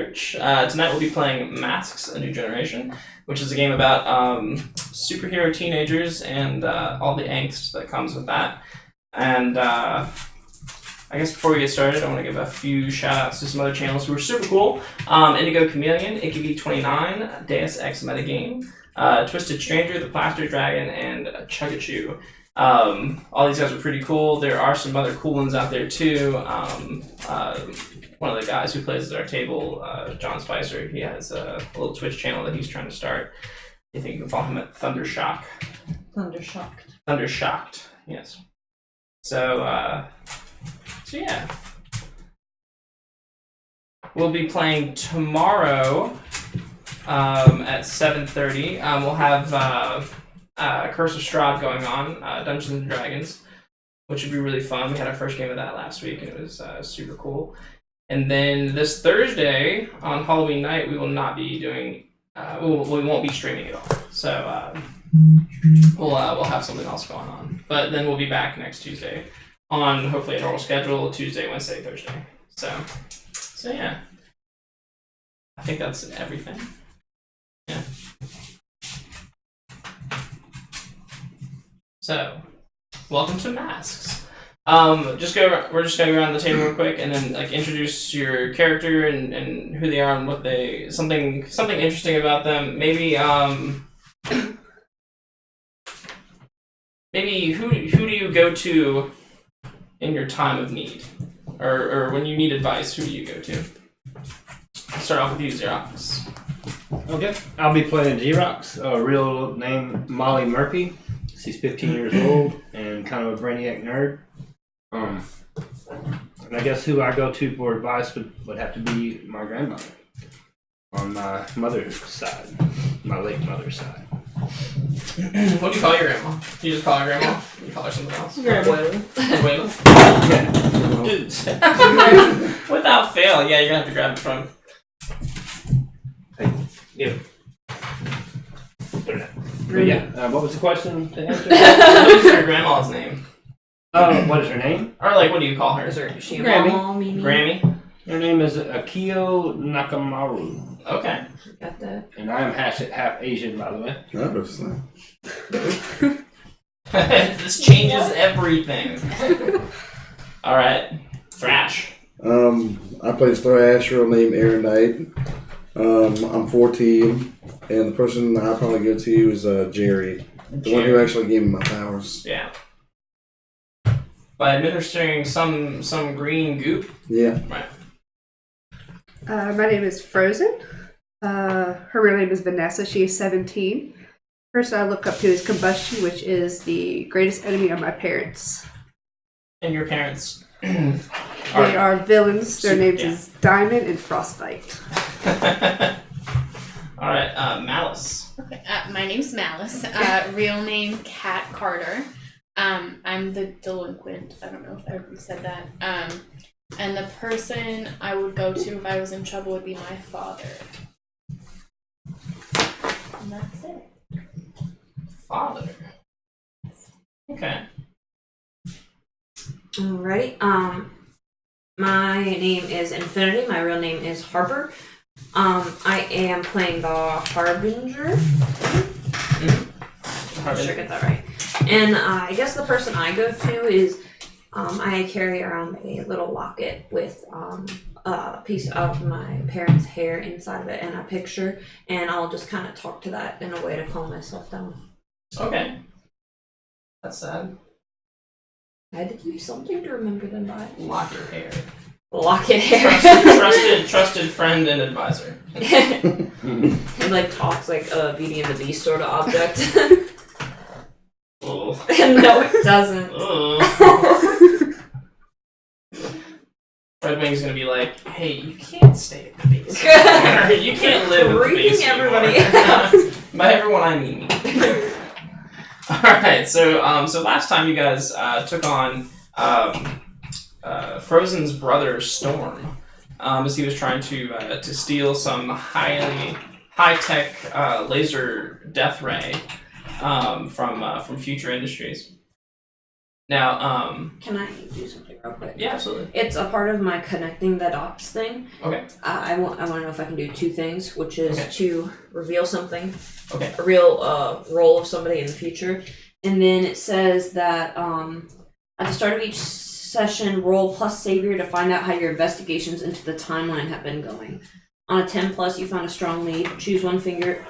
Church. Tonight we'll be playing Masks: A New Generation, which is a game about superhero teenagers and all the angst that comes with that. And I guess before we get started, I want to give a few shout-outs to some other channels who are super cool. Indigo Chameleon, AKB29, Deus Ex Metagame, Twisted Stranger, The Plaster Dragon, and Chugachu. All these guys are pretty cool. There are some other cool ones out there too. One of the guys who plays at our table, John Spicer, he has a little Twitch channel that he's trying to start. I think you can follow him at Thundershock. Thundershocked, yes. So yeah. We'll be playing tomorrow at 7:30. We'll have Curse of Strahd going on, Dungeons and Dragons, which would be really fun. We had our first game of that last week, and it was super cool. And then this Thursday on Halloween night, we will not be doing. We won't be streaming at all. So we'll have something else going on. But then we'll be back next Tuesday on hopefully a normal schedule: Tuesday, Wednesday, Thursday. So yeah, I think that's everything. Yeah. So, welcome to Masks. We're just gonna go around the table real quick and then introduce your character and who they are and what they something interesting about them. Maybe who do you go to in your time of need, or when you need advice? Who do you go to? I'll start off with you, Xerox. Okay, I'll be playing Xerox. Real name Molly Murphy. She's 15 years old and kind of a brainiac nerd. And I guess who I go to for advice would have to be my grandmother on my mother's side, my late mother's side. What do you call your grandma? You just call her grandma? You call her something else? Grandma. Yeah. Without fail, yeah, you're gonna have to grab it from. Yeah. But yeah, what was the question to answer? What is your grandma's name? What is her name? Or what do you call her? Is she a Grammy. mama, Mimi? Grammy? Her name is Akio Nakamaru. Okay. Got that. And I am half Asian, by the way. Obviously. This changes everything. Alright. Thrash. I play Thrash, real name Aaron Knight. I'm 14, and the person I'll probably go to is Jerry, the one who actually gave me my powers. Yeah. By administering some green goop. Yeah. Right. My name is Frozen. Her real name is Vanessa. She is 17. Person I look up to is Combustion, which is the greatest enemy of my parents. And your parents? They are villains. Their names is Diamond and Frostbite. Alright, Malice. Okay, my name's Malice. Real name Kat Carter. I'm the delinquent. I don't know if I already said that. And the person I would go to if I was in trouble would be my father. And that's it. Father. Okay. Alrighty. My name is Infinity. My real name is Harper. I am playing the Harbinger. I'm sure I get that right. And I guess the person I go to is I carry around a little locket with a piece of my parents' hair inside of it and a picture, and I'll just kind of talk to that in a way to calm myself down. Okay. That's sad. I had to give you something to remember them by. Lock your hair. Locket hair. Trusted friend and advisor. It talks like a Beauty and the Beast sort of object. Oh. No, it doesn't. Red Wing's gonna be like, hey, you can't stay at the base anymore. You can't live at the base everybody anymore. By everyone, I mean me. Alright, so last time you guys took on Frozen's brother Storm, as he was trying to steal some high-tech laser death ray from Future Industries. Now, Can I do something real quick? yeah, absolutely. It's a part of my connecting the dots thing. Okay. I want to know if I can do two things, which is Okay. to reveal something, Okay. a real role of somebody in the future, and then it says that at the start of each session, roll plus savior to find out how your investigations into the timeline have been going. On a 10+, you found a strong lead. Choose one figure.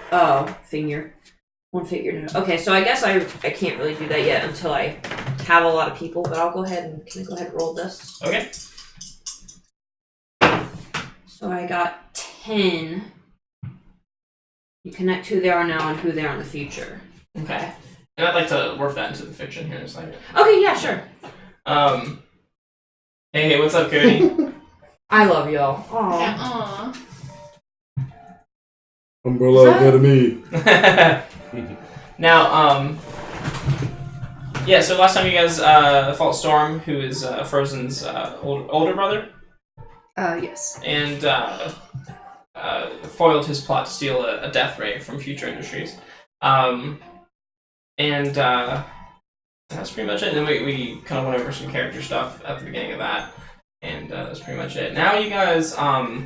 One figure. Okay, so I guess I can't really do that yet until I have a lot of people, but I'll go ahead and can I go ahead and roll this? Okay. So I got 10. You connect who they are now and who they are in the future. Okay. And I'd like to work that into the fiction here in a second. Okay, yeah, sure. Hey, what's up, Cody? I love y'all. Aw. Yeah, aw. Umbrella Academy. Now, yeah, so last time you guys fought Storm, who is Frozen's older brother, Yes. and foiled his plot to steal a death ray from Future Industries. And that's pretty much it. Then we kind of went over some character stuff at the beginning of that, and that's pretty much it. Now you guys, I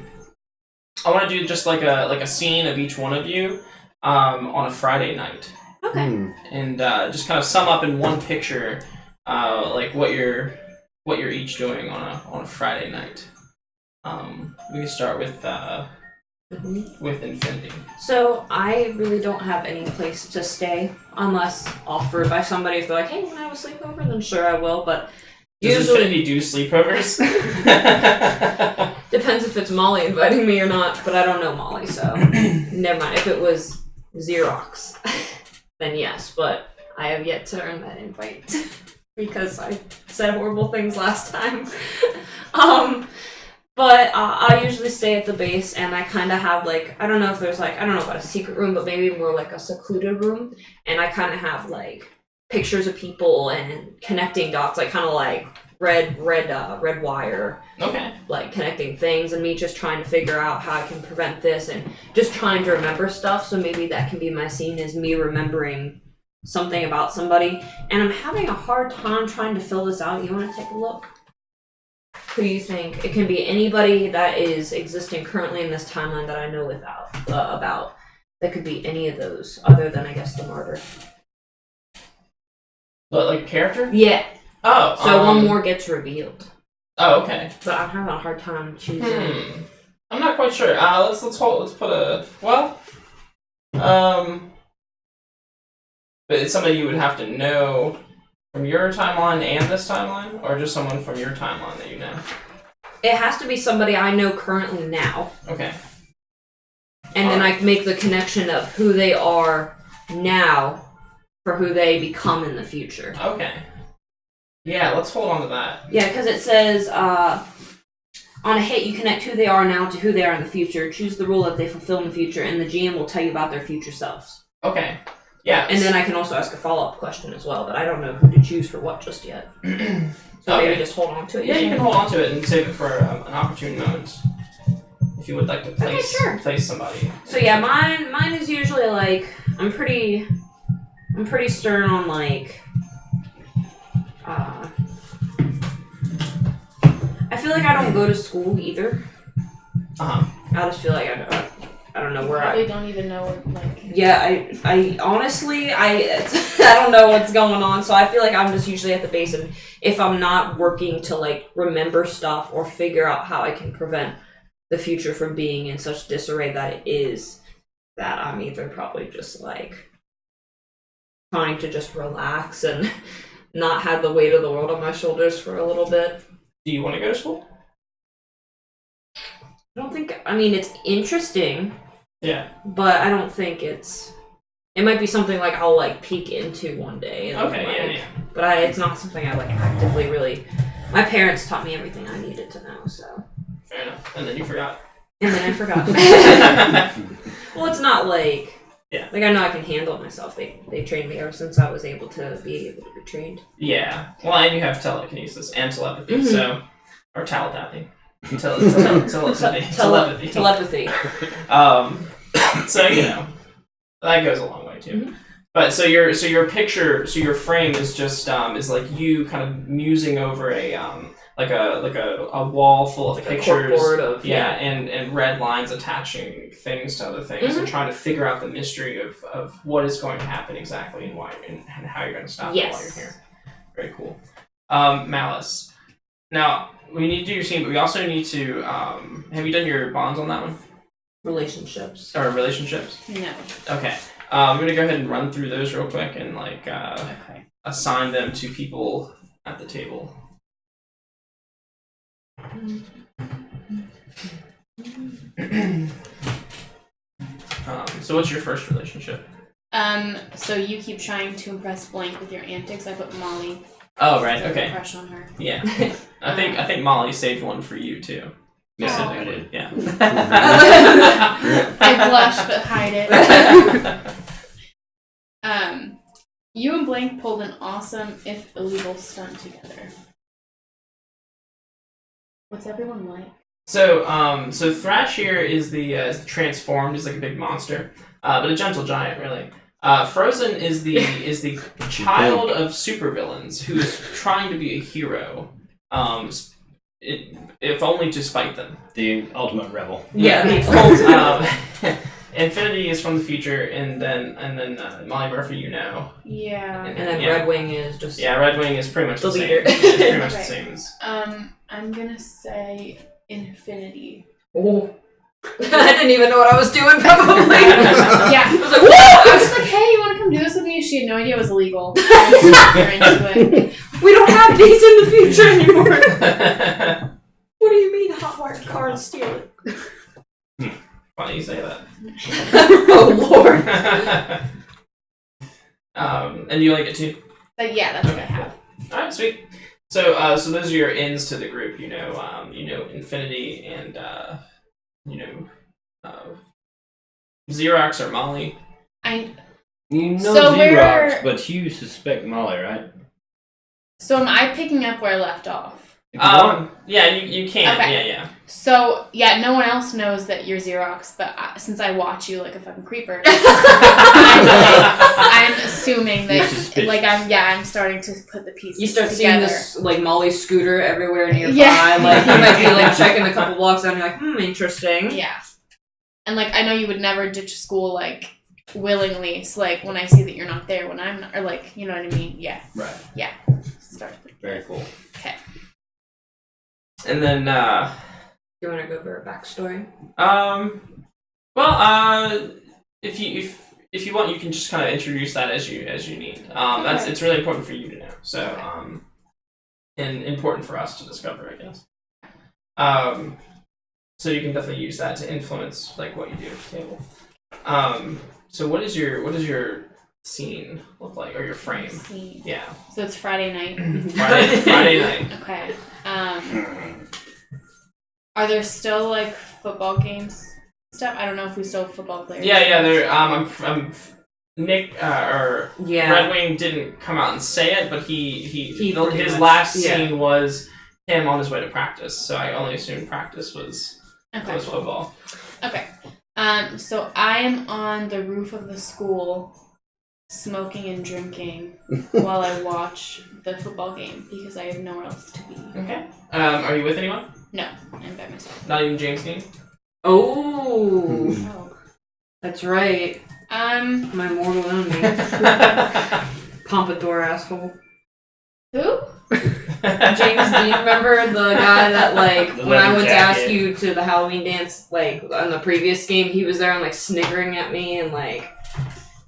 want to do just like a scene of each one of you on a Friday night. Okay. And just kind of sum up in one picture, like what you're each doing on a Friday night. We can start with Infinity. So I really don't have any place to stay unless offered by somebody. If they're like, "Hey, can I have a sleepover?" Then sure I will. But Does usually Infinity do sleepovers? depends if it's Molly inviting me or not. But I don't know Molly, so never mind. If it was Xerox, then yes. But I have yet to earn that invite because I said horrible things last time. But I usually stay at the base, and I kind of have like, I don't know if there's like, I don't know about a secret room, but maybe more like a secluded room, and I kind of have like pictures of people and connecting dots, like kind of like red wire, Okay. like connecting things, and me just trying to figure out how I can prevent this, and just trying to remember stuff. So maybe that can be my scene, is me remembering something about somebody, and I'm having a hard time trying to fill this out. You want to take a look? Who do you think? It can be anybody that is existing currently in this timeline that I know about. That could be any of those, other than I guess the martyr. What, like a character? Yeah. Oh. So one more gets revealed, Oh, okay. but I'm having a hard time choosing. I'm not quite sure. Let's put a but it's somebody you would have to know from your timeline and this timeline, or just someone from your timeline that you know? It has to be somebody I know currently now, Okay. and then I make the connection of who they are now for who they become in the future. Okay. Yeah, let's hold on to that. Yeah, because it says, on a hit, you connect who they are now to who they are in the future. Choose the role that they fulfill in the future, and the GM will tell you about their future selves. Okay. Yeah. And then I can also ask a follow-up question as well, but I don't know who to choose for what just yet. So Okay. maybe just hold on to it. Yeah, you can hold on to it and save it for an opportune moment. If you would like to place somebody. So yeah, mine is usually like, I'm pretty stern on like, I feel like I don't go to school either. Uh-huh. I just feel like I don't know where Probably don't even know, like... Yeah, I honestly, I don't know what's going on, so I feel like I'm just usually at the base, and if I'm not working to, like, remember stuff or figure out how I can prevent the future from being in such disarray that it is, that I'm either probably just, like, trying to just relax and not have the weight of the world on my shoulders for a little bit. Do you want to go to school? I don't think, I mean, it's interesting. Yeah. But I don't think it might be something like I'll like peek into one day. And Okay, yeah. But it's not something I like actively really. My parents taught me everything I needed to know, so. Fair enough. And then you forgot. And then I forgot. Well, it's not like. Yeah. Like I know I can handle myself. They trained me ever since I was able to be trained. Yeah. Well, and you have telekinesis and telepathy, Mm-hmm. so. Or telepathy. Telepathy. Telepathy. So, you know, that goes a long way too. Mm-hmm. But so your picture, so your frame is just is like you kind of musing over a like a wall full of pictures. Corkboard of and red lines attaching things to other things and trying to figure out the mystery of what is going to happen exactly and why and how you're going to stop it while you're here. Very cool. Malice. Now we need to do your scene, but we also need to. Have you done your bonds on that one? Relationships. Or relationships? No. Okay. I'm gonna go ahead and run through those real quick and Okay. assign them to people at the table. So what's your first relationship? So you keep trying to impress Blank with your antics. I put Molly. Oh right, to okay. Crush on her. Yeah. I think Molly saved one for you too. Yeah, Oh. I did. Yeah. I blush but hide it. You and Blank pulled an awesome, if illegal, stunt together. What's everyone like? So Thrash here is the transformed. He's like a big monster, but a gentle giant, really. Frozen is the child of supervillains who is trying to be a hero, if only to spite them. The ultimate rebel. Infinity is from the future, and then Molly Murphy, you know. Yeah. And then Yeah. Red Wing is just Yeah, Red Wing is pretty much the the same. leader. It's pretty much the Okay. same as. I'm gonna say Infinity. Oh. I didn't even know what I was doing, probably. Yeah. I was like, I whoa! was just like, hey, you wanna come do this with me? She had no idea it was illegal. I was super into it. We don't have these in the future anymore. What do you mean, hot wired car and steal it? Funny you say that. Oh, Lord. And you like it too? But yeah, that's what I have. All right, sweet. So those are your ins to the group. You know Infinity and Xerox or Molly. You know So Xerox, but you suspect Molly, right? So am I picking up where I left off? If you want. Yeah, you can. Okay. Yeah. So, yeah, no one else knows that you're Xerox, but since I watch you like a fucking creeper, I'm assuming You're that, suspicious. I'm starting to put the pieces You start together. seeing this, like, Molly's scooter everywhere nearby. Yeah. Like, you might be, like, checking a couple blocks down and you're like, interesting. Yeah. And, like, I know you would never ditch school, like, willingly. So, like, when I see that you're not there, when I'm not, or, like, you know what I mean? Yeah. Right. Yeah. Start. Very cool. Okay. And then You want to go over a backstory? if you want, you can just kind of introduce that as you need. It's really important for you to know. So and important for us to discover, I guess. So you can definitely use that to influence like what you do at the table. So what does your scene look like, or your frame? Scene. Yeah. So it's Friday night. Friday night. Okay. Are there still like football games stuff? I don't know if we still have football players. Yeah. There. Nick or Yeah. Red Wing didn't come out and say it, but pretty his much, last yeah. scene was him on his way to practice. So I only assumed practice was Okay. football. Okay. So I am on the roof of the school, smoking and drinking while I watch the football game because I have nowhere else to be. Okay. Are you with anyone? No, I'm by myself. Not even James Dean? Oh, Oh. that's right. My mortal enemy. Pompadour asshole. Who? James Dean, remember the guy that, like, The when I leather went to ask jacket. you to the Halloween dance, like, on the previous game, he was there and, like, sniggering at me and, like,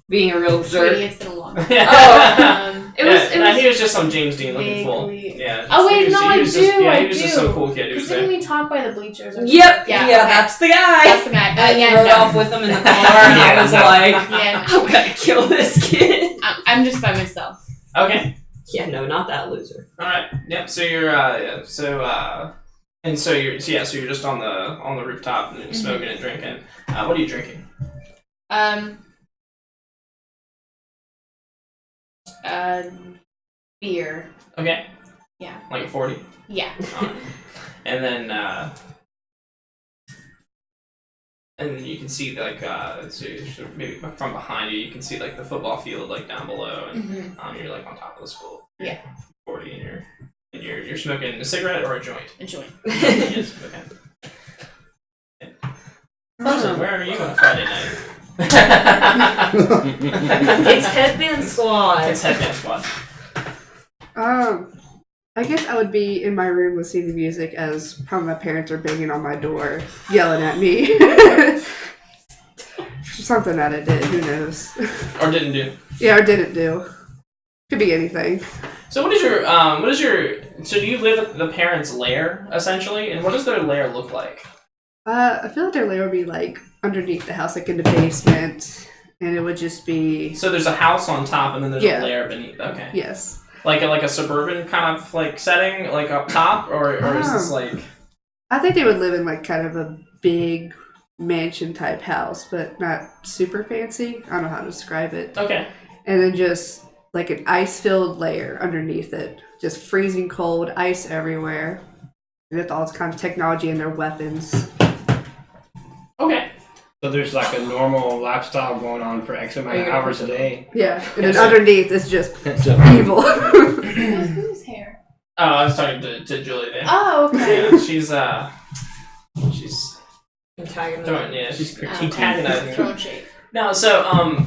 being a real Sweetie, jerk. it's been a long time. It was he was just some James Dean looking fool. vaguely- Yeah. Oh, wait, he was, no, he I was do, Just, yeah, I he was just do. some cool kid who Because was didn't there. we talk by the bleachers? Or something? Yep, Yeah, yeah, okay. that's the guy. That's the guy. And Yeah, you rode no. off with him in the car, and I was like, Yeah, I'm gonna kill this kid. I'm just by myself. Okay. Yeah, no, not that loser. All right. Yep. So you're so you're just on the rooftop and smoking and drinking. What are you drinking? Beer. Okay. Yeah. Like a 40. Yeah. And then and you can see like so maybe from behind you can see like the football field like down below, and you're like on top of the school. Yeah. 40, and you're smoking a cigarette or a joint. A joint. Yes. Okay. Frozen, where are you on a Friday night? It's Headband Squad. It's Headband Squad. I guess I would be in my room listening to music as probably my parents are banging on my door, yelling at me. Something that I did, who knows? Or didn't do. Yeah, or didn't do. Could be anything. So so do you live at the parents' lair, essentially? And what does their lair look like? I feel like their lair would be like underneath the house, like in the basement, and it would just be. So there's a house on top, and then there's a lair beneath. Okay. Yes. Like a suburban kind of like setting, like up top, or is this like? I think they would live in like kind of a big mansion type house, but not super fancy. I don't know how to describe it. Okay. And then just like an ice-filled layer underneath it, just freezing cold, ice everywhere, and with all this kind of technology and their weapons. Okay. So there's like a normal lifestyle going on for X amount of hours a day. Yeah, and then underneath is just So, evil. Whose hair? Oh, I was talking to Julie there. Oh, okay. Yeah, she's Antagonizing. she's antagonizing. Throwing shade. No, so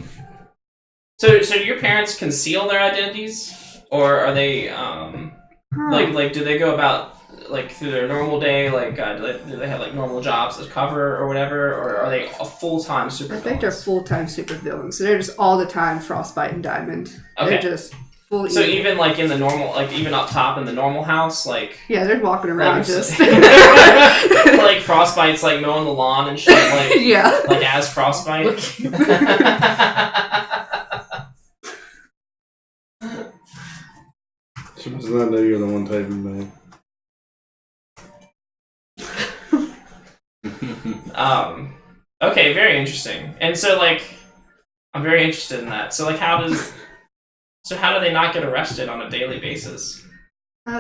do your parents conceal their identities, or are they like do they go about like through their normal day, like do they have like normal jobs as cover or whatever, or are they a full-time super? I think they're full-time supervillains, so they're just all the time Frostbite and Diamond. Okay. They're just full. So evil. even like in the normal, like even up top in the normal house, like Yeah, they're walking around like, just. like Frostbite's like mowing the lawn and shit, like Yeah. like as Frostbite. She does not know you're the one typing back. Okay, very interesting. And so like I'm very interested in that. So like how do they not get arrested on a daily basis?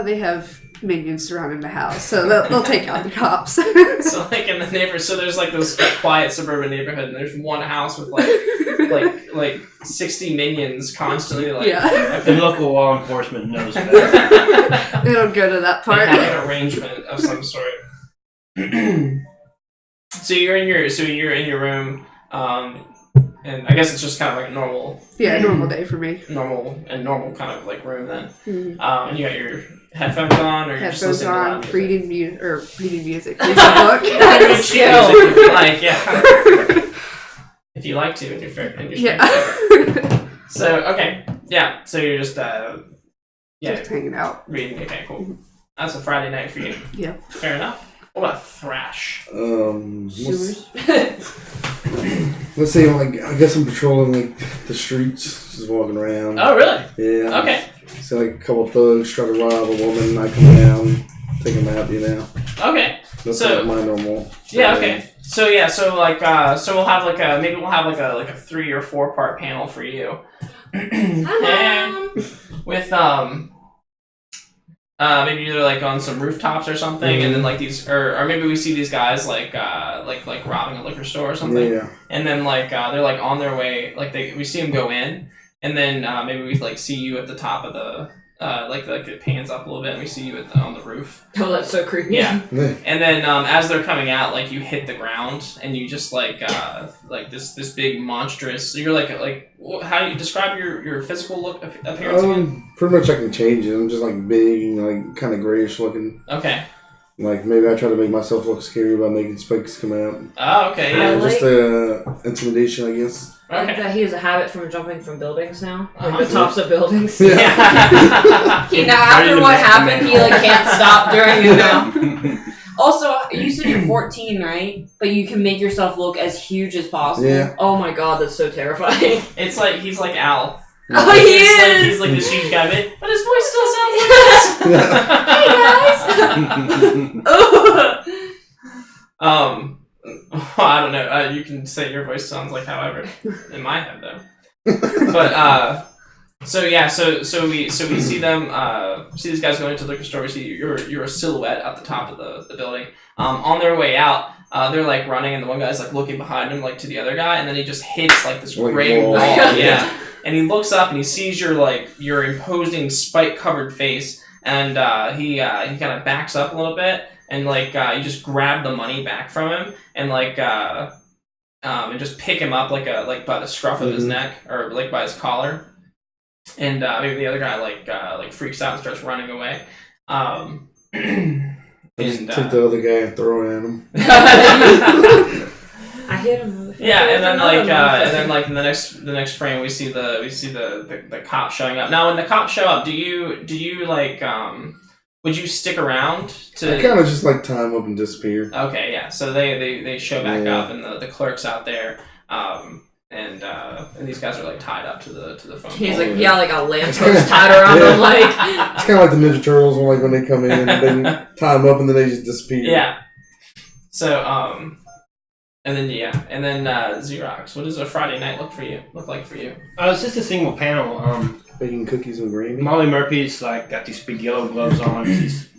They have minions surrounding the house, so they'll take out the cops. So like in the neighborhood, so there's like this quiet suburban neighborhood, and there's one house with like 60 minions constantly like. Yeah. the local law enforcement knows that. They don't go to that They part. have an arrangement of some sort. So you're in your room, and I guess it's just kind of like a normal Normal day for me. normal kind of like room then. Mhm. And you got your headphones on, or you're just Headphones listening to loud on, music? reading music, reading a book. Reading sheet music if you like, yeah. If you like to, in your spare time. Yeah. So okay, yeah. So you're just Just hanging out. reading. Okay, cool. That's a Friday night for you. Yeah. Fair enough. What about thrash? Sewers. Let's say, like, I guess I'm patrolling, like, the streets, just walking around. Oh, really? Yeah. Okay. So, like, a couple of thugs try to rob a woman, I come down, take them out, you know? Okay. That's So- like my normal. Yeah. Okay. So yeah. So like so we'll have like a 3 or 4 part panel for you. Hello. With maybe either like on some rooftops or something, and then like these, or maybe we see these guys like robbing a liquor store or something, Yeah. and then like they're like on their way, like we see them go in, and then maybe we like see you at the top of the like it pans up a little bit, and we see you on the roof. Oh, that's so creepy. Yeah, and then as they're coming out, like you hit the ground, and you just like this big monstrous. So you're like how do you describe your physical appearance again? Pretty much I can change it. I'm just, like, big and, like, kind of grayish looking. Okay. Like, maybe I try to make myself look scary by making spikes come out. Oh, okay. I Yeah. like- Just intimidation, I guess. I like Okay. that he has a habit from jumping from buildings now. Like Uh-huh. the tops of buildings. Yeah. He, now after what happened, he like can't stop doing it now. Also, you said you're 14, right? But you can make yourself look as huge as possible. Yeah. Oh my god, that's so terrifying. It's like he's like Al. Oh, he is! He's like this huge guy, but his voice still sounds like this. Hey Well, I don't know. You can say your voice sounds like however in my head though. But so yeah, so we see them see these guys going into the liquor store. We see you're a silhouette at the top of the building. On their way out, they're like running, and the one guy's like looking behind him, like to the other guy, and then he just hits like this Like gray wall. wall. Yeah. And he looks up and he sees your imposing spike covered face, and he kind of backs up a little bit, and you just grab the money back from him, and and just pick him up like by the scruff of his neck, or like by his collar, and maybe the other guy freaks out and starts running away. Just take the other guy and throw it at him. I hit him. Yeah, and then in the next frame we see the cop showing up. Now, when the cops show up, do you would you stick around to? I kind of just like tie him up and disappear. Okay, yeah. So they show back up, and the clerk's out there, and these guys are like tied up to the phone. He's pole. like, yeah, like a lamppost tied around him, like. It's kind of like the Ninja Turtles when they come in and then tie them up and then they just disappear. Yeah. So and then Xerox. What does a Friday night look like for you? It's just a single panel. Baking cookies and gravy. Molly Murphy's like got these big yellow gloves on. She's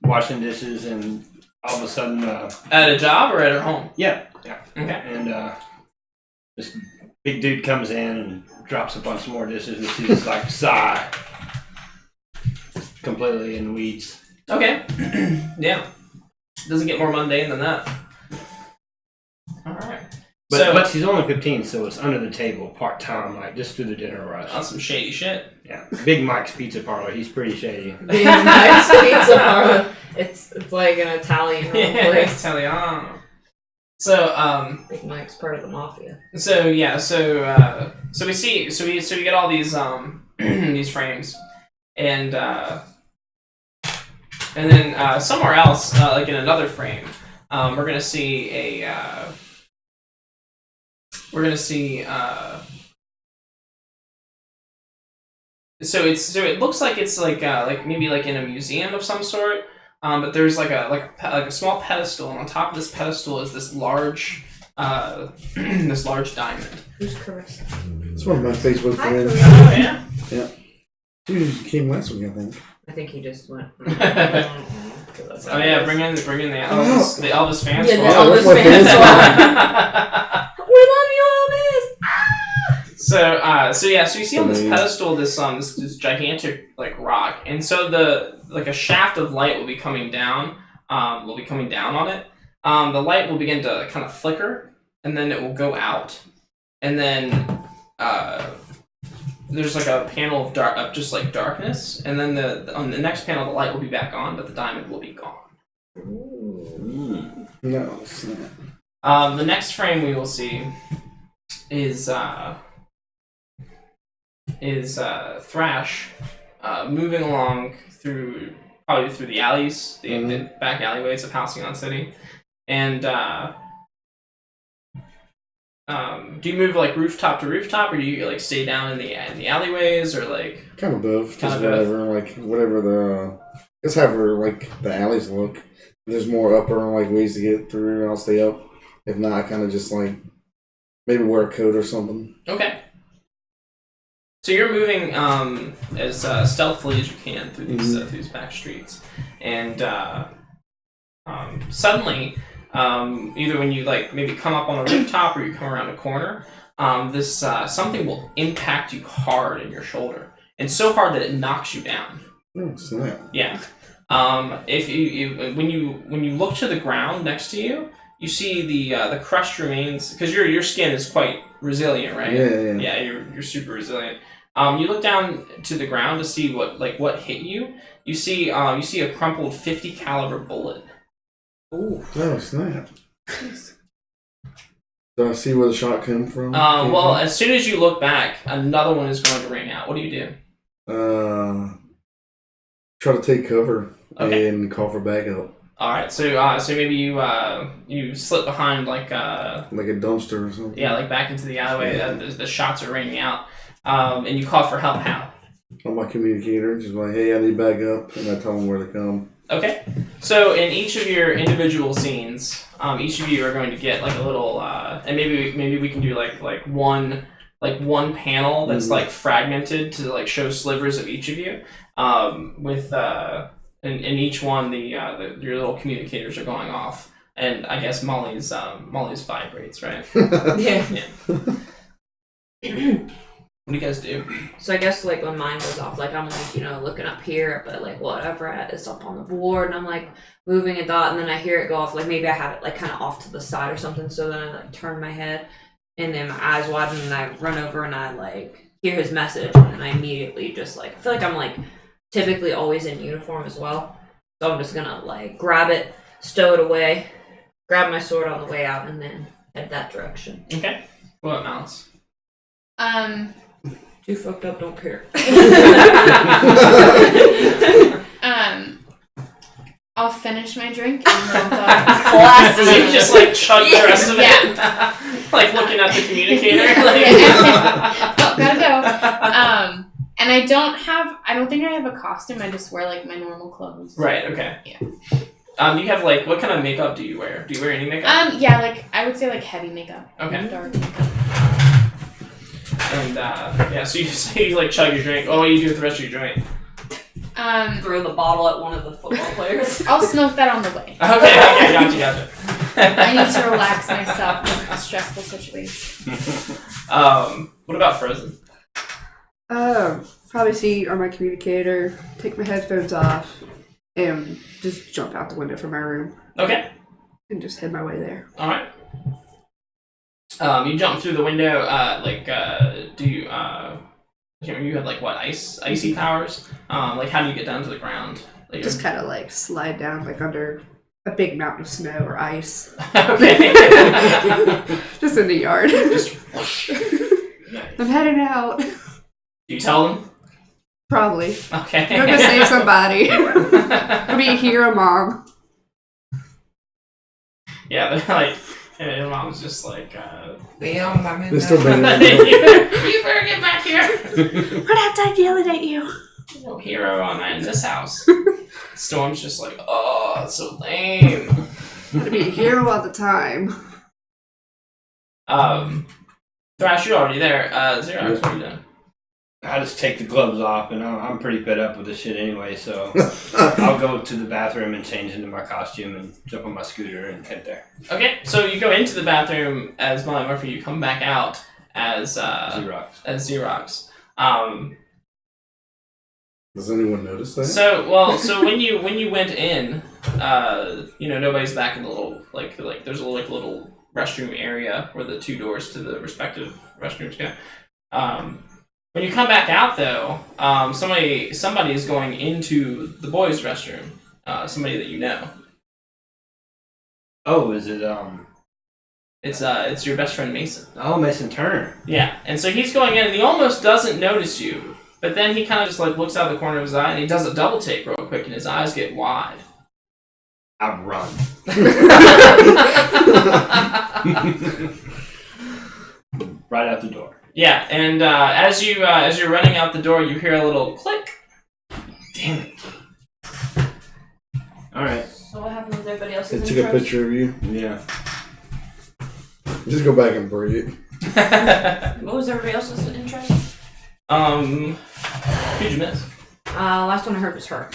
washing dishes, and all of a sudden, At a job or at her home? yeah, Okay. and this big dude comes in and drops a bunch more dishes, and she's like, sigh, completely in the weeds. Okay. Yeah. Doesn't get more mundane than that. All right. But she's only 15, so it's under the table, part time, like just through the dinner rush. That's some shady shit. Yeah, Big Mike's Pizza Parlor. He's pretty shady. Big Mike's Pizza Parlor. It's like an Italian place. Italiano. So Big Mike's part of the mafia. So we get all these these frames, and then somewhere else, like in another frame, we're gonna see so it looks like it's like maybe like in a museum of some sort, but there's like a small pedestal, and on top of this pedestal is this large this large diamond. Who's Carissa? It's one of my Facebook Hi, friends. Oh yeah. Yeah. Dude, he came last week, I think. I think he just went. Oh yeah, bring in the Elvis fan Yeah, the squad. Elvis that's my fan fan squad. We love you, Elvis. So you see on this pedestal this gigantic like rock, and so a shaft of light will be coming down on it. The light will begin to kind of flicker, and then it will go out, and then there's like a panel of darkness, and then on the next panel the light will be back on, but the diamond will be gone. No, it's not. The next frame we will see is Thrash moving along through the alleys, the back alleyways of Halcyon City, and do you move like rooftop to rooftop, or do you like stay down in the alleyways, or like Kind of both. Kind Just of both. whatever the guess however like the alleys look. If there's more upper like ways to get through, I'll stay up. If not, I kind of just like maybe wear a coat or something. okay. So you're moving as stealthily as you can through these back streets, and suddenly, either when you like maybe come up on a rooftop or you come around a corner, this something will impact you hard in your shoulder, and so hard that it knocks you down. Oh, snap. Yeah. If when you look to the ground next to you, you see the crushed remains, because your skin is quite resilient, right? Yeah. Yeah, you're super resilient. You look down to the ground to see what hit you. You see a crumpled .50 caliber bullet. Ooh. Oh, snap. Do I see where the shot came from? Well, as soon as you look back, another one is going to ring out. What do you do? Try to take cover Okay. and call for backup. All right, so maybe you slip behind like Like a dumpster or something. like back into the alleyway. The shots are ringing out, and you call for help. How? On my communicator, just like, hey, I need backup, and I tell them where to come. Okay, so in each of your individual scenes, each of you are going to get like a little, and maybe we can do like one panel that's like fragmented to like show slivers of each of you, with in each one your little communicators are going off and I guess Molly's vibrates, right? Yeah. What do you guys do? So I guess like when mine goes off, like I'm like, you know, looking up here, but like whatever is up on the board, and I'm like moving a dot, and then I hear it go off. Like maybe I have it like kind of off to the side or something. So then I like turn my head, and then my eyes widen, and I run over and I like hear his message, and I immediately just like I feel like I'm like typically always in uniform as well. So I'm just gonna like grab it, stow it away, grab my sword on the way out, and then head that direction. Okay. What about Malice? Too fucked up, don't care. I'll finish my drink and then go. Classy. So you just like chug the rest of it, like looking at the communicator. Oh, gotta go. And I don't think I have a costume. I just wear like my normal clothes. Right. Okay. Yeah. You have like what kind of makeup do you wear? Do you wear any makeup? Yeah, like I would say like heavy makeup. Okay. Dark makeup. And so you like chug your drink. Oh, what do you do with the rest of your drink? Throw the bottle at one of the football players. I'll smoke that on the way. Okay, gotcha. I need to relax myself in a stressful situation. What about Frozen? Probably see on my communicator, take my headphones off, and just jump out the window from my room Okay. and just head my way there. All right. You jump through the window. Do you? I can't remember. You had like what icy powers? Like how do you get down to the ground? Like, Just kind of like slide down like under a big mountain of snow or ice. Okay. Just in the yard. Just. I'm heading out. Do you tell them? Probably. Okay. I'm gonna save somebody. I'll be a hero mom. Yeah, they're like, and your mom's just like, They're still banging. you better get back here. We're not done yelling at you. There's no hero on in this house. Storm's just like, oh, it's so lame. Gotta be a hero all the time. Thrash, you're already there. Xerox, what are you doing? I just take the gloves off, and I'm pretty fed up with this shit anyway, so I'll go to the bathroom and change into my costume and jump on my scooter and head there. Okay, so you go into the bathroom as Molly Murphy, you come back out as Xerox. Does anyone notice that? So when you went in, nobody's back in the little like there's a little restroom area where the two doors to the respective restrooms go. When you come back out though, somebody is going into the boys' restroom. Somebody that you know. Oh, is it It's your best friend Mason. Oh, Mason Turner. Yeah, and so he's going in and he almost doesn't notice you. But then he kind of just like looks out the corner of his eye and he does a double take real quick and his eyes get wide. I run. Right out the door. Yeah, and as you're running out the door, you hear a little click. Damn it. Alright. So what happened with everybody They else's took a picture of you. Yeah. Just go back and break it. What was everybody else's intro? Who'd you miss? Last one I heard was her.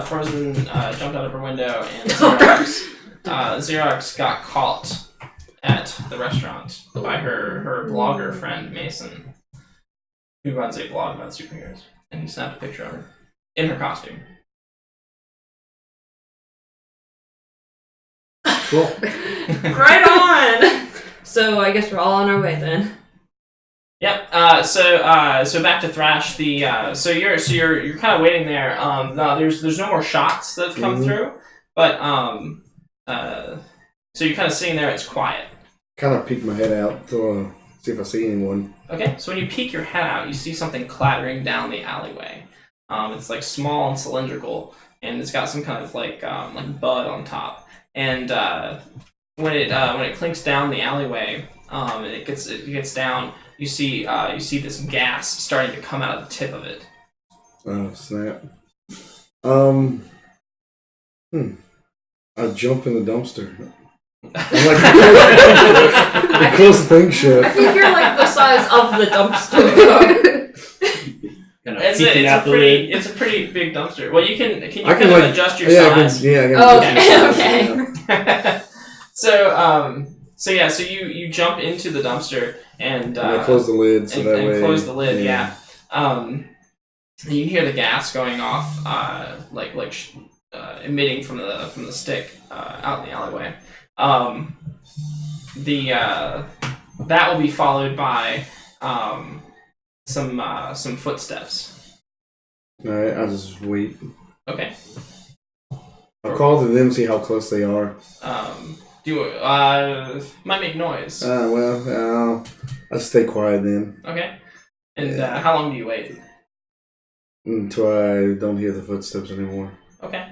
Frozen jumped out of her window and Xerox got caught at the restaurant by her blogger friend Mason, who runs a blog about superheroes, and he snapped a picture of her in her costume. Cool. Right on! So I guess we're all on our way then. Yep. So back to Thrash. So you're kind of waiting there. No, there's no more shots that have come through, but so you're kind of sitting there. It's quiet. Kind of peek my head out to see if I see anyone. Okay. So when you peek your head out, you see something clattering down the alleyway. It's like small and cylindrical, and it's got some kind of like bud on top. And when it clinks down the alleyway, and it gets down. You see this gas starting to come out of the tip of it. Oh, snap. I jump in the dumpster. I'm like the closest thing shit. I think you're like the size of the dumpster. It's peeking out the lid. It's a pretty big dumpster. Well, can you I kind can of like adjust your yeah, size? I can Oh, adjust okay, my size, So so you jump into the dumpster and and I close the lid so and, that and way. close the lid. Yeah. You can hear the gas going off, emitting from the stick out in the alleyway. That will be followed by some footsteps. All right, I'll just wait. Okay. I'll call to them, see how close they are. Might make noise. I'll stay quiet then Okay. And how long do you wait? until I don't hear the footsteps anymore. Okay.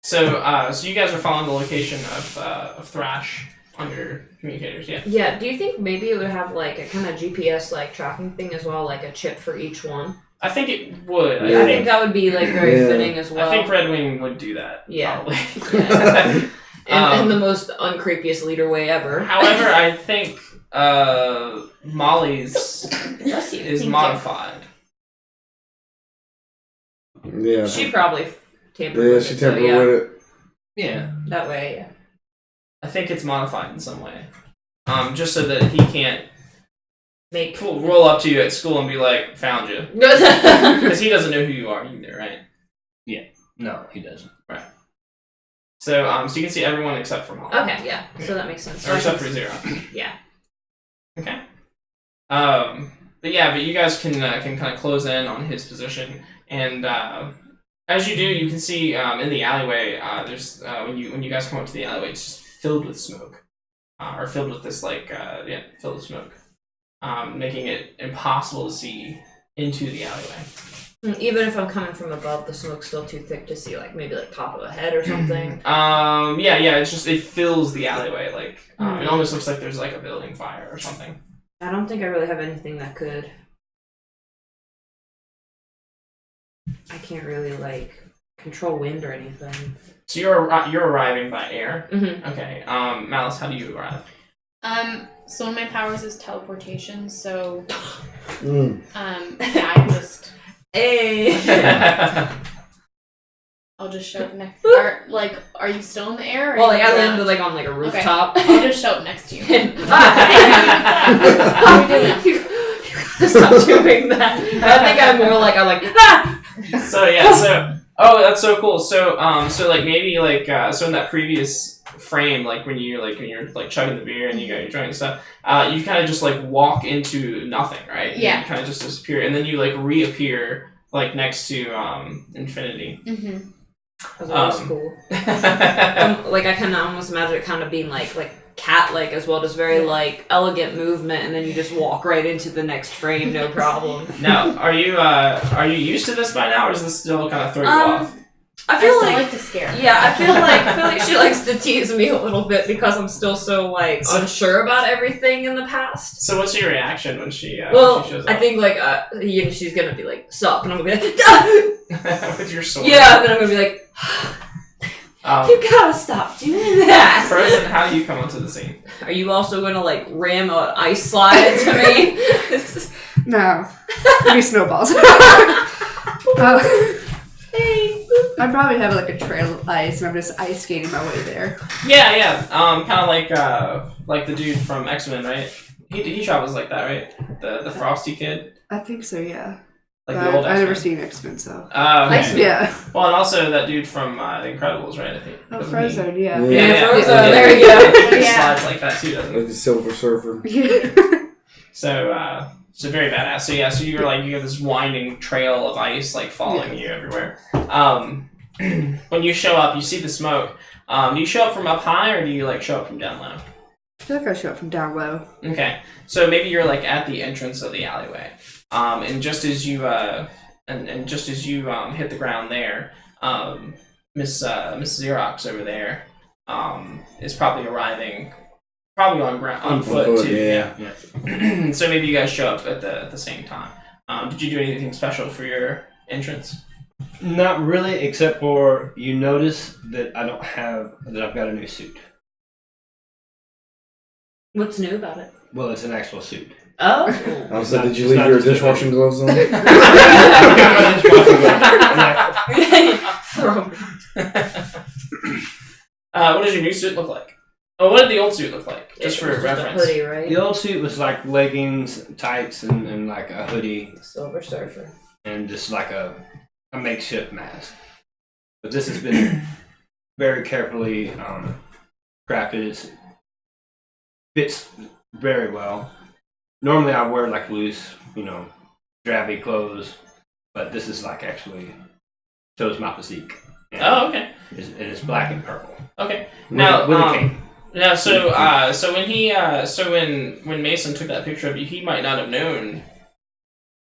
So you guys are following the location of Thrash on your communicators, yeah? Yeah, do you think maybe it would have like a kind of GPS like tracking thing as well, like a chip for each one? I think it would. I think that would be like very fitting as well. I think Red Wing would do that. Yeah. Probably. In the most uncreepiest leader way ever. However, I think Molly's is modified. Yeah. She probably tampered Yeah, with she it. So, tampered yeah, with it. Yeah. that way, yeah. I think it's modified in some way. Just so that he can't roll up to you at school and be like, found you. Because he doesn't know who you are either, right? No, he doesn't. Right. So you can see everyone except for Molly. Okay, yeah. So that makes sense. Or except for Zero. Yeah. Okay. But you guys can kind of close in on his position, and as you do, you can see in the alleyway. There's when you guys come up to the alleyway, it's just filled with smoke, or filled with this filled with smoke, making it impossible to see into the alleyway. Even if I'm coming from above, the smoke's still too thick to see, like maybe like top of the head or something. It's just it fills the alleyway. Like it almost looks like there's like a building fire or something. I don't think I really have anything that could. I can't really like control wind or anything. So you're arriving by air. Mm-hmm. Okay. Malice, how do you arrive? So one of my powers is teleportation, so I just I'll just show up next. Are you still in the air? Or well, like I around? landed like on like a rooftop. Okay. I'll just show up next to you. How we doing? You gotta stop doing that. I think I'm more like that's so cool. So like maybe like so in that previous frame, like when you're like chugging the beer and you got your drink and stuff, you kind of just like walk into nothing, right? Yeah. And you kind of just disappear, and then you like reappear like next to Infinity. Mm-hmm. That was cool. Like I can almost imagine it kind of being like cat-like as well, just very like elegant movement, and then you just walk right into the next frame, no problem. Now, are you used to this by now, or is this still kind of throw you off? I feel like to scare. Yeah, I feel like she likes to tease me a little bit because I'm still so like unsure about everything in the past. So what's your reaction when she shows up? I think like she's gonna be like sup, and I'm gonna be like ah! With your sword. Yeah, and then I'm gonna be like you gotta stop doing that. Frozen, how do you come onto the scene? Are you also gonna like ram an ice slide into me? No. Maybe snowballs. Hey. I probably have like a trail of ice and I'm just ice skating my way there. Yeah. Kind of like the dude from X-Men, right? He travels like that, right? The frosty kid. I think so, yeah. Like the old I've never X-Men. seen X-Men, so. Okay. Yeah. Well, and also that dude from The Incredibles, right? I think. Oh, Frozen, yeah. Yeah, Frozen. Yeah. There we go. He Yeah. slides like that too, doesn't he? Like the Silver Surfer. Yeah. So very badass. So you have this winding trail of ice like following you everywhere. When you show up, you see the smoke. Do you show up from up high or do you like show up from down low? I feel like I show up from down low. Okay, so maybe you're like at the entrance of the alleyway, and just as you hit the ground there, Miss Xerox over there is probably arriving. Probably on foot too. Yeah. So maybe you guys show up at the same time. Did you do anything special for your entrance? Not really, except for you notice that I've got a new suit. What's new about it? Well, it's an actual suit. Oh. I said, did you It's leave not your just a dishwashing gloves on? What does your new suit look like? Oh, what did the old suit look like? Just for reference. A hoodie, right? The old suit was like leggings, tights, and like a hoodie, Silver Surfer. and just like a makeshift mask. But this has been very carefully crafted. It fits very well. Normally I wear like loose, drabby clothes, but this is like actually shows my physique. And Oh, okay. it's black and purple. Okay. With Now, with a cape. yeah. So when Mason took that picture of you, he might not have known.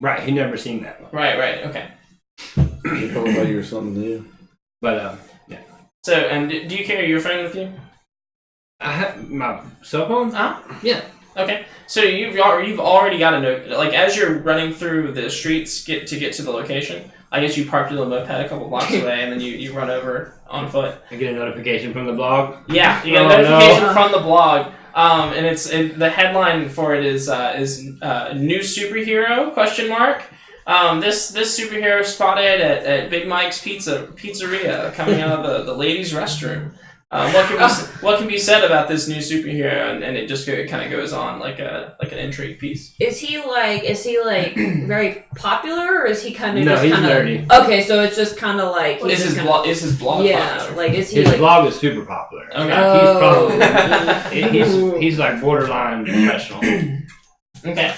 Right, he never seen that one. Right. Okay. You probably thought you were something new. But So, and do you carry your friend with you? I have my cell phone. Yeah. Okay. So you've already got a note. Like as you're running through the streets get to the location. I guess you parked your little moped a couple blocks away, and then you run over on foot. I get a notification from the blog. Yeah, you get a notification from the blog, and the headline for it is new superhero ? This superhero spotted at Big Mike's Pizzeria coming out of the ladies' restroom. What can be said about this new superhero? And it just kind of goes on like an intrigue piece. Is he like very popular, or is he kind of No, just he's kind of nerdy. Okay, so it's just kind of like Is his blog Yeah, popular? like is he His like blog is super popular. Okay. He's probably he's like borderline professional. Okay.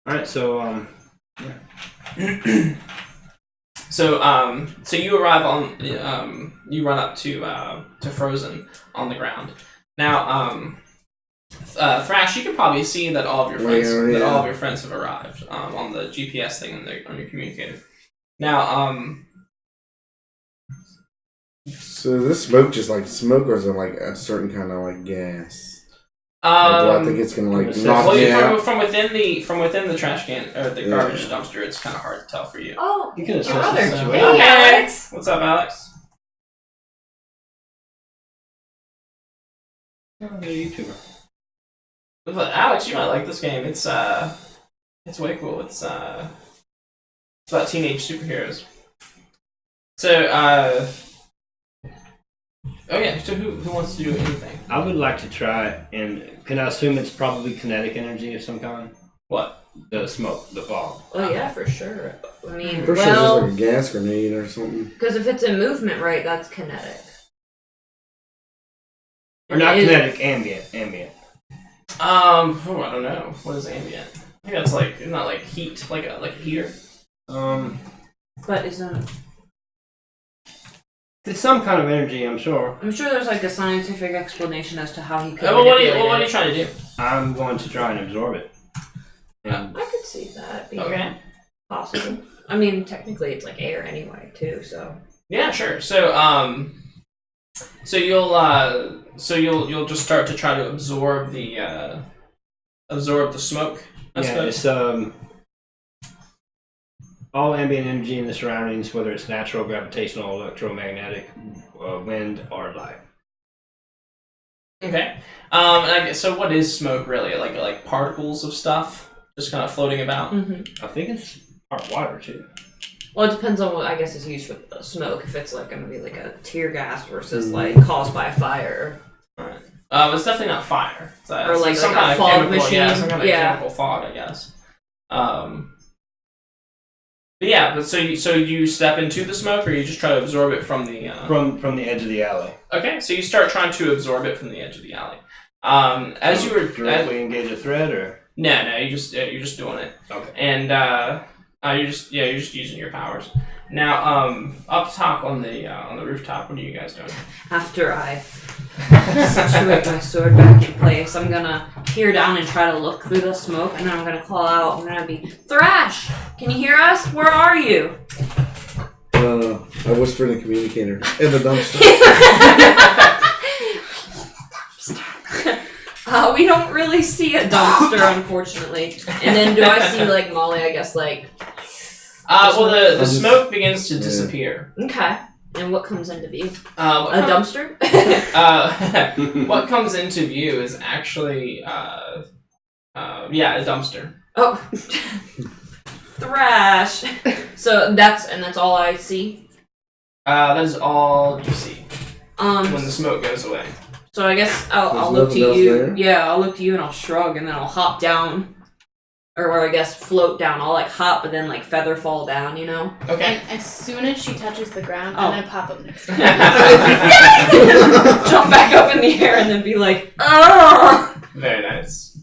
All right, so So you arrive on you run up to Frozen on the ground. Now Thrash, you can probably see that all of your friends have arrived on the GPS thing on your communicator. Now So this smoke just like smoke, or is it like a certain kind of like gas? Do I think it's gonna like knock me out? from within the trash can or the garbage dumpster, it's kind of hard to tell for you. Oh, you can assess brother. the situation. Hey, Alex. What's up, Alex? I'm a YouTuber. But Alex, you might like this game. It's way cool. It's about teenage superheroes. So so who wants to do anything? I would like to try it, and can I assume it's probably kinetic energy of some kind? What? The smoke, the fog. Oh yeah, for sure. I mean, For sure, it's just like a gas grenade or something. because if it's in movement, right, that's kinetic. Or not It is- kinetic, ambient. I don't know. What is ambient? I think that's like not like heat, like a heater. But isn't? It's some kind of energy, I'm sure. I'm sure there's like a scientific explanation as to how he could. What are manipulate you it. trying to do? I'm going to try and absorb it. And I could see that being Okay. possible. I mean, technically, it's like air anyway, too. So. Yeah, sure. So you'll just start to try to absorb the smoke. I suppose. it's all ambient energy in the surroundings, whether it's natural, gravitational, electromagnetic, wind, or light. Okay. And I guess, so what is smoke really? Like particles of stuff just kind of floating about? Mm-hmm. I think it's hot water too. Well, it depends on what I guess is used for the smoke. If it's like going to be like a tear gas versus like caused by a fire. Right. It's definitely not fire. Or like some a kind of fog chemical, machine. Yeah, some kind of Yeah. chemical fog, I guess. But yeah, but so you step into the smoke, or you just try to absorb it from the From the edge of the alley. Okay, so you start trying to absorb it from the edge of the alley. As you were directly engage a thread, or no, you're just doing it. okay. And you're just using your powers. Now, up top on the rooftop, what are you guys doing? After I situate my sword back in place, I'm gonna peer down and try to look through the smoke, and then I'm gonna call out. I'm gonna be Thrash. Can you hear us? Where are you? I whispered in the communicator in the dumpster. We don't really see a dumpster, unfortunately. And then do I see like Molly? I guess like. Well, the smoke begins to disappear. Okay. And what comes into view? A Dumpster? What comes into view is actually, a dumpster. Oh. Thrash. So that's all I see? That is all you see When the smoke goes away. So I guess I'll There's look to nothing you. else there? Yeah, I'll look to you and I'll shrug and then I'll hop down. Or I guess float down. I'll like hop but then like feather fall down, you know? Okay. And as soon as she touches the ground, Oh. I'm gonna pop up next to her. Jump back up in the air and then be like, oh! Very nice.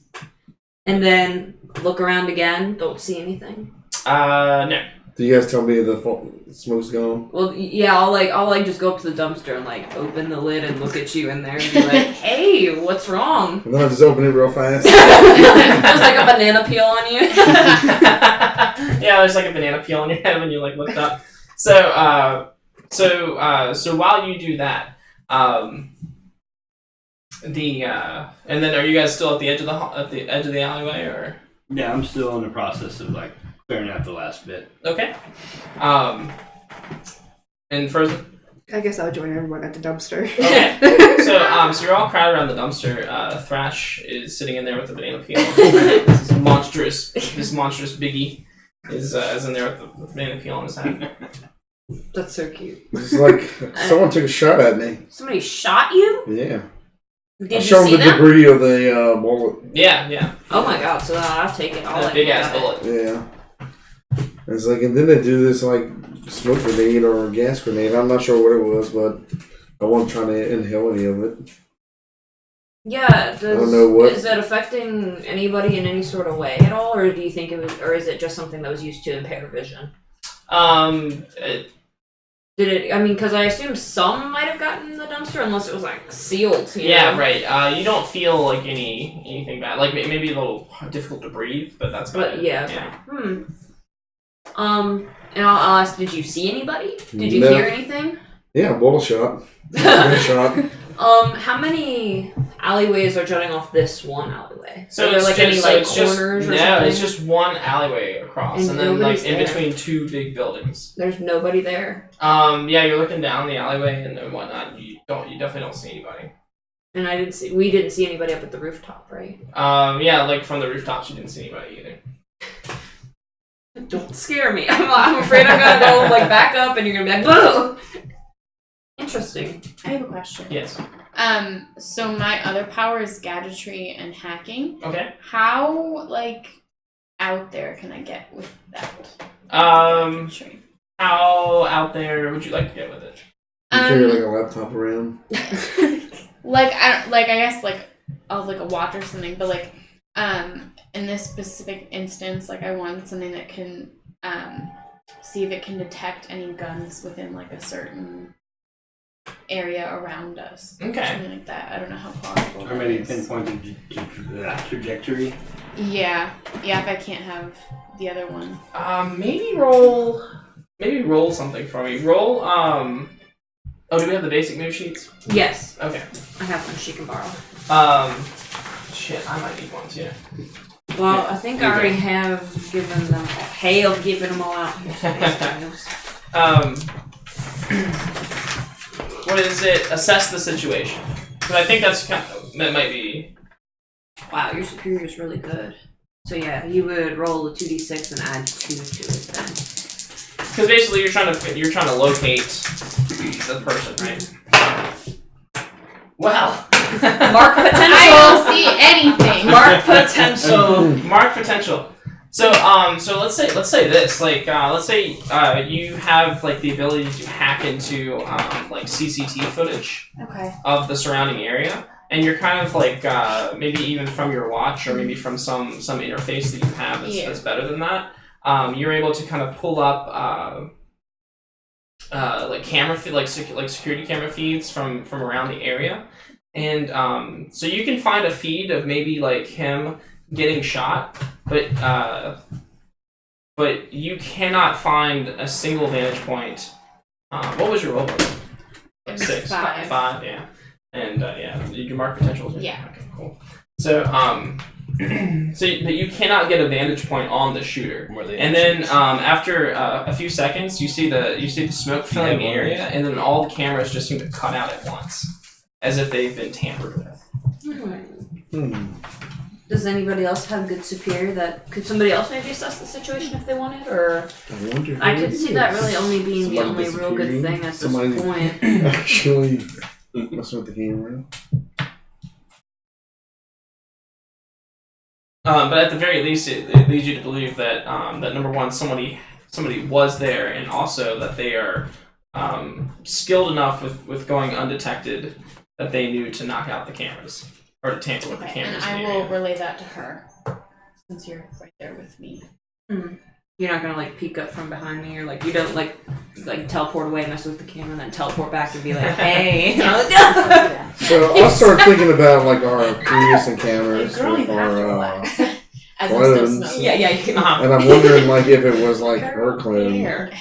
And then look around again. Don't see anything. No. Do you guys tell me the smoke's gone? Well, yeah, I'll just go up to the dumpster and like open the lid and look at you in there and be like, hey, what's wrong? And then I just open it real fast. There's like a banana peel on you. Yeah, there's like a banana peel on your head when you like looked up. So while you do that, and then are you guys still at the edge of the alleyway or? Yeah, I'm still in the process of like clearing out the last bit. Okay. And Frozen? I guess I'll join everyone at the dumpster. Okay. So you're all crowded around the dumpster. Thrash is sitting in there with the banana peel. This monstrous biggie is in there with the banana peel on his head. That's so cute. It's like someone took a shot at me. Somebody shot you? Yeah. Did I you showed see the them? debris of the bullet. Yeah. Oh my god, so I'll take it. I'll That let big you ass have it. bullet. Yeah. It's like, and then they do this like smoke grenade or gas grenade. I'm not sure what it was, but I wasn't trying to inhale any of it. Yeah, don't know what- is it affecting anybody in any sort of way at all, or do you think it was, or is it just something that was used to impair vision? Did it? I mean, because I assume some might have gotten the dumpster, unless it was like sealed. You know? Right. You don't feel like anything bad. Like maybe a little difficult to breathe, but that's about But it. yeah. And I'll ask, did you see anybody? Did you No. hear anything? Yeah, bullet shot. Bullet shot. How many alleyways are jutting off this one alleyway? So are there it's like just, any so like it's just corners or no, something? it's just one alleyway across, And and then like nobody's in there. between two big buildings. There's nobody there. Yeah, you're looking down the alleyway and whatnot. You definitely don't see anybody. And we didn't see anybody up at the rooftop, right? Yeah, like from the rooftops, you didn't see anybody either. Don't scare me. I'm afraid I'm gonna go like back up and you're gonna be like, whoa! Interesting. I have a question. Yes. So my other power is gadgetry and hacking. Okay. How like out there can I get with that? Gadgetry? How out there would you like to get with it? You carry like a laptop around. I guess like of like a watch or something, but like in this specific instance, like I want something that can see if it can detect any guns within like a certain area around us. Okay. Something like that. I don't know how powerful. Or that maybe is. pinpointed trajectory. Yeah, if I can't have the other one. Maybe roll something for me. Roll. Oh, do we have the basic move sheets? Yes, Okay. I have one she can borrow. Shit, I might need one too. Well, I think I already have given them. I've given them all out. Here's the basic moves. What is it? Assess the situation. But I think that might be. Wow, your superior is really good. So yeah, you would roll a 2d6 and add 2 to it then. Because basically you're trying to locate the person, right? Well. Mark potential. I don't see anything. Mark potential. Mark potential. So let's say this, like let's say you have like the ability to hack into like CCTV footage Okay. of the surrounding area, and you're kind of like maybe even from your watch or maybe from some interface that you have that's better than that. You're able to kind of pull up like camera like security camera feeds from around the area, and so you can find a feed of maybe like him getting shot, but you cannot find a single vantage point. What was your roll? It was 6, 5. 5, yeah, and you can mark potential. Yeah. Okay, cool. So So you cannot get a vantage point on the shooter. Where they And then after a few seconds, you see the smoke filling the area, and then all the cameras just seem to cut out at once, as if they've been tampered with. Does anybody else have good superior that could somebody else maybe assess the situation if they wanted, or I could see that really only being the only real good thing at this point. Actually, messing with the camera. But at the very least, it leads you to believe that that number one, somebody was there, and also that they are skilled enough with going undetected that they knew to knock out the cameras or to tamper with the cameras. And I will relay that to her since you're right there with me. You're not gonna like peek up from behind me, or like you don't like teleport away, mess with the camera, and then teleport back and be like, "Hey." So I started thinking about like our previous encounters Girl, you with have to our relax. As I'm clones. still Yeah, smoking. yeah. and I'm wondering like if it was like her clone.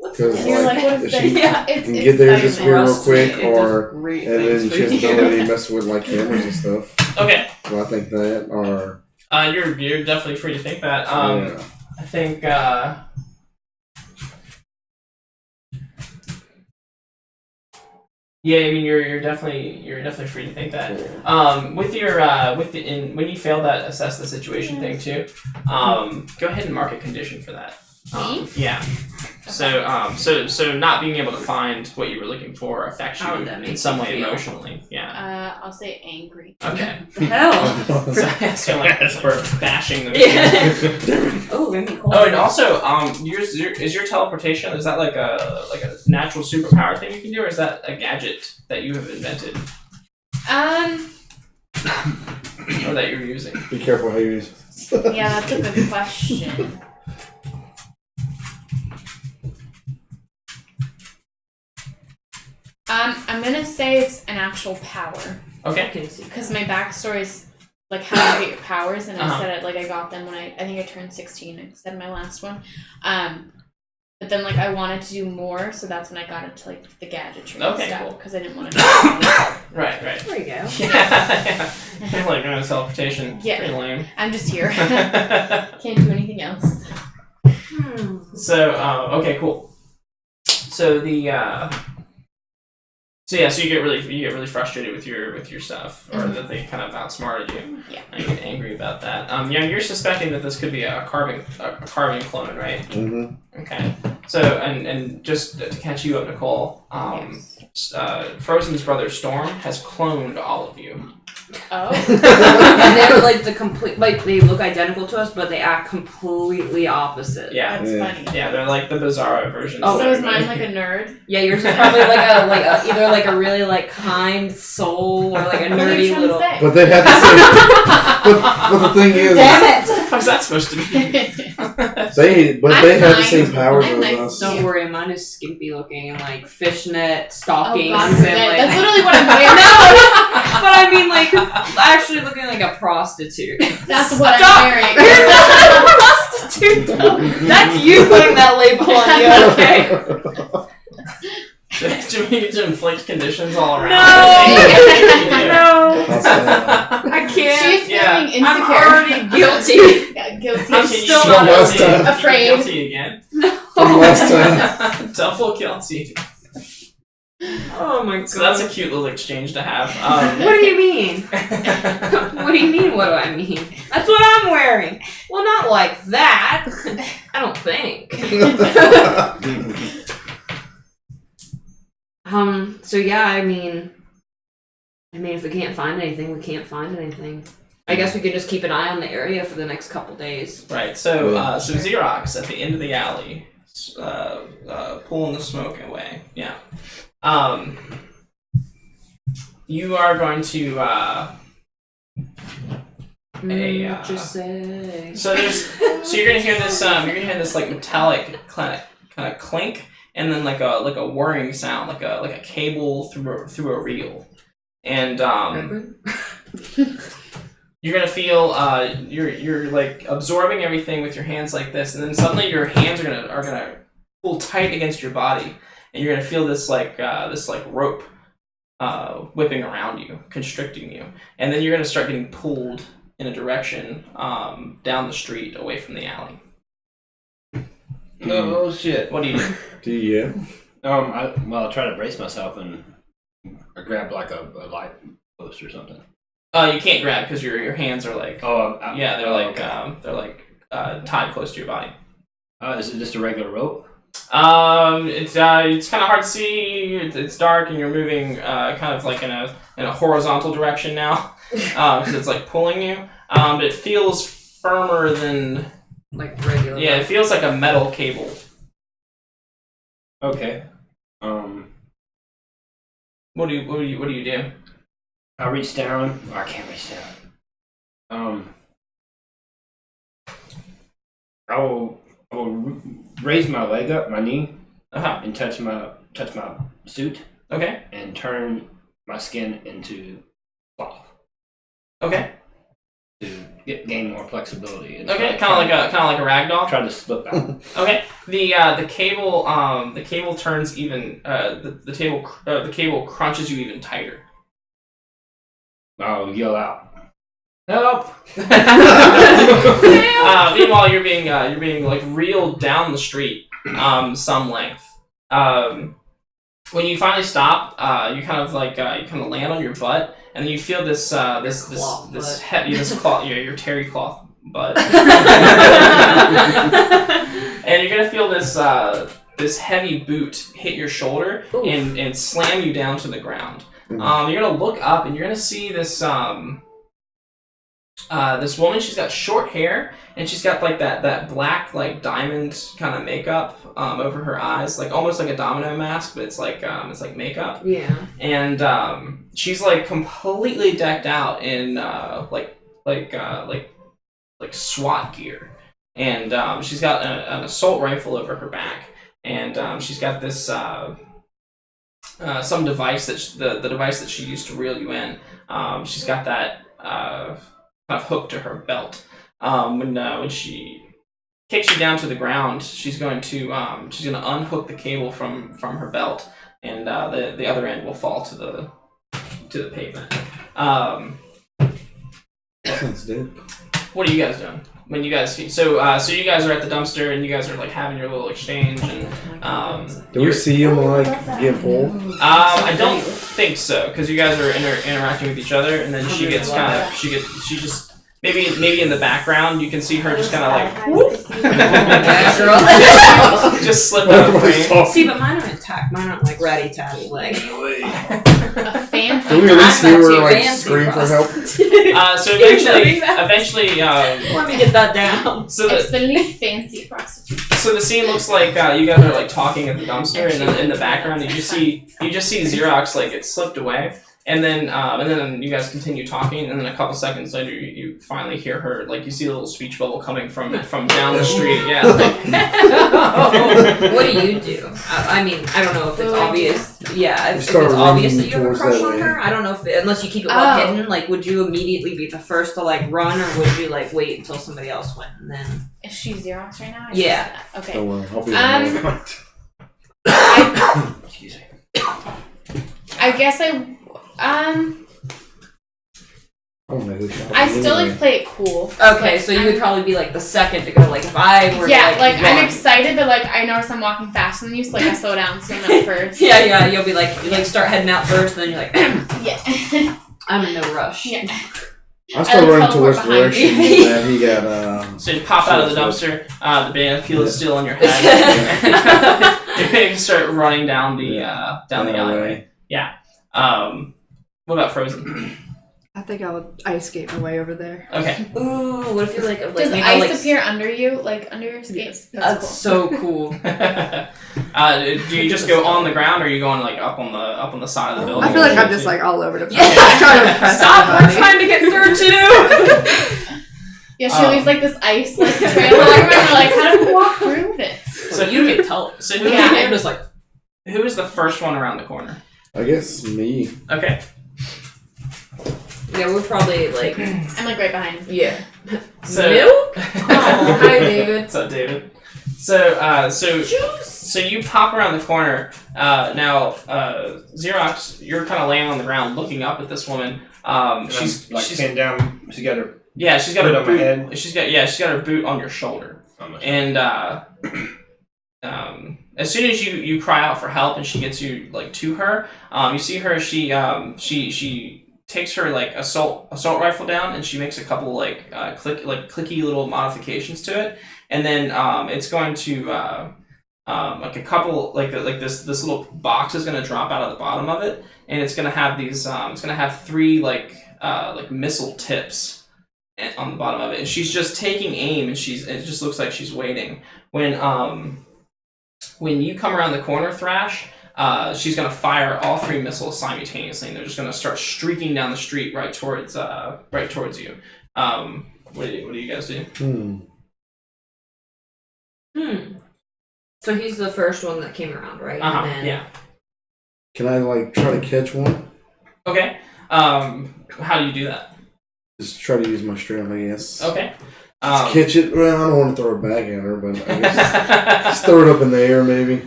Because And you're like, what is if this? she Yeah, can get there, disappear real quick, or and great then she has the ability to mess with like cameras and stuff. Okay, So I think that, or you're definitely free to think that. yeah. I think. Yeah, I mean you're definitely free to think that. When you fail that assess the situation thing too, go ahead and mark a condition for that. Yeah. So not being able to find what you were looking for affects you How would that make in some you way feel? emotionally. Yeah. I'll say angry. Okay. The hell? So like for bashing the. Yeah. Oh, made me cold. Oh, and also, is your teleportation, is that like a natural superpower thing you can do, or is that a gadget that you have invented or that you're using? Be careful how you use it. Yeah, that's a good question. I'm gonna say it's an actual power. Okay. Because my backstory is like how you get your powers, and I Uh-huh. said it like I got them when I think I turned 16. I said my last one. But then like I wanted to do more, so that's when I got into like the gadgetry and Okay, stuff. cool. Because I didn't want to. Right. There you go. Yeah. Like teleportation. Yeah. Pretty lame. I'm just here. Can't do anything else. So, okay, cool. So so you get really frustrated with your stuff, or that they kind of outsmarted you. Yeah. And you get angry about that. Yeah, you're suspecting that this could be a Carbine clone, right? Mm-hmm. Okay. So and just to catch you up, Nicole, Frozen's brother Storm has cloned all of you. Oh. And they're like the complete, like they look identical to us, but they act completely opposite. Yeah. That's funny. Yeah, they're like the Bizarro versions. Oh, of So is everybody. mine like a nerd? Yeah, yours is probably like a either like a really like kind soul or like a What are nerdy you trying little. to say? But they have the same. but the thing is, Damn it! What the fuck's that supposed to be? they have the same powers I'm as nice. us. Don't worry, mine is skimpy looking and like fishnet Oh, stockings God, and like. that's literally what I'm wearing. But I mean, like, actually looking like a prostitute. That's what Stop. I'm wearing. You're not a prostitute, though. That's you putting that label on you, okay? Do we need to inflict conditions all around? No! That's bad. I can't. She's Yeah. feeling insecure. I'm already guilty. Yeah, guilty. I'm still still not last time. Afraid. Guilty again. From last time. Double guilty. Oh my god. So that's a cute little exchange to have. What do you mean? What do you mean, what do I mean? That's what I'm wearing. Well, not like that. I don't think. So yeah, I mean, if we can't find anything, we can't find anything. I guess we could just keep an eye on the area for the next couple days. Right. So Xerox at the end of the alley, pulling the smoke away. Yeah. You are going to Just say. so you're gonna hear this like metallic kind of clink, and then like a whirring sound, like a cable through a reel, and you're gonna feel you're like absorbing everything with your hands like this, and then suddenly your hands are gonna pull tight against your body, and you're gonna feel this rope whipping around you, constricting you, and then you're gonna start getting pulled in a direction down the street away from the alley. No shit. What do you do? Do you? I try to brace myself and I grab like a light post or something. You can't grab because your hands are like they're tied close to your body. Is it just a regular rope? It's kind of hard to see. It's dark and you're moving kind of like in a horizontal direction now because it's like pulling you. But it feels firmer than Like regular. yeah. It feels like a metal cable. Okay. What do you do? I reach down. Oh, I can't reach down. I will raise my leg up, my knee, and touch my suit, Okay. and turn my skin into cloth Okay. to gain more flexibility. And Okay. Kind of like a rag doll. try to slip out. Okay. The cable turns even the cable crunches you even tighter. I'll yell out, "Help!" Meanwhile, you're being like reeled down the street some length. When you finally stop, you kind of land on your butt, and then you feel this heavy your terry cloth butt, and you're gonna feel this heavy boot hit your shoulder and slam you down to the ground. You're gonna look up and you're gonna see this this woman. She's got short hair and she's got like that black like diamond kind of makeup over her eyes, like almost like a domino mask, but it's like makeup. Yeah. And she's like completely decked out in like SWAT gear, and she's got an assault rifle over her back, and she's got this. Some device the device that she used to reel you in. She's got that kind of hooked to her belt. When she kicks you down to the ground, she's going to unhook the cable from her belt, and the other end will fall to the pavement. Sounds dead. What are you guys doing? When you guys so you guys are at the dumpster and you guys are like having your little exchange and Do we see him like get pulled? I don't think so because you guys are interacting with each other, and then she just maybe in the background you can see her just kind of like whoop, just slip out of frame. See, but mine aren't tack. Mine aren't like ratty tatty like. A fancy. Can we at least see her like fancy scream for help? So eventually, Let me get that down. so It's the new fancy prostitute. the scene looks like you guys are like talking at the dumpster, and then in the background you just see Xerox like it slipped away, and then you guys continue talking, and then a couple seconds later you finally hear her like you see a little speech bubble coming from down the street. Yeah. What do you do? I mean, I don't know if it's obvious. Yeah, if it's start obvious that running you have a towards crush that on way. her. I don't know if unless you keep it well hidden. Like, would you immediately be the first to like run, or would you like wait until somebody else went and then? Is she Xerox right now? Yeah. Okay. Don't worry, I'll be Excuse me. I guess I don't know who shot I me still like anyway. play it cool. Okay, so you would probably be like the second to go. Like if I were Yeah, to, like run. I'm excited, but like I notice I'm walking faster than you, so like I slow down, so I'm not first. Yeah, you'll be like you like start heading out first, and then you're like Yeah. I'm in no rush. Yeah. I started running teleport towards the behind direction you. that he got. So you pop out of the dumpster. The banana peel is still on your head. You're going to start running down the alleyway. Yeah. What about Frozen? I think I would ice skate my way over there. Okay. Ooh, what if you like Does maybe ice like, appear under you, like under your skates? That's so cool. Do you just go on the ground, or are you going like up on the side of the building? I feel like I'm just like all over the place. Yeah. Trying to impress Stop! We're everybody. trying to get through too. Yeah, she leaves like this ice like trail everywhere. We're like, how do we walk through this? So you can tell. So who, Yeah. You're just like who is the first one around the corner? I guess me. Okay. yeah, we're probably like I'm like right behind. yeah. So Milk? Oh, hi David. What's up, David? So you pop around the corner. Now, Xerox, you're kind of laying on the ground, looking up at this woman. She's pinned down. She got her Yeah, she's got Boot her on my boot. head? She's got her boot on your shoulder. And as soon as you cry out for help and she gets you like to her, you see her. She takes her like assault rifle down and she makes a couple clicky little modifications to it, and then it's going to like a couple this little box is going to drop out of the bottom of it, and it's going to have these it's going to have 3 like missile tips on the bottom of it, and she's just taking aim, and it just looks like she's waiting. When you come around the corner, Thrash, she's gonna fire all 3 missiles simultaneously, and they're just gonna start streaking down the street right towards you. What do you guys do? So he's the first one that came around, right? Yeah. Can I like try to catch one? Okay. How do you do that? Just try to use my strength, I guess. Okay. Catch it. Well, I don't want to throw it back at her, but I guess just throw it up in the air, maybe.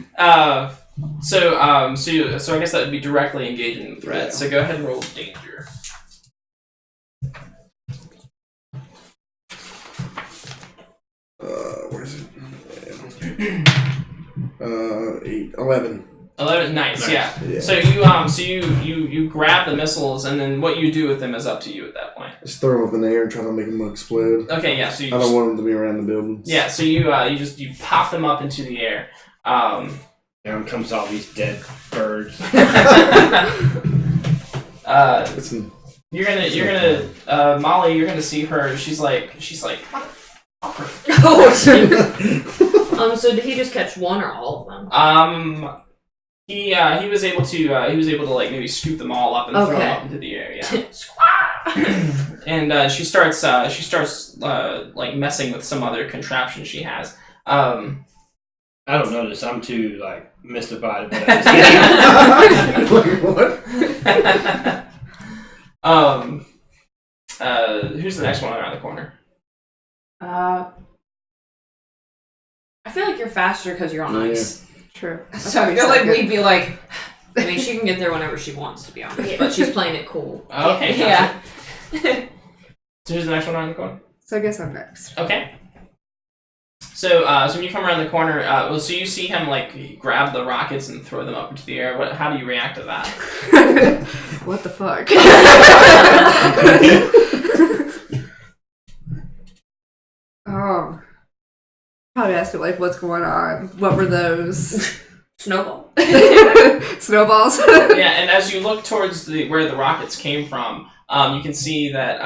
So I guess that would be directly engaging the threat. Yeah. So go ahead and roll danger. Where is it? 11. 11, nice. Yeah. Yeah. So you grab the missiles, and then what you do with them is up to you at that point. Just throw them up in the air and try to make them explode. Okay, yeah. So I don't want them to be around the buildings. Yeah. So you pop them up into the air. Down comes all these dead birds. You're gonna Molly. You're gonna see her. She's like. Oh. So did he just catch one or all of them? He was able to like maybe scoop them all up and throw them up into the air. Yeah. And she starts like messing with some other contraption she has. I don't notice. I'm too like mystified. But what? Who's the next one around the corner? I feel like you're faster because you're on ice. True. So I feel like we'd be like, I mean, she can get there whenever she wants, to be honest, but she's playing it cool. Okay. Yeah. So who's the next one around the corner? So I guess I'm next. Okay. So when you come around the corner, so you see him like grab the rockets and throw them up into the air. How do you react to that? What the fuck? Probably ask it like, what's going on? What were those? Snowball. Snowballs. Yeah, and as you look towards where the rockets came from, you can see that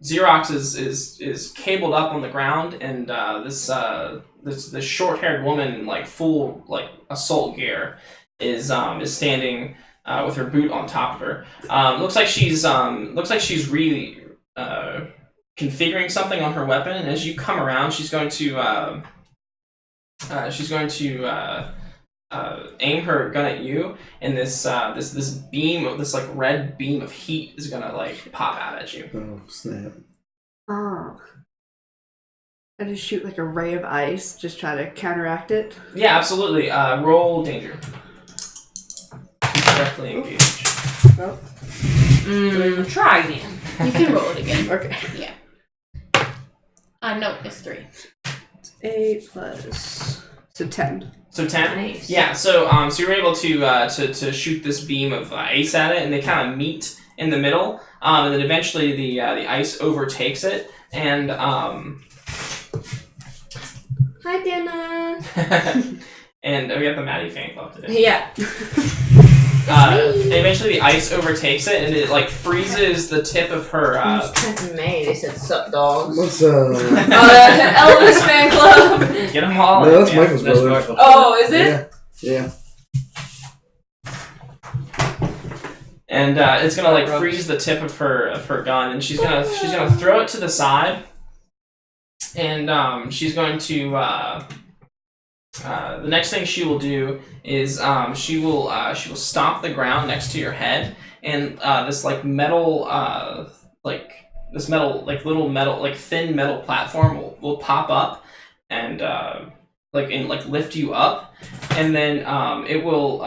Xerox is cabled up on the ground, and this short-haired woman in like full like assault gear is standing with her boot on top of her. Looks like she's really configuring something on her weapon, and as you come around, she's going to aim her gun at you, and this beam of this like red beam of heat is gonna like pop out at you. Oh snap! Oh. I just shoot like a ray of ice, just try to counteract it. Yeah, absolutely. Roll danger. Directly engage. Oh. Try again. You can roll it again. Okay. Yeah. No, it's 3. 8 plus... So 10. So 10. Nice. Yeah. So you're able to shoot this beam of ice at it, and they kind of meet in the middle, and then eventually the ice overtakes it, and Hi, Dana. and we got the Maddie fan club today. Yeah. And eventually the ice overtakes it, and it like freezes the tip of her. May they said suck dogs. What's Elvis fan club. Get them all. No, that's yeah. Michael's That's brother. Michael. Oh, is it? Yeah. And it's gonna like freeze the tip of her gun, and she's gonna throw it to the side, and she's going to the next thing she will do is she will stomp the ground next to your head, and this like metal thin metal platform will pop up and lift you up, and then it will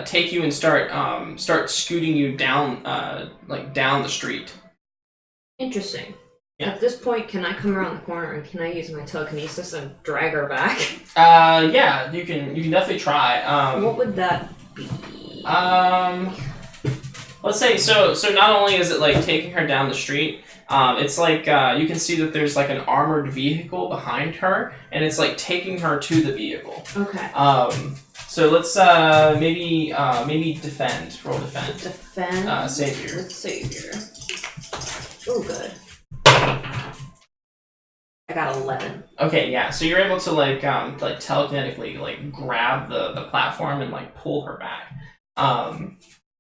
take you and start scooting you down down the street. Interesting. Yeah. At this point, can I come around the corner and can I use my telekinesis and drag her back? Yeah, you can definitely try. What would that be? Let's say so not only is it like taking her down the street, it's like you can see that there's like an armored vehicle behind her, and it's like taking her to the vehicle. Okay. So let's maybe defend. Roll defend. Defend. Savior. With Savior. Oh, good. I got 11. Okay, yeah. So you're able to like telekinetically like grab the platform and like pull her back.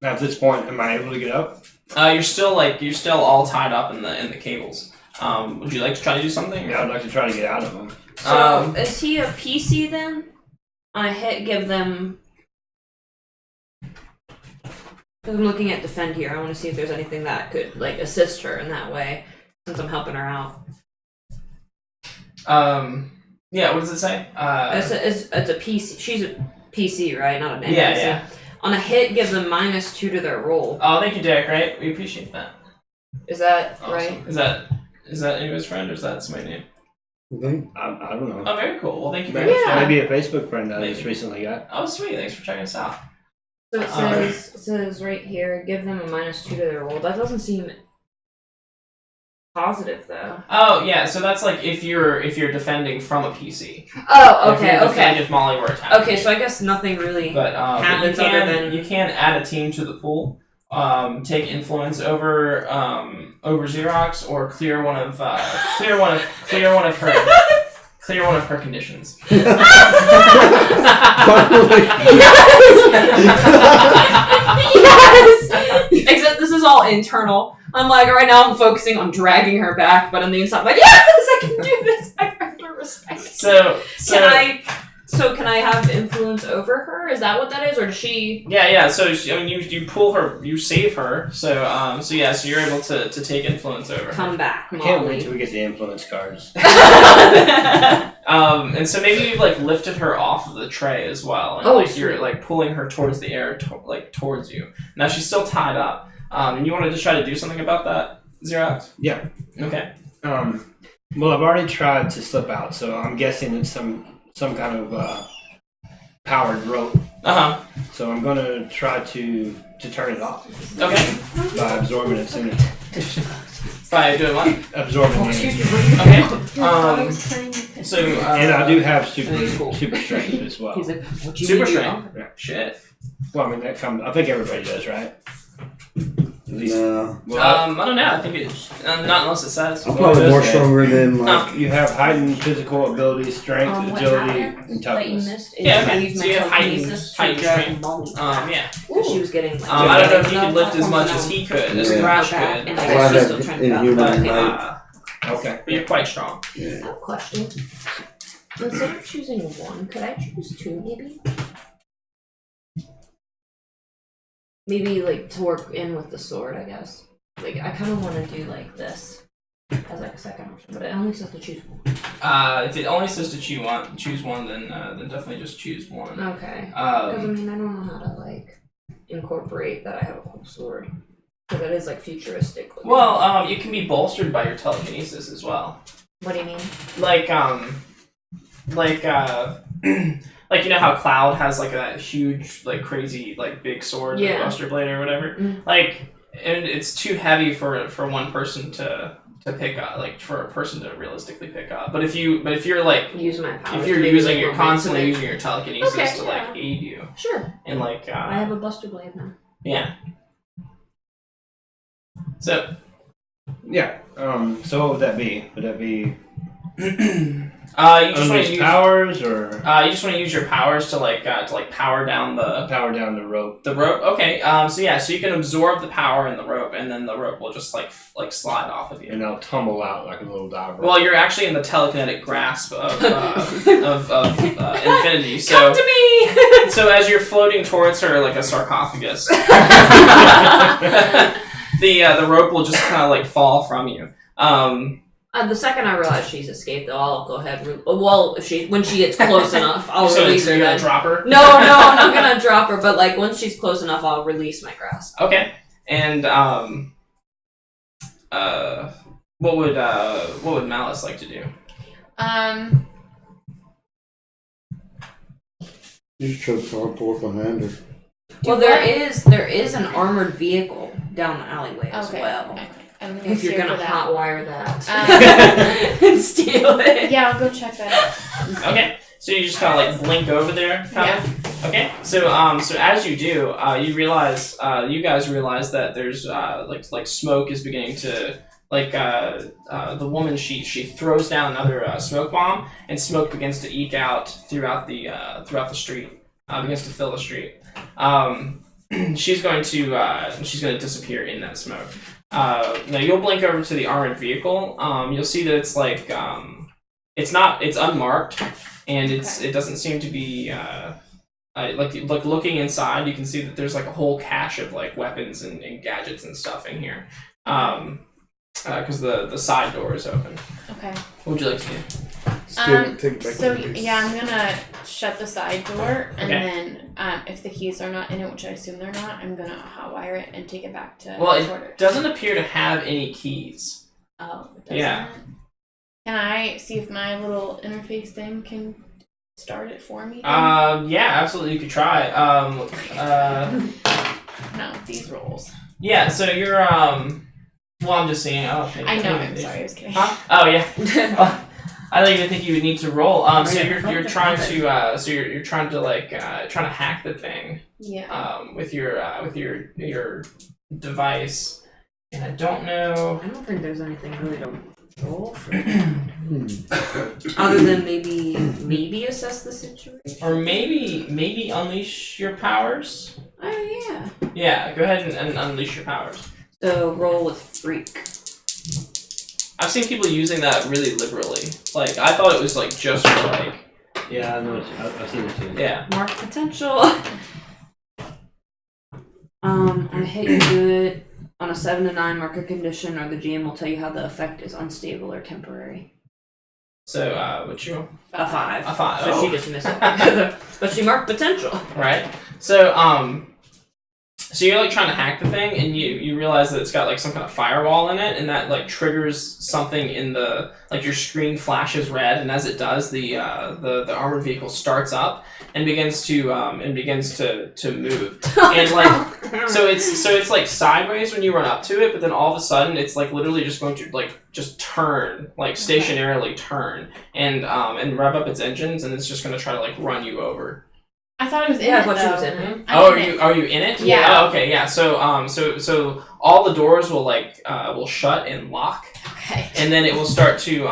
At this point, am I able to get up? You're still all tied up in the cables. Would you like to try to do something? Yeah, I'd like to try to get out of them. So, is he a PC then? On a hit, give them... Because I'm looking at defend here. I want to see if there's anything that could like assist her in that way, since I'm helping her out. Yeah, what does it say? It's a PC. She's a PC, right? Not an NPC. Yeah. On a hit, give them -2 to their roll. Oh, thank you, Derek. Right, we appreciate that. Is that Awesome. right? Is that anybody's friend or is that somebody's name? I don't know. Oh, very cool. Well, thank you very Yeah. much. Maybe a Facebook friend I Maybe. just recently got. Oh, sweet. Thanks for checking us out. So it says right here, give them a -2 to their roll. That doesn't seem positive though. Oh, yeah. So that's like if you're defending from a PC. Oh, If you're defending if Molly were attacking. Okay, so I guess nothing really But happens you other than you can add a team to the pool. Take influence over Xerox or clear one of her conditions. Yes! Except this is all internal. I'm like, right now I'm focusing on dragging her back, but on the inside I'm like, yes, I can do this. I earned her respect. So can I have influence over her? Is that what that is, or does she? Yeah. So you pull her, you save her. So you're able to take influence over her. Come back, I Molly. can't wait till we get the influence cards. And so maybe you've like lifted her off of the tray as well, and you're like pulling her towards the air, towards you. Now she's still tied up. And you want to just try to do something about that, Xerox? Yeah. Okay. Well, I've already tried to slip out, so I'm guessing it's some kind of powered rope. So I'm gonna try to turn it off. Okay. By absorbing its energy. By doing what? Absorbing the energy. Okay. So and I do have super cool. strength as well. He's like, what you super need to strength. Yeah. Shit. Well, I mean that comes. I think everybody does, right? At least. No. Well, I don't know. I think it's not unless it says. I'm probably more stronger than you have heightened physical abilities, strength, what agility, happened and that you toughness. missed is Yeah, I okay. used So my you have telekinesis heightened to drag strength. Molly. Yeah. She was getting like. I don't know if you could lift as much as he could, as Yeah. Thrash And could. I Well, I guess she's have still trying to inhuman go up, height. Okay. But you're quite strong. I have a question. Instead of choosing 1, could I choose 2 maybe? Maybe like to work in with the sword, I guess. Like I kind of want to do like this as like a second option, but it only says to choose 1. If it only says to choose one, then definitely just choose one. Okay. Because I Um, mean, I don't know how to like incorporate that I have a cool sword. Because it is like futuristic. looking. well, it can be bolstered by your telekinesis as well. What do you mean? Like like you know how Cloud has like that huge, like crazy, like big sword, Yeah. like Buster Blade or whatever. Mm. Like, and it's too heavy for one person to pick up, like for a person to realistically pick up. But if you're like Use my power. if you're constantly using your telekinesis Okay, to like aid you Sure. and like I have a Buster Blade now. yeah. So Yeah. So what would that be? Would that be you just want to unleashed use powers or you just want to use your powers to power down power down the rope? the rope. Okay. So you can absorb the power in the rope, and then the rope will just like slide off of you. And I'll tumble out like a little dive rope. Well, you're actually in the telekinetic grasp of infinity. So Come to me! so as you're floating towards her like a sarcophagus, the rope will just kind of like fall from you. The second I realize she's escaped, though, I'll go ahead. Well, when she gets close enough, I'll so release her. you're gonna Then. drop her? No, I'm not gonna drop her. But like once she's close enough, I'll release my grasp. Okay. And what would Malice like to do? You should try to teleport behind her. Well, there is an armored vehicle down the alleyway as well. Okay. I'm gonna If you're steer gonna for that. hotwire that and steal it. Yeah, I'll go check that out. Okay. So you just kind of like blink over there, kind of. Okay. So as you do, you guys realize that there's like smoke is beginning to the woman she throws down another smoke bomb, and smoke begins to eke out throughout the street, begins to fill the street. She's going to disappear in that smoke. Now you'll blink over to the armored vehicle. You'll see that it's like it's unmarked, and it doesn't seem to be like looking inside. You can see that there's like a whole cache of like weapons and gadgets and stuff in here. Because the side door is open. Okay. What would you like to do? Take it back So to the base. yeah, I'm gonna shut the side door, and Okay. then if the keys are not in it, which I assume they're not, I'm gonna hotwire it and take it back to Well, headquarters. it doesn't appear to have any keys. Oh, it doesn't. Yeah. Can I see if my little interface thing can start it for me? Yeah, absolutely. You could try. No, these rolls. Yeah. So you're Well, I'm just saying. Oh, I know. I'm sorry. I was kidding. Huh? Oh yeah. I don't even think you would need to roll. So you're trying to you're trying to trying to hack the thing. Yeah. With your device, and I don't know. I don't think there's anything really to roll for. Other than maybe assess the situation. Or maybe unleash your powers. Oh yeah. Yeah, go ahead and unleash your powers. So roll with freak. I've seen people using that really liberally. Like, I thought it was like just for like. Yeah, I know. I've seen it too. Yeah. Mark potential. I hit you do it on a 7 to 9 mark a condition, or the GM will tell you how the effect is unstable or temporary. So, what's your A 5. A 5. So Oh. she just missed it. But she marked potential. Right. So, so you're like trying to hack the thing, and you realize that it's got like some kind of firewall in it, and that like triggers something in the your screen flashes red, and as it does, the armored vehicle starts up and begins to move, and like so it's like sideways when you run up to it, but then all of a sudden it's like literally just going to just turn stationarily turn and rev up its engines, and it's just going to try to run you over. I thought it was in Yeah, I it. thought she was though. in it. I'm in it. Are you in it? Yeah. Oh, okay. Yeah. So so all the doors will will shut and lock, Okay. and then it will start to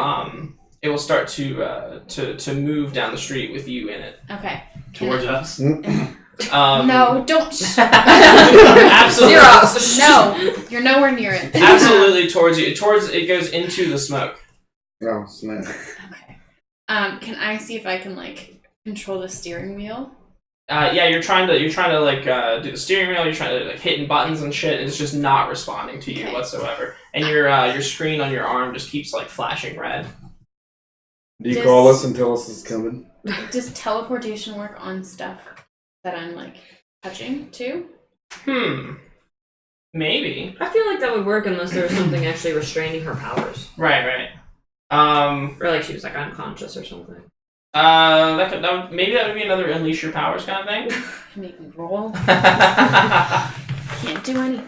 to move down the street with you in it. Okay. Towards us. No, don't. Absolutely. Xerox. No, you're nowhere near it. Absolutely towards you. It goes into the smoke. Oh, snap. Okay. Can I see if I can control the steering wheel? Yeah, you're trying to do the steering wheel. You're trying to hitting buttons and shit, and it's just not responding to you Okay. whatsoever. And your screen on your arm just keeps flashing red. Do you call us and tell us it's coming? Does teleportation work on stuff that I'm touching too? Maybe. I feel like that would work unless there was something actually restraining her powers. Right. Or she was unconscious or something. Maybe that would be another unleash your powers kind of thing. Make me roll. Are Can't do anything.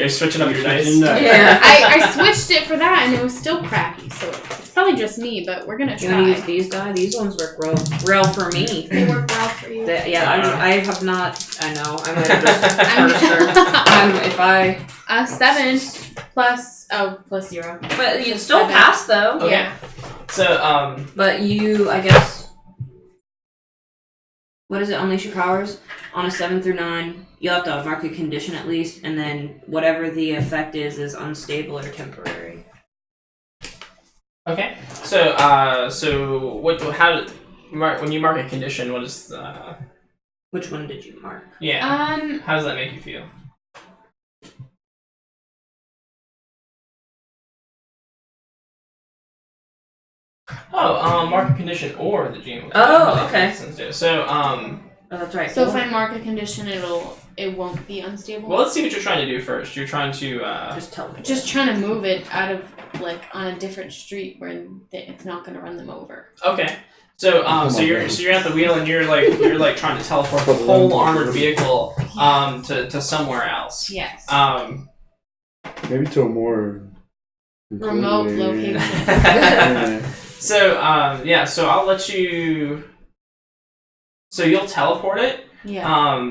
you switching up your dice? Yeah. I switched it for that and it was still crappy, so it's probably just me, but we're gonna You want to use try. these die? These ones work real for me. They work well for you. I have not. I know. I might have just. If I. 7 plus 0. But you'd still pass though. Okay. Yeah. So But you, I guess. What is it? Unleash your powers on a 7 through 9. You'll have to mark a condition at least, and then whatever the effect is unstable or temporary. okay. So what? How did when you mark a condition? What is the? Which one did you mark? Yeah. How does that make you feel? Market condition or the GM. Oh, okay. So, Oh, that's right. So if I mark a condition, it won't be unstable. well, let's see what you're trying to do first. You're trying to just tell me. Just trying to move it out of like on a different street where it's not going to run them over. okay. So so you're at the wheel and you're trying to teleport the whole armored vehicle to somewhere else. Yes. Maybe to a more Remote location. Yeah. So so I'll let you. So you'll teleport it. Yeah.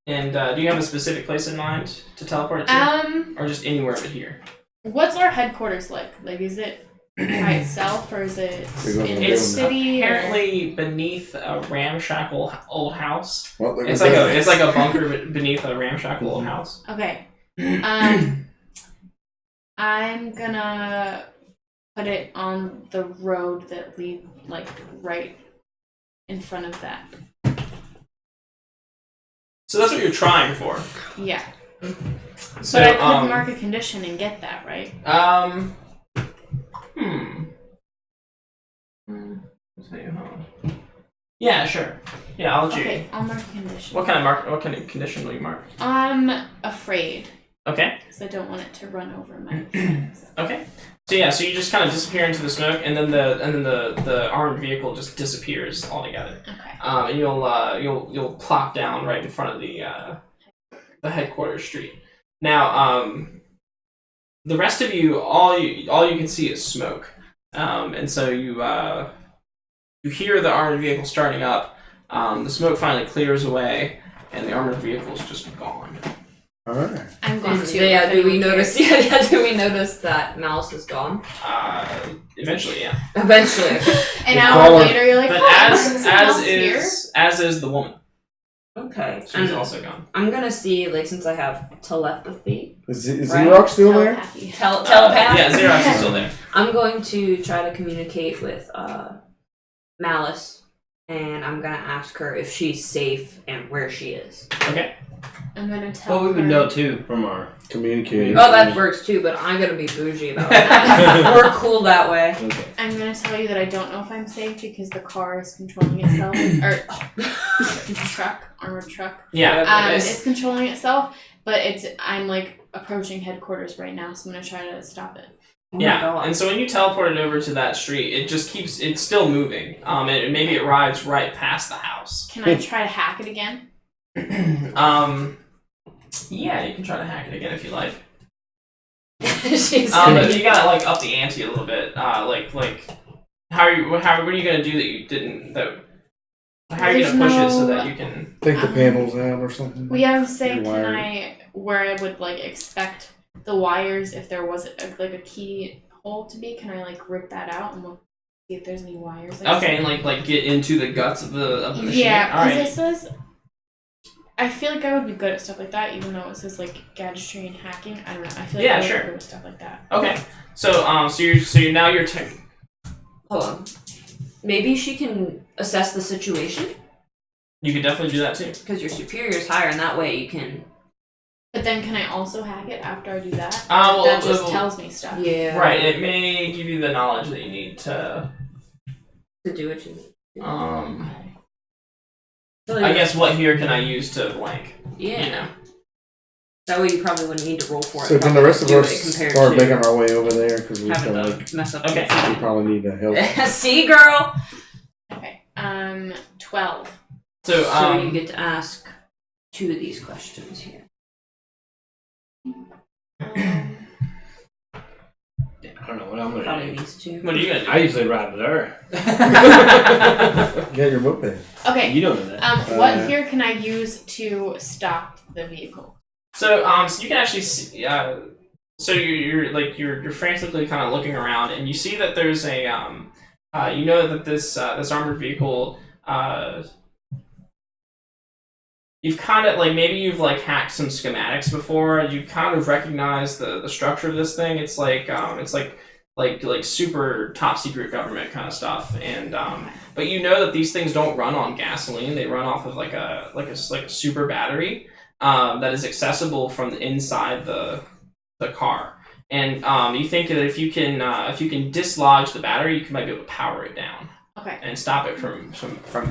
And do you have a specific place in mind to teleport it to, or just anywhere but here? What's our headquarters like? Like, is it by itself or is it in the It's city? apparently beneath a ramshackle old house. Well, It's like a bunker beneath a ramshackle old house. Okay. I'm gonna put it on the road that leads like right in front of that. So that's what you're trying for. Yeah. So But I could mark a condition and get that, right? Yeah, sure. Yeah, I'll let you. Okay, I'll mark a condition. What kind of condition will you mark? I'm afraid Okay. because I don't want it to run over my friends. Okay. So yeah, so you just kind of disappear into the smoke, and then the armed vehicle just disappears altogether. Okay. And you'll plop down right in front of the headquarters street. Now, the rest of you, all you can see is smoke, and so you hear the armored vehicle starting up. The smoke finally clears away, and the armored vehicle is just gone. All right. I'm going to. Yeah, do we notice? Yeah, do we notice that Malice is gone? Eventually, yeah. Eventually. An We'll hour call her. later, you're like, But oh, as is the woman. Okay. She's also gone. I'm gonna see, like, since I have telepathy. Is Right. Xerox still there? Telepathy. Telepath? Yeah, Xerox is still there. I'm going to try to communicate with Malice, and I'm gonna ask her if she's safe and where she is. Okay. I'm gonna tell Well, we would her. know too from our. Communicating. Oh, that works too, but I'm gonna be bougie about that. We're cool that way. Okay. I'm gonna tell you that I don't know if I'm safe because the car is controlling itself, or armored truck. Yeah. It's controlling itself, but I'm like approaching headquarters right now, so I'm gonna try to stop it. Oh my Yeah, God. and so when you teleport it over to that street, it just it's still moving. Maybe it rides right past the house. Can I try to hack it again? Yeah, you can try to hack it again if you like. She's But you gotta like up the ante a little bit. Like what are you gonna do that you didn't how are you There's gonna push it no- so that you can? Take the panels out or something. Well, yeah, I was saying, Your can wire. I where I would like expect the wires if there was a key hole to be? Can I like rip that out and look see if there's any wires? Okay, and like get into the guts of the machine. Yeah, All because right. it says. I feel like I would be good at stuff like that, even though it says like gadgetry and hacking. I don't know. I feel like Yeah, I would sure. be good at stuff like that. Okay, so you're now you're Hold on. Maybe she can assess the situation you could definitely do that too. because your superior is higher, and that way you can. But then, can I also hack it after I do that? Well, That just well, tells me stuff. Yeah. Right, it may give you the knowledge that you need to. To do what you need. I guess what here can I use to blank? Yeah. You know. That way you probably wouldn't need to roll for it. So can the rest of Do us it compared start to making our way over there? Because we having feel to like mess up. Okay. we probably need to help. See, girl. Okay. 12. So So you get to ask 2 of these questions here. I don't know what I'm gonna Probably do. these 2. what are you gonna do? I usually ride with her. Get your moped. Okay. You don't know that. What here can I use to stop the vehicle? So so you can actually see. So you're frantically kind of looking around, and you see that there's a you know that this armored vehicle you've kind of like maybe you've like hacked some schematics before. You kind of recognize the structure of this thing. It's like super top secret government kind of stuff, and but you know that these things don't run on gasoline. They run off of like a super battery that is accessible from the inside the car. and you think that if you can dislodge the battery, you might be able to power it down Okay. and stop it from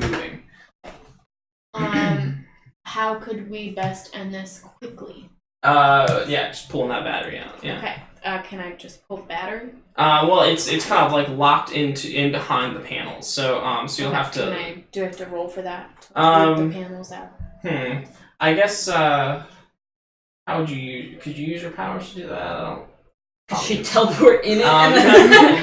moving. How could we best end this quickly? Yeah, just pulling that battery out. Yeah. Okay. Can I just pull the battery? Well, it's kind of like locked in behind the panels, so you'll have to. Do I have to roll for that? To pull the panels out. I guess. How would you? Could you use your powers to do that? I don't. Could she teleport in it?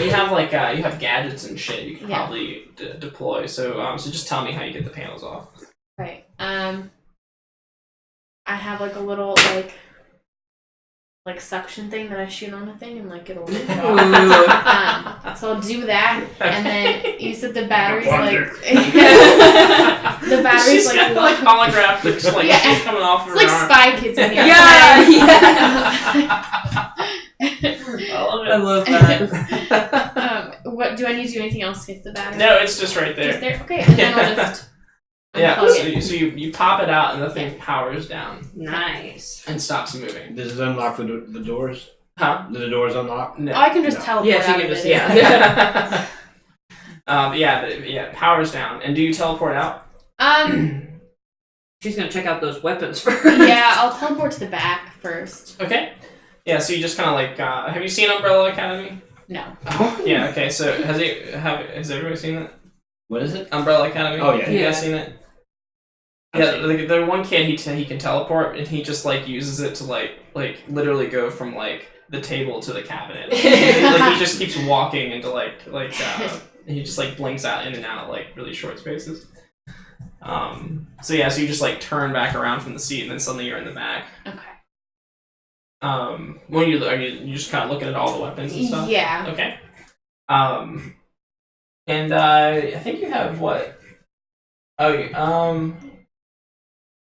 You have like you have gadgets and shit you can probably deploy. So just tell me how you get the panels off. Right. I have like a little like suction thing that I shoot on a thing and like it'll move. So I'll do that, and then you said the battery's like the battery's she's like got, like holographic like shit coming off of her it's like arm. Spy Kids in here. Yeah. I love that. What do I need to do anything else to get the battery? No, it's just right there. Just there? Okay, and then I'll just so you pop it out and the thing powers down. Nice. And stops moving. Does it unlock the doors? Huh? Do the doors unlock? No. Oh, I can just teleport out of it. It powers down. And do you teleport out? She's gonna check out those weapons first. Yeah, I'll teleport to the back first. Okay. Yeah, so you just kind of like, have you seen Umbrella Academy? No. Oh, yeah, okay, so has everybody seen it? What is it? Umbrella Academy? Oh, yeah. You guys seen it? Yeah, the one kid, he can teleport, and he just, like, uses it to, like literally go from, like, the table to the cabinet. Like, he just keeps walking into, he just, like, blinks out in and out, like, really short spaces. So you just, like, turn back around from the seat, and then suddenly you're in the back. Okay. When are you just kind of looking at all the weapons and stuff? Yeah. Okay. And I think you have what?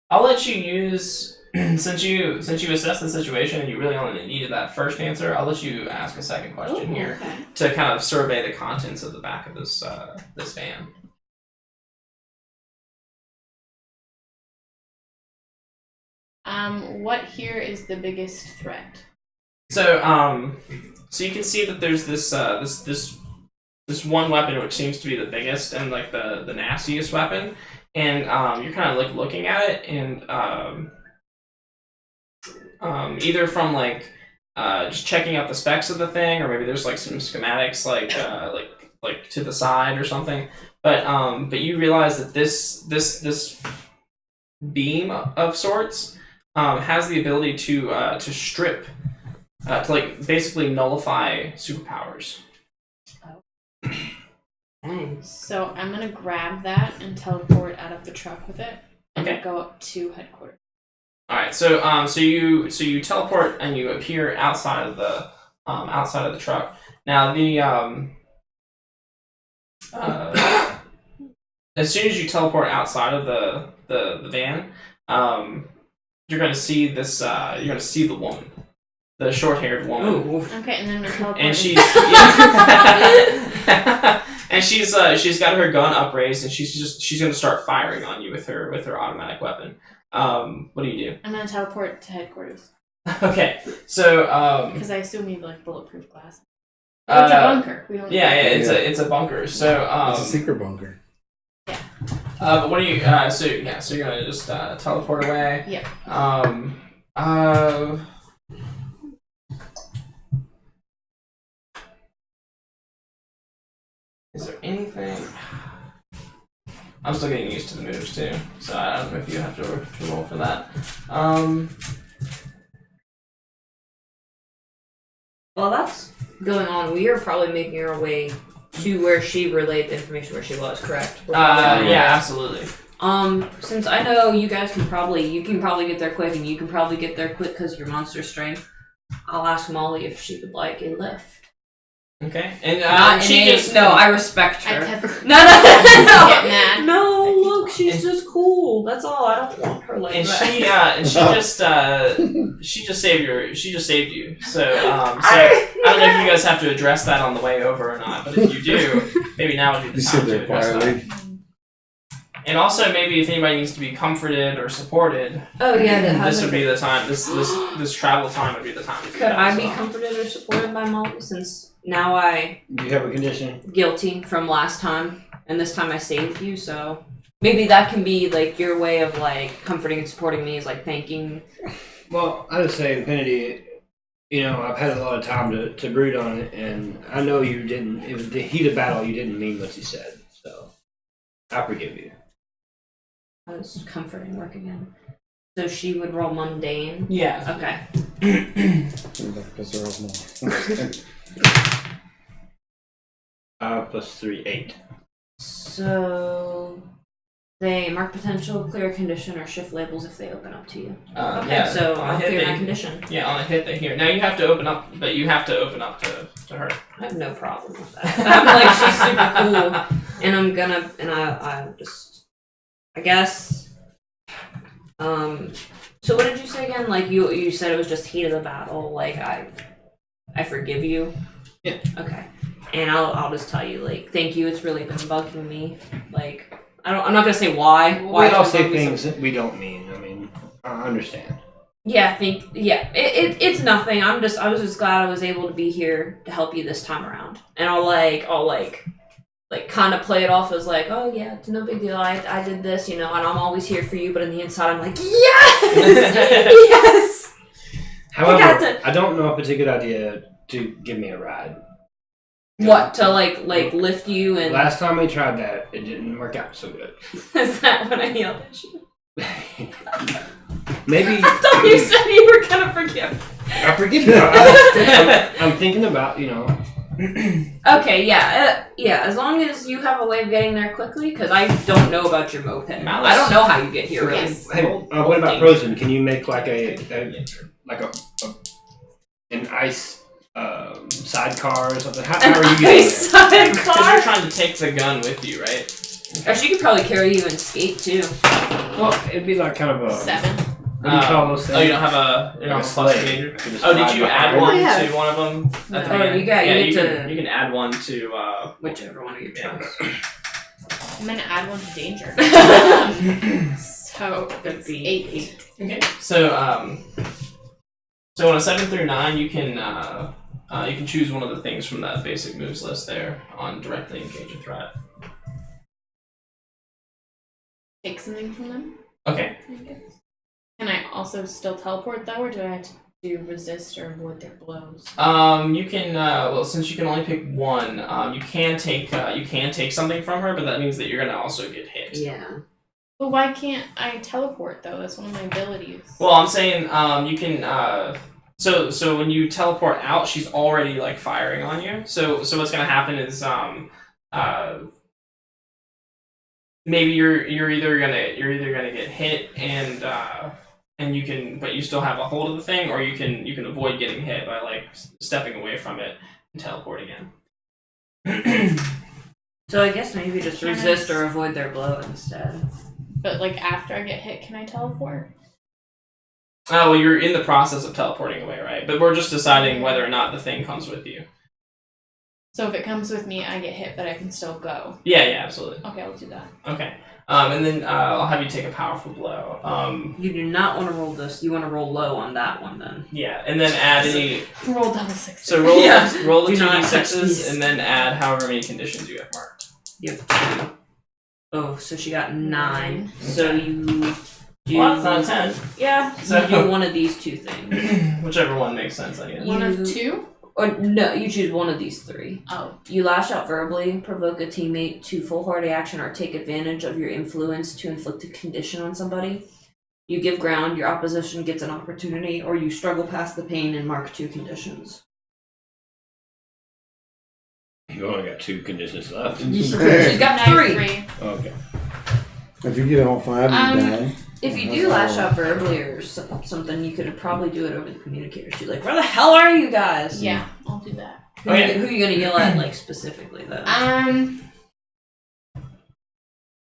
I'll let you use since you assessed the situation and you really only needed that first answer. I'll let you ask a second question here to kind of survey the contents of the back of this van. What here is the biggest threat? So you can see that there's this one weapon which seems to be the biggest and like the nastiest weapon, and you're kind of like looking at it and either from like just checking out the specs of the thing, or maybe there's like some schematics like to the side or something. But you realize that this beam of sorts has the ability to strip, to like basically nullify superpowers. So I'm gonna grab that and teleport out of the truck with it, and go up to headquarters. All right, so you teleport and you appear outside of the truck. Now as soon as you teleport outside of the van, you're gonna see this. You're gonna see the woman, the short-haired woman. Ooh. Okay, and then I'm gonna teleport. And she's got her gun upraised, and she's gonna start firing on you with her automatic weapon. What do you do? I'm gonna teleport to headquarters. Okay, so because I assume we have like bulletproof glass. Oh, it's a bunker. We don't. It's a bunker. So it's a secret bunker. Yeah. But what do you? So you're gonna just teleport away. Yeah. Is there anything? I'm still getting used to the moves too, so I don't know if you have to roll for that. While that's going on, we are probably making our way to where she relayed the information where she was, correct? Yeah, absolutely. Since I know you guys can probably get there quick, and you can probably get there quick because of your monster strength, I'll ask Molly if she would like a lift. Okay, and I respect her. No. Get mad. No, look, she's just cool. That's all. I don't want her like and that. she just saved you. So I don't know if you guys have to address that on the way over or not, but if you do, maybe now would be the time to address that. And also, maybe if anybody needs to be comforted or supported, Oh yeah, this would be the time. This travel time would be the time. To do Could that, I be so. comforted or supported by Molly since now I Do you have a condition? guilty from last time and this time I saved you, so maybe that can be like your way of like comforting and supporting me is like thanking. Well, I would say, Infinity, you know, I've had a lot of time to brood on it, and I know you didn't, it was the heat of battle, you didn't mean what you said, so I forgive you. I was comforting work again. So she would roll mundane. Yeah. Okay. Piss her off more. 5 + 3, 8. So they mark potential, clear a condition, or shift labels if they open up to you. Okay, Yeah, so on a I'll hit clear my they- condition. Yeah, on a hit they hear. Now you have to open up, but you have to open up to her. I have no problem with that. I'm like, she's super cool, and I'm gonna, and I just, I guess. So what did you say again? Like you said it was just heat of the battle. Like I forgive you. Yeah. Okay. And I'll just tell you like thank you. It's really been bugging me. Like I'm not gonna say why. We all it's say bugging me things that we don't mean. I mean, I understand. Yeah, it's nothing. I was just glad I was able to be here to help you this time around. And I'll kind of play it off as like, oh yeah, it's no big deal. I did this, you know, and I'm always here for you. But on the inside, I'm like, yes, yes. However, I don't know if it's a good idea to give me a ride. What to like lift you and Last time we tried that, it didn't work out so good. is that when I yelled at you? Maybe I thought you said you were gonna forgive. I forgive you. I'm thinking about, you know. Okay, yeah. As long as you have a way of getting there quickly, because I don't know about your moped. Malice. I don't know how you get here. Really. Yes. Hey, what about Frozen? Can you make like an ice sidecar or something? How are you getting Ice there? Because sidecar. you're trying to take the gun with you, right? Or she could probably carry you and skate too. Well, it'd be like kind of a 7. What do you call those things? Oh, you don't have a Like a plus sleigh. major. You just Oh, did ride you behind add it. one Yeah. to one of them? At the Oh, beginning? you got- you yeah, get you to- can you can add one to Whichever one of your Yeah. choice. I'm gonna add one to danger. So That'd it's be 8. Okay. So on a 7 through 9, you can choose one of the things from that basic moves list there on directly engage a threat. Take something from them. Okay. I guess. Can I also still teleport though, or do I have to do resist or avoid their blows? You can since you can only pick one, you can take something from her, but that means that you're gonna also get hit. Yeah. But why can't I teleport though? That's one of my abilities. Well, I'm saying you can so when you teleport out, she's already like firing on you. So what's gonna happen is maybe you're either gonna get hit and you can, but you still have a hold of the thing, or you can avoid getting hit by like stepping away from it and teleport again. So I guess maybe just Can I resist or avoid their blow instead. But like after I get hit, can I teleport? Oh, well, you're in the process of teleporting away, right? But we're just deciding whether or not the thing comes with you. So if it comes with me, I get hit, but I can still go. Yeah, absolutely. Okay, I'll do that. Okay. And then I'll have you take a powerful blow. You do not want to roll this. You want to roll low on that one then. Yeah, and then add any. Roll double 6. So roll Yeah. roll the Do two not touch d6s these. and then add however many conditions you have marked. You have 2. Oh, so she got 9. So Okay. you do. Well, that's not 10. Yeah. So- You do one of these 2 things. Whichever one makes sense, I guess. One of You- 2? Or no, you choose one of these 3. Oh. You lash out verbally, provoke a teammate to foolhardy action, or take advantage of your influence to inflict a condition on somebody. You give ground, your opposition gets an opportunity, or you struggle past the pain and mark 2 conditions. You only got 2 conditions left. She's got Now 3. 3. Okay. If you get all 5, you die. If you do lash out verbally or something, you could probably do it over the communicator too. Like, where the hell are you guys? Yeah, I'll do that. Who are you gonna yell at, like, specifically, though? I'm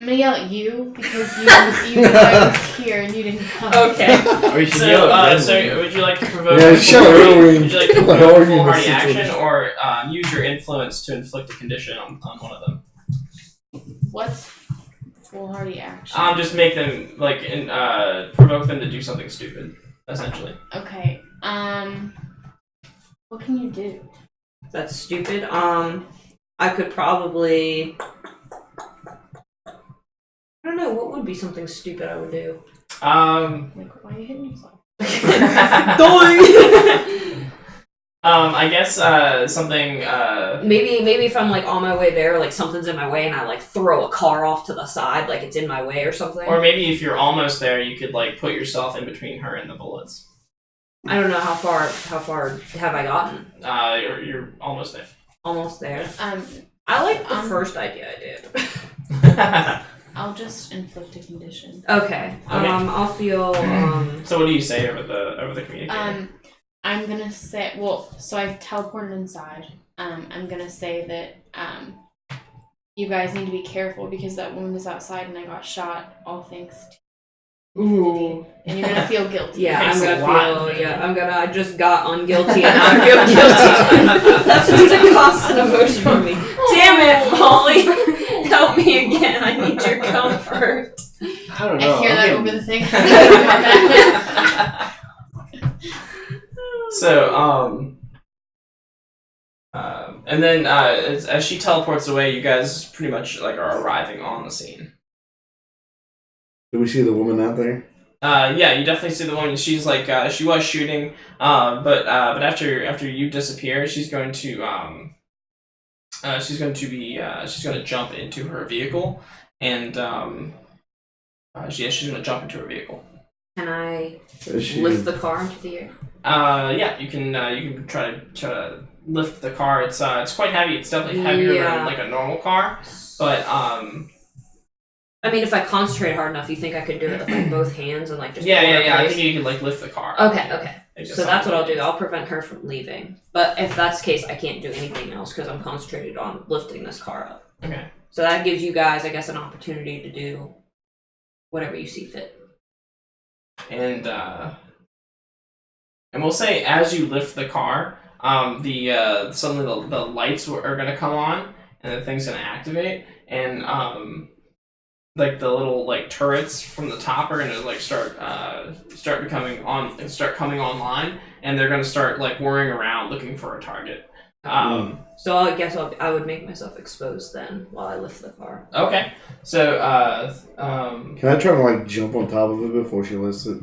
gonna yell at you because you I was here and you didn't come. Okay. Or you should yell at So Red Wing. would you like to provoke? Yeah, shut up, Red Wing. Would you like to What the hell provoke are you in foolhardy this action, situation? or use your influence to inflict a condition on one of them? What's foolhardy action. Just make them provoke them to do something stupid, essentially. Okay. What can you do? That's stupid. I could probably. I don't know. What would be something stupid I would do? Like, why are you hitting yourself? I guess something. Maybe if I'm like on my way there, like something's in my way, and I like throw a car off to the side, like it's in my way or something. Or maybe if you're almost there, you could like put yourself in between her and the bullets. I don't know how far have I gotten. You're almost there. Almost there. I like the first idea I did. I'll just inflict a condition. Okay. I'll feel. So what do you say over the communicator? I'm gonna say. So I've teleported inside. I'm gonna say that you guys need to be careful because that wound is outside and I got shot. All thanks to Ooh. and you're gonna feel guilty. Yeah, Thanks a lot. I just got unguilty and now I feel guilty. That's just a constant emotion for me. Damn it, Molly! Help me again, I need your comfort. I don't know. I hear I'm that getting- over the thing. So, and then as she teleports away, you guys pretty much like are arriving on the scene. Do we see the woman out there? Yeah, you definitely see the woman. She's like she was shooting, but after you disappear, she's going to jump into her vehicle, and she's going to jump into her vehicle. Can I Is she- lift the car into the air? Yeah, you can try to lift the car. It's quite heavy. It's definitely heavier than like a normal car, but I mean, if I concentrate hard enough, you think I could do it with like both hands and like just yeah. pull it in I place? think you can like lift the car. Okay. Like, So that's what I'll do. I'll prevent her from leaving. But if that's the case, I can't do anything else because I'm concentrated on lifting this car up. Okay. So that gives you guys, I guess, an opportunity to do whatever you see fit. And we'll say as you lift the car, suddenly the lights are gonna come on and the thing's gonna activate, and like the little like turrets from the top are gonna like start coming online, and they're gonna start like whirring around looking for a target. So I guess I would make myself exposed then while I lift the car. Okay. So Can I try to like jump on top of it before she lifts it?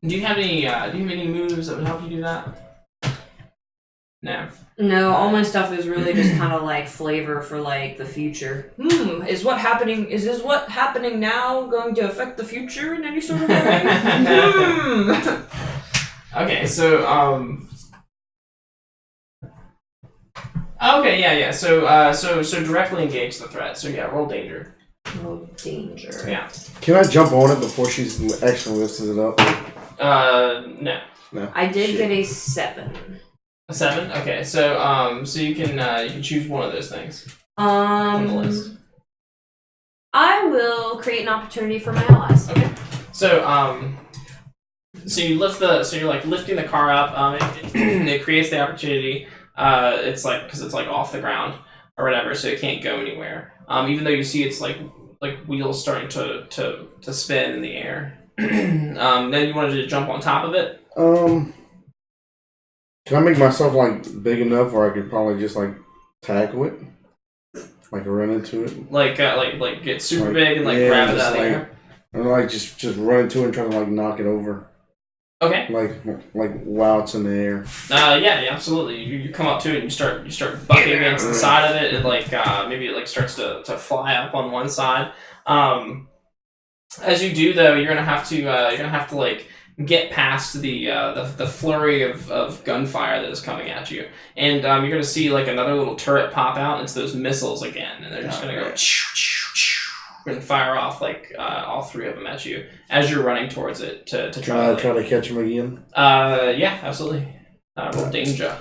Do you have any moves that would help you do that? No. No, all my stuff is really just kind of like flavor for like the future. Is this what happening now going to affect the future in any sort of way? Okay, so okay, yeah. So directly engage the threat. So yeah, roll danger. Oh, danger. Yeah. Can I jump on it before she's actually lifts it up? No. No. I did get a 7. A 7. Okay, so you can choose one of those things from the list. I will create an opportunity for my allies. Okay. So so you're like lifting the car up. It creates the opportunity. It's like because it's like off the ground or whatever, so it can't go anywhere. Even though you see it's like wheels starting to spin in the air. Then you wanted to jump on top of it. Can I make myself like big enough where I could probably just like tackle it, like run into it, Like get super Like, big and like yeah, grab it just out of the like- air. or like just run into it and try to like knock it over, Okay. like while it's in the air. Yeah, absolutely. You come up to it and you start bucking against the side of it, and like maybe it like starts to fly up on one side. As you do though, you're gonna have to like get past the flurry of gunfire that is coming at you, and you're gonna see like another little turret pop out. And it's those missiles again, and they're just gonna go and fire off like all 3 of them at you as you're running towards it to Can try I try to catch him again? Yeah, absolutely. Roll danger.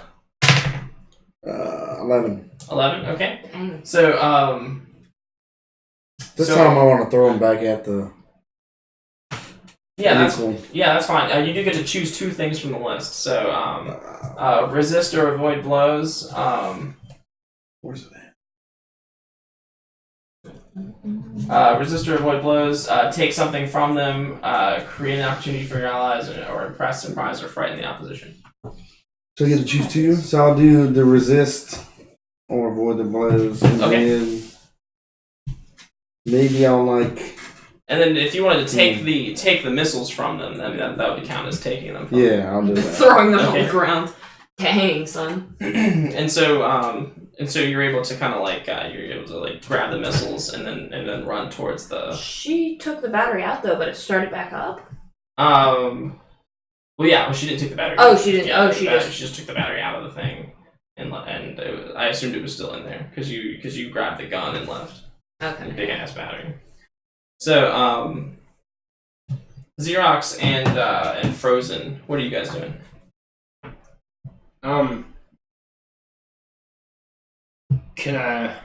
11. 11. Okay. Dang. So This time I want to throw him back at the Yeah, that's Equal. fine. You do get to choose 2 things from the list. So, resist or avoid blows. Where's it at? Resist or avoid blows. Take something from them. Create an opportunity for your allies, or impress, surprise, or frighten the opposition. So you get to choose 2. So I'll do the resist or avoid the blows. And then maybe I'll like. And then if you wanted to take the missiles from them, I mean, that would count as taking them. From Yeah, I'll do that. Throwing them on Okay. the ground. Dang, son. and so you're able to kind of like you're able to like grab the missiles and then run towards the. She took the battery out though, but it started back up. Well, she didn't take the battery. Oh, she didn't. Yeah, She just took the battery out of the thing, and I assumed it was still in there because you grabbed the gun and left the Okay. big ass battery. So Xerox and Frozen, what are you guys doing? Can I?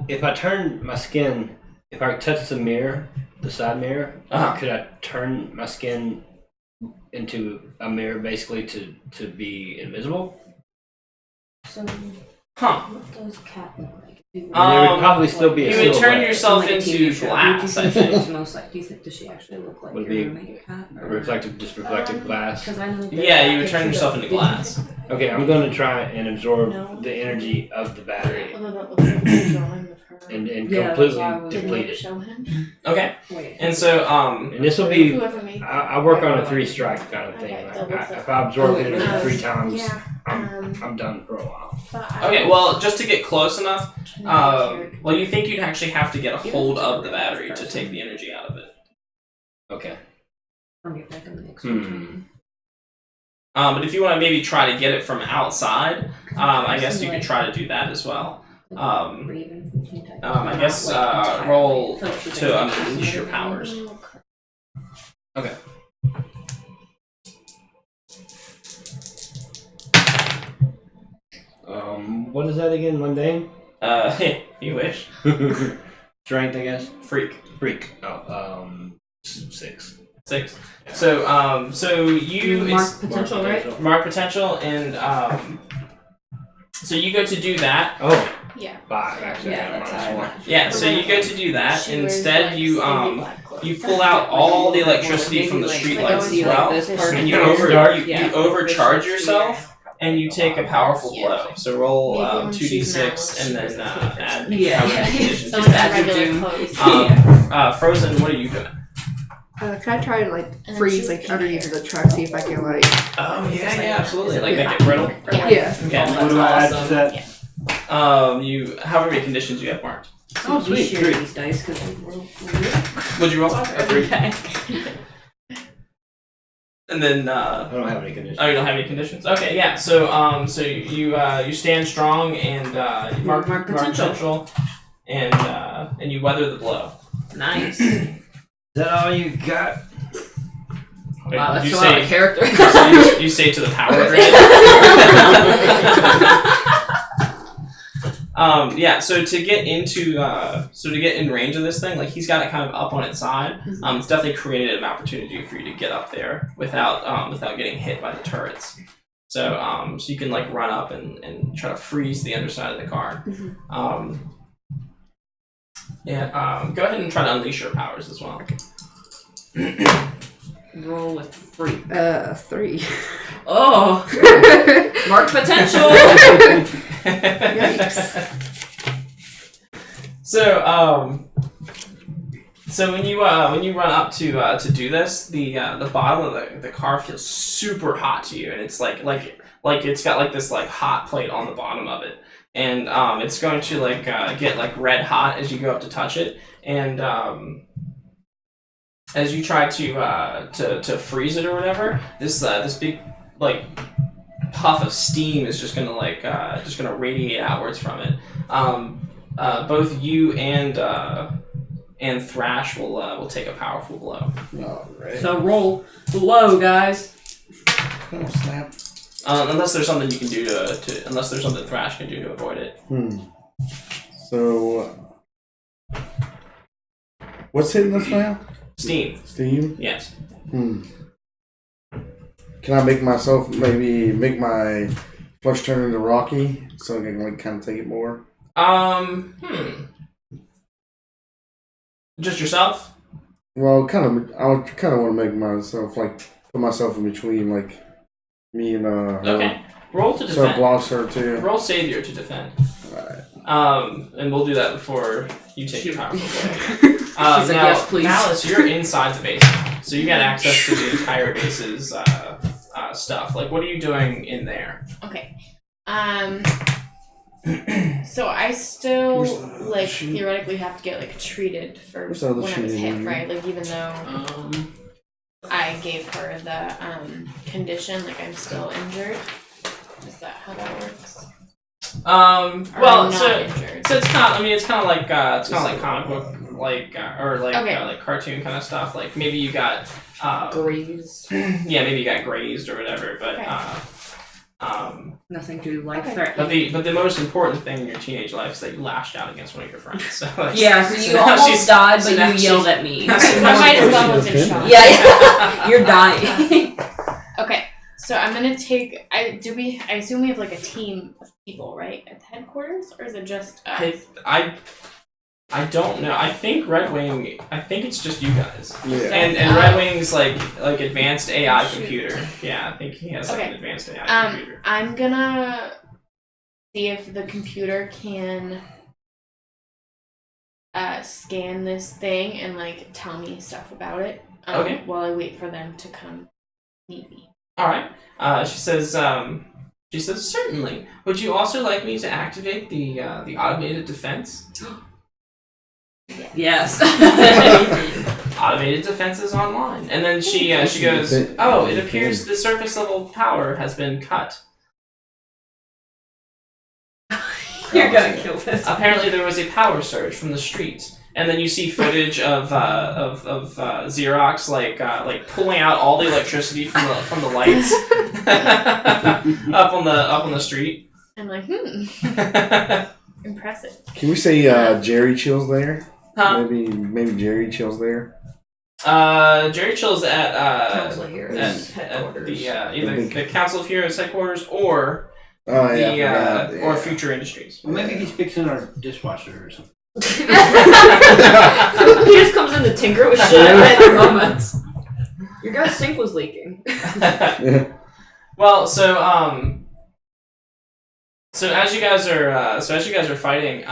If I turn my skin, if I touch the mirror, the side mirror, could I turn my skin into a mirror basically to be invisible? So, Huh. what does cat look like? There would probably still be a You would turn silhouette. yourself Like a into TV show. glass, Who I do you think think. she's most like? Do you think does she actually look like Would you're be gonna make a cat? A reflective glass. Because I know. that Yeah, you would picture turn yourself of- into glass. Okay, I'm going to try and absorb No. the energy of the battery Although that looks like a drawing of her. and Yeah, completely that's why I was- Did deplete you it. show him? Okay, Wait. and so And this will be. Whoever made I work on a 3-strike kind of thing. Okay, If I absorb Oh, energy yeah. 3 times, Yeah. I'm done for a while. okay, well, just to get close enough, well, you think you'd actually have to get a hold of the battery to take the energy out of it. Okay. Or get back in the mix. But if you want to maybe try to get it from outside, I guess you could try to do that as well. I guess roll to unleash your powers. Okay. What is that again? Mundane? You wish. Strength, I guess. Freak. Oh, 6. 6. So you Mark potential, right? mark potential, and so you go to do that. Oh, Yeah. 5 actually. Yeah, that's how -1. Yeah, so you go to do that. She wears, Instead, like, you skinny black clothes. you pull out all the electricity from the streetlights as well, and you overcharge yourself, and you take a powerful blow. So roll Maybe when she's 2d6 and mad, then she wears add Yeah. how many conditions Don't you have have. regular Doom. clothes. Frozen, what are you doing? Can I try to like then freeze she's like pink underneath hair. of the truck, see if I can like Oh yeah, absolutely. Like yeah. make it brittle. yeah. Okay. What do I add to that? You however many conditions you have marked. Oh, sweet. Share 3. these dice because we're What'd you roll? A 3. And then I don't have any conditions. oh, you don't have any conditions. Okay, yeah. So so you stand strong and you mark potential, and you weather the blow. nice. Is that all you got? Wow, that's you a lot of say character. you say to the power grid. Yeah. So to get in range of this thing, like he's got it kind of up on its side. It's definitely created an opportunity for you to get up there without getting hit by the turrets. So so you can like run up and try to freeze the underside of the car. Go ahead and try to unleash your powers as well. Roll with 3. 3. Oh, mark potential. So when you run up to do this, the bottom of the car feels super hot to you, and it's like it's got like this like hot plate on the bottom of it, and it's going to like get like red hot as you go up to touch it, and as you try to freeze it or whatever, this big like puff of steam is just gonna radiate outwards from it. Both you and Thrash will take a powerful blow. Alright. So roll low, guys. Oh, snap. Unless there's something you can do unless there's something Thrash can do to avoid it. So, what's hitting us now? Steam. Steam? Yes. Can I make myself make my flesh turn into Rocky so I can like kind of take it more? Just yourself? Well, I kind of want to make myself like put myself in between like me and her. Okay. Roll to So it defend. blocks her too. Roll Savior to defend. Alright. And we'll do that before you take your powerful blade. She's like, now, yes, please. Malice, you're inside the base now, so you get access to the entire base's stuff. Like, what are you doing in there? Okay. So I still Where's the like sheet? theoretically have to get like treated for Where's the other when I was sheet? hit, right? Like even though I gave her the condition, like I'm still injured. Is that how that works? Or Well, I'm not injured. so it's kind of. I mean, it's kind of like comic book, or Okay. like cartoon kind of stuff. Like maybe you got Grazed. yeah, maybe you got grazed or whatever. But Okay. Nothing too life Okay. threatening. but the most important thing in your teenage life is that you lashed out against one of your friends. So like, Yeah, so you now almost she's- died, so but now you yelled she's- at me. now Okay, she's so I might as well have She been was shot. Yeah, you're dying. Okay, so I'm gonna take. I assume we have like a team of people, right, at the headquarters, or is it just us? I don't know. I think Red Wing. I think it's just you guys. Yeah. And Red Wing's like advanced AI computer. Yeah, I think he has like Okay. an advanced AI computer. I'm gonna see if the computer can scan this thing and like tell me stuff about it. Okay. While I wait for them to come meet me. All right. She says. Certainly. Would you also like me to activate the automated defense? Yes. Automated defense is online. And then she goes, oh, it appears the surface level power has been cut. You're gonna kill this. Apparently there was a power surge from the street. And then you see footage of Xerox like pulling out all the electricity from the lights up on the street. I'm like, impressive. Can we say Jerry Chill's there? Huh? Maybe Jerry Chill's there. Jerry Chill's at Council of Heroes headquarters. the either the Council of Heroes headquarters or Oh yeah, I forgot, or yeah. Future Industries. Well, maybe he's fixing our dishwasher or something. He just comes in to tinker with shit at moments. Your guy's sink was leaking. Well, so as you guys are fighting,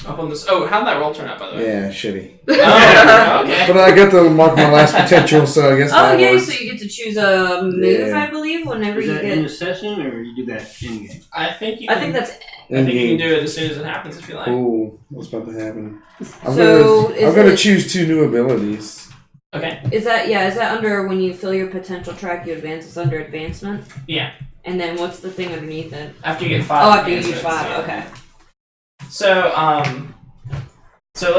up on this. Oh, how'd that roll turn out, by the way? Yeah, shitty. Oh, okay. But I got to mark my last potential, so I guess Oh, that yeah, works. so you get to choose a move, Yeah. I believe, whenever Is you that in the get. session, or you do that in game? I think you. I Can, think that's. I think you can do it as soon as it happens if you like. Cool. What's about to happen? So, I'm gonna choose 2 new abilities. Okay. Is that under when you fill your potential track, you advance? It's under advancement? Yeah. And then what's the thing underneath it? After you get 5. Oh, after you use advancements, 5, yeah. okay. So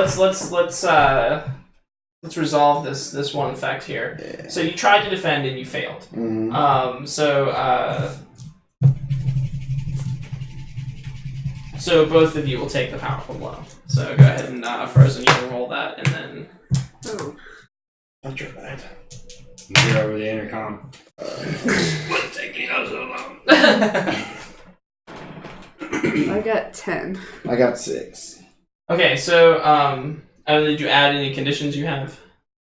let's resolve this one effect here. Yeah. So you tried to defend and you failed. Mm-hmm. So both of you will take the powerful blow. So go ahead and Frozen, you can roll that, and then Oh. That's your bad. You're over the intercom. What's taking us so long? I got 10. I got 6. okay. So did you add any conditions you have?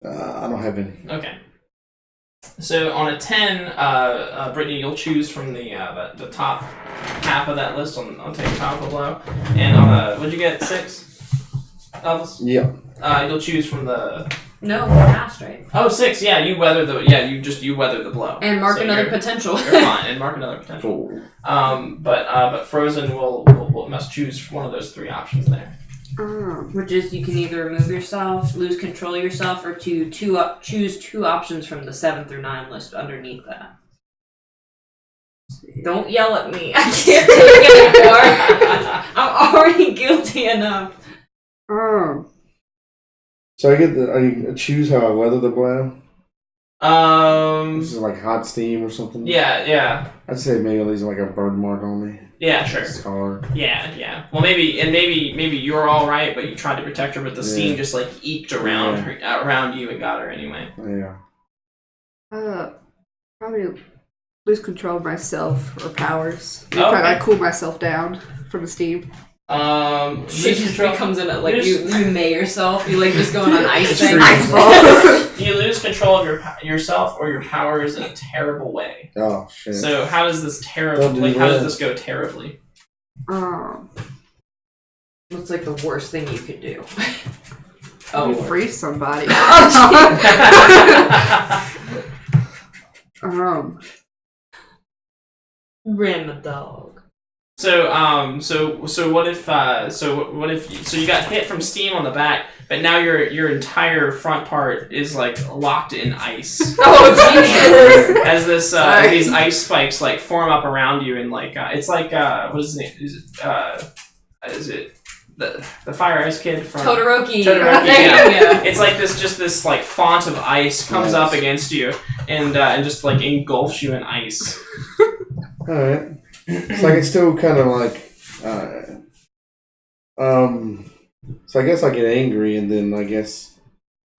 I don't have any. Okay. So on a 10, Brittany, you'll choose from the top half of that list on take a powerful blow, and on a what'd you get 6? Elvis? Yeah. You'll choose from the No, we're past, right? 6. Yeah, you weather the you weather the blow. And mark So another you're- potential. You're fine, and mark another potential. Cool. But Frozen will must choose one of those 3 options there. Which is you can either remove yourself, lose control of yourself, or choose 2 options from the 7 through 9 list underneath that. Don't yell at me. I can't take it anymore. I'm already guilty enough. So I choose how I weather the blow. This is like hot steam or something. Yeah. I'd say maybe it leaves like a bird mark on me. Yeah, sure. Scar. Yeah. Well, maybe you're all right, but you tried to protect her, but the steam just like eked around her, around you and got her anyway. Yeah. Probably lose control of myself or powers. Okay. Try to like, cool myself down from the steam. She just becomes in it like you may yourself. You like just going on ice thing. Ice ball. You lose control of yourself or your powers in a terrible way. Oh shit. So how does this Don't do how does that. this go terribly? Looks like the worst thing you could do. You freeze somebody. Ram a dog. So what if you got hit from steam on the back, but now your entire front part is like locked in ice. Oh Jesus! As this these ice spikes like form up around you and like it's like what is his name? Is it the Fire Ice Kid from Todoroki. Yeah. It's like this like font of ice comes up against you and just like engulfs you in ice. All right. So I can still kind of like, so I guess I get angry and then I guess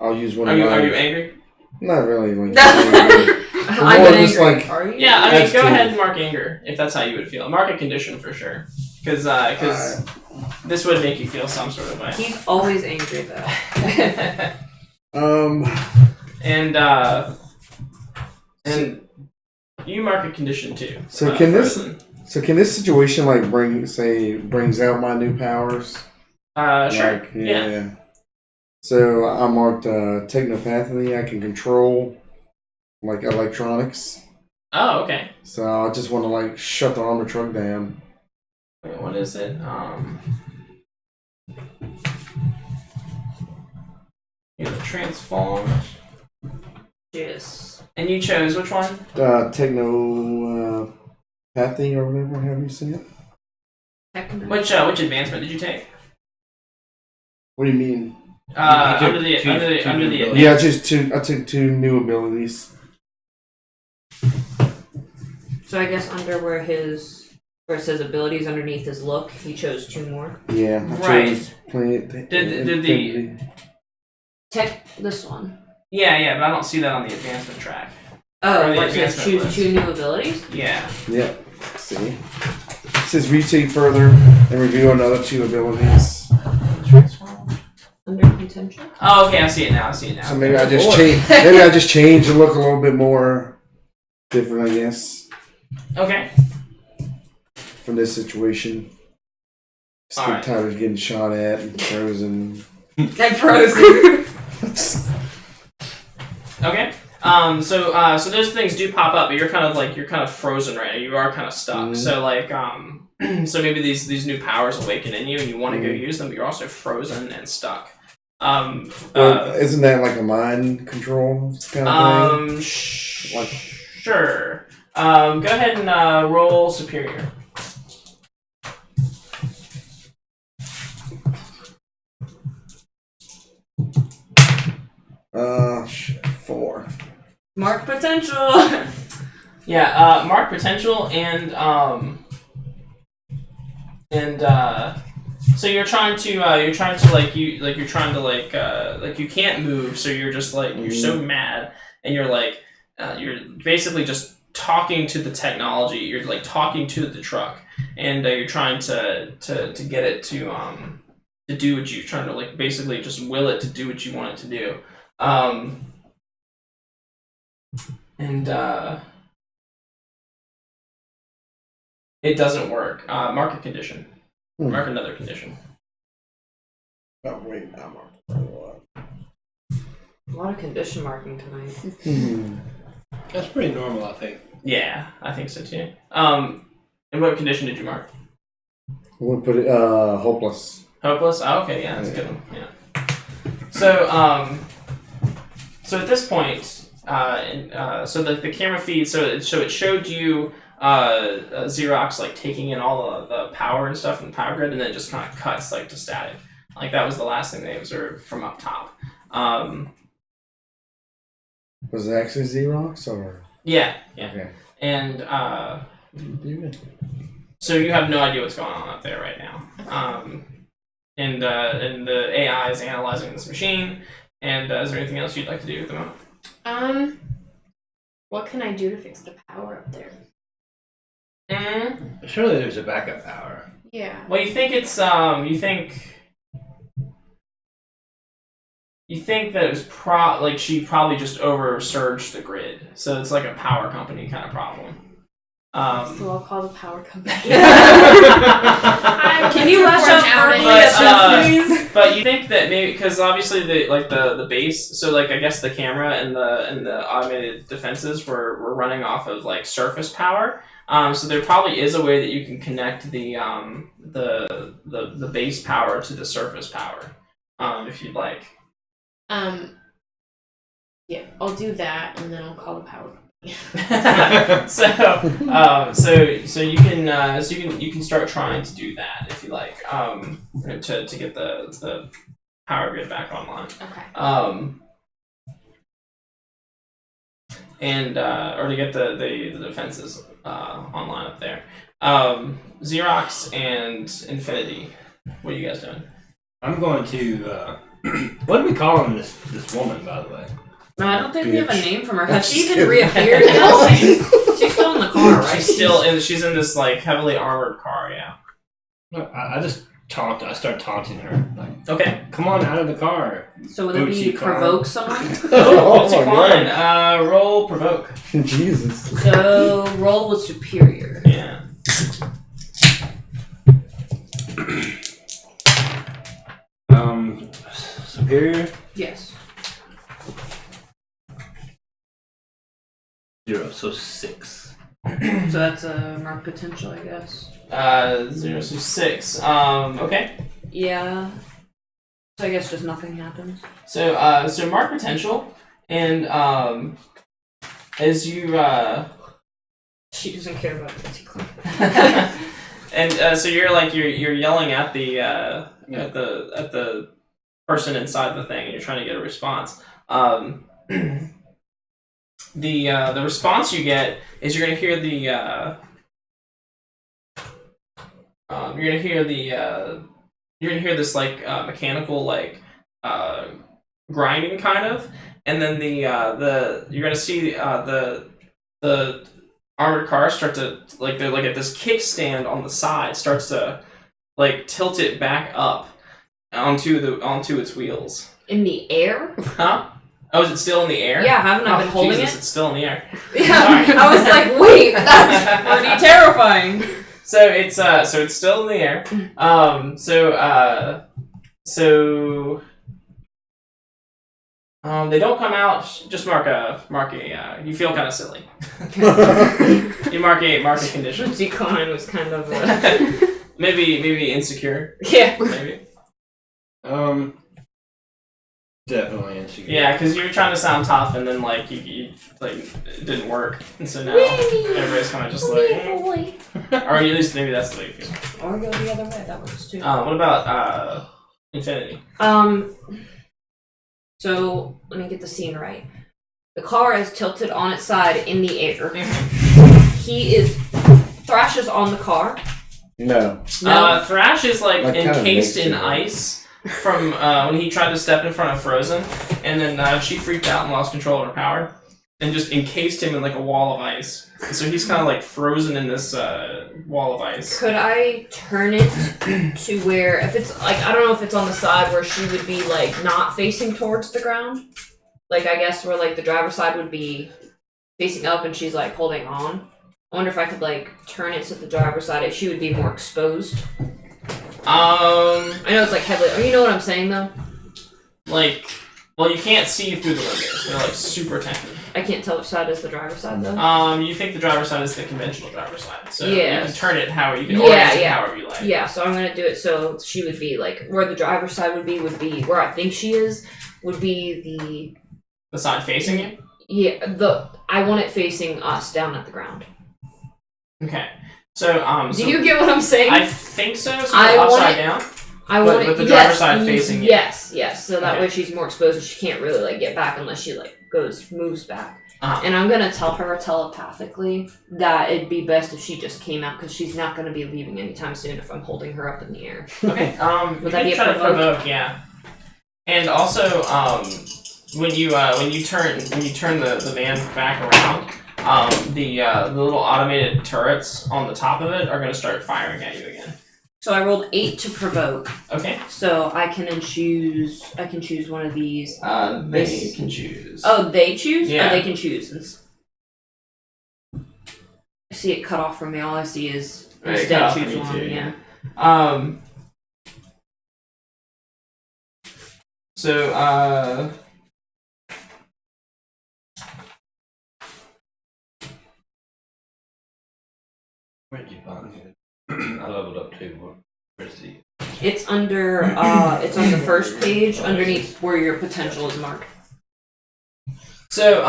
I'll use one Are of my... you angry? Not really. Like, angry. I'm More angry. just like... Are you? Yeah, I mean, That's go true. ahead and mark anger if that's how you would feel. Mark a condition for sure, because this would make you feel some sort of way. He's always angry though. And you mark a condition too. So can Frozen. this situation like brings out my new powers? Sure. Like, yeah. So I marked technopathy. I can control like electronics. Oh, okay. So I just want to like shut the armor truck down. Wait, what is it? You have transformed. Yes. And you chose which one? Technopathy or whatever. Have you seen it? Which advancement did you take? What do you mean? Under the Yeah, I took two new abilities. So I guess under where it says abilities underneath his look, he chose 2 more. Yeah, I Right. chose planet. Did the This one. Yeah, but I don't see that on the advancement track. Oh, Or the where it says advancement choose list. 2 new abilities? Yeah. Yep. See, it says retake further and review another 2 abilities. Under contention? Oh, okay, I see it now. So maybe I just change. Maybe I just change and look a little bit more different, I guess, Okay. from this situation. Still Alright. tired of getting shot at and frozen. And frozen. Okay. So those things do pop up, but you're kind of frozen right now. You are kind of stuck. Mhm. So like so maybe these new powers awaken in you, and you want to go use them, but you're also frozen and stuck. Well, isn't that like a mind control kind of thing? Sure. Go ahead and roll superior. Shit, 4. Mark potential. Yeah, mark potential so you're trying to you can't move, so you're just like you're so mad and you're like you're basically just talking to the technology, you're like talking to the truck, and you're trying to get it to do what you're trying to like basically just will it to do what you want it to do. It doesn't work. Mark a condition. Mark another condition. Oh wait, I marked. A lot of condition marking tonight. That's pretty normal, I think. Yeah, I think so too. And what condition did you mark? We'll put it hopeless. Hopeless? Oh, okay, yeah, that's a good one. Yeah. So, so at this point, so the camera feed, so it showed you Xerox like taking in all the power and stuff from the power grid, and then it just kind of cuts like to static. Like that was the last thing they observed from up top. Was it actually Xerox or? Yeah. Okay. And so you have no idea what's going on up there right now. And the AI is analyzing this machine. And is there anything else you'd like to do at the moment? What can I do to fix the power up there? Surely there's a backup power. Yeah. Well, you think it's you think that it was she probably just oversurged the grid, so it's like a power company kind of problem. So I'll call the power company. Can you rush up outage. But you think that maybe because obviously the base, so like I guess the camera and the automated defenses were running off of like surface power. So there probably is a way that you can connect the base power to the surface power, if you'd like. Yeah, I'll do that, and then I'll call the power company. So you can start trying to do that if you like, to get the power grid back online. Okay. And or to get the defenses online up there. Xerox and Infinity. What are you guys doing? I'm going to. What do we call him? This woman, by the way. No, I don't think we have a Bitch. name from her. Has she even reappeared now? She's still in the car, right? She's in this like heavily armored car. Yeah. I just taunt. I start taunting her. Like, Okay. come on out of the car. So would it be Bootsy clown. provoke someone? What's your fine? Roll provoke. Jesus. So roll with superior. Yeah. Superior Yes. 0, so 6. So that's a mark potential, I guess. 0 so 6. Okay. Yeah. So I guess just nothing happens. So mark potential, and as you She doesn't care about Bootsy Clown. and so you're yelling at the person inside the thing, and you're trying to get a response. The response you get is you're gonna hear this like mechanical like grinding kind of, and then you're gonna see the armored car start to like at this kickstand on the side starts to like tilt it back up onto its wheels. In the air? Huh? Oh, is it still in the air? Yeah, haven't I been holding Jesus, it? it's still in the air. Yeah, Sorry. I was like, wait, that's pretty terrifying. So it's still in the air. They don't come out. Just mark a. You feel kind of silly. You mark a condition. Bootsy Clown was kind of maybe insecure. yeah. Maybe. Definitely insecure. Yeah, because you were trying to sound tough, and then like you like it didn't work, and so now everybody's kind of just like, or at least maybe that's the way you feel. Or go the other way. That works too. What about Infinity? So let me get the scene right. The car is tilted on its side in the air. He thrashes on the car. No. Thrash is like That kinda encased makes in it work. ice from when he tried to step in front of Frozen, and then she freaked out and lost control of her power, and just encased him in like a wall of ice. And so he's kind of like frozen in this wall of ice. Could I turn it to where, if it's like, I don't know if it's on the side where she would be like not facing towards the ground? Like, I guess where like the driver's side would be facing up and she's like holding on. I wonder if I could like turn it so the driver's side, she would be more exposed. I know it's like heavily, you know what I'm saying though? Like, well, you can't see through the windows. They're like super tinted. I can't tell which side is the driver's side though. You think the driver's side is the conventional driver's side, so Yeah. you can turn it however you can orient it however you like. Yeah, so I'm gonna do it so she would be like where the driver's side would be where I think she is would be The side facing you. I want it facing us down at the ground. Okay. So Do you get what I'm saying? I think so. So I you're want upside it- down. I want with it the driver's side facing you. Yes, so that Okay. way she's more exposed and she can't really like get back unless she like moves back. Uh-huh. And I'm gonna tell her telepathically that it'd be best if she just came out because she's not gonna be leaving anytime soon if I'm holding her up in the air. Okay. Would that be a try to provoke? provoke? Yeah. And also, when you turn the van back around, the little automated turrets on the top of it are gonna start firing at you again. So I rolled 8 to provoke. Okay. So I can choose one of these. They can choose. Oh, they choose? Yeah. Oh, they can choose. I see it cut off from me. All I see is Right, cut instead off choose from you one. too, Yeah. So, Where'd you find it? I leveled up too. Where's the? It's under. It's on the first page underneath where your potential is marked. so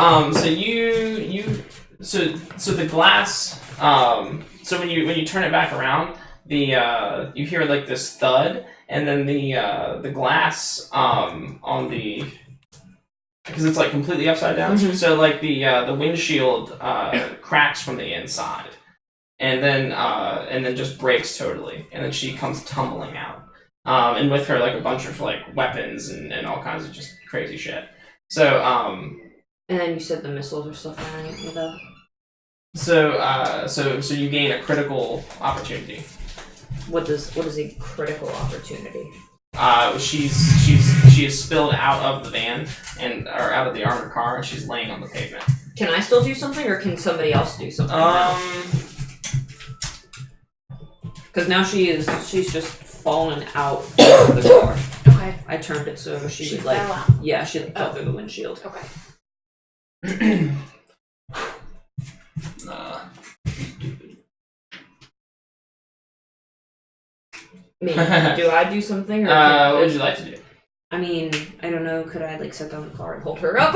the glass. So when you turn it back around, you hear like this thud, and then the glass on the, because it's like completely upside down. Mhm. So like the windshield cracks from the inside, and then just breaks totally, and then she comes tumbling out, and with her like a bunch of like weapons and all kinds of just crazy shit. So And then you said the missiles or stuff firing at me though. So you gain a critical opportunity. What is a critical opportunity? She is spilled out of the van or out of the armored car, and she's laying on the pavement. Can I still do something, or can somebody else do something? Because now she's just fallen out of the car. Okay. I turned it so she She would like fell out. yeah, she like fell through the windshield. Okay. I mean, do I do something, or What would you like to do? I mean, I don't know. Could I like set down the car and hold her up?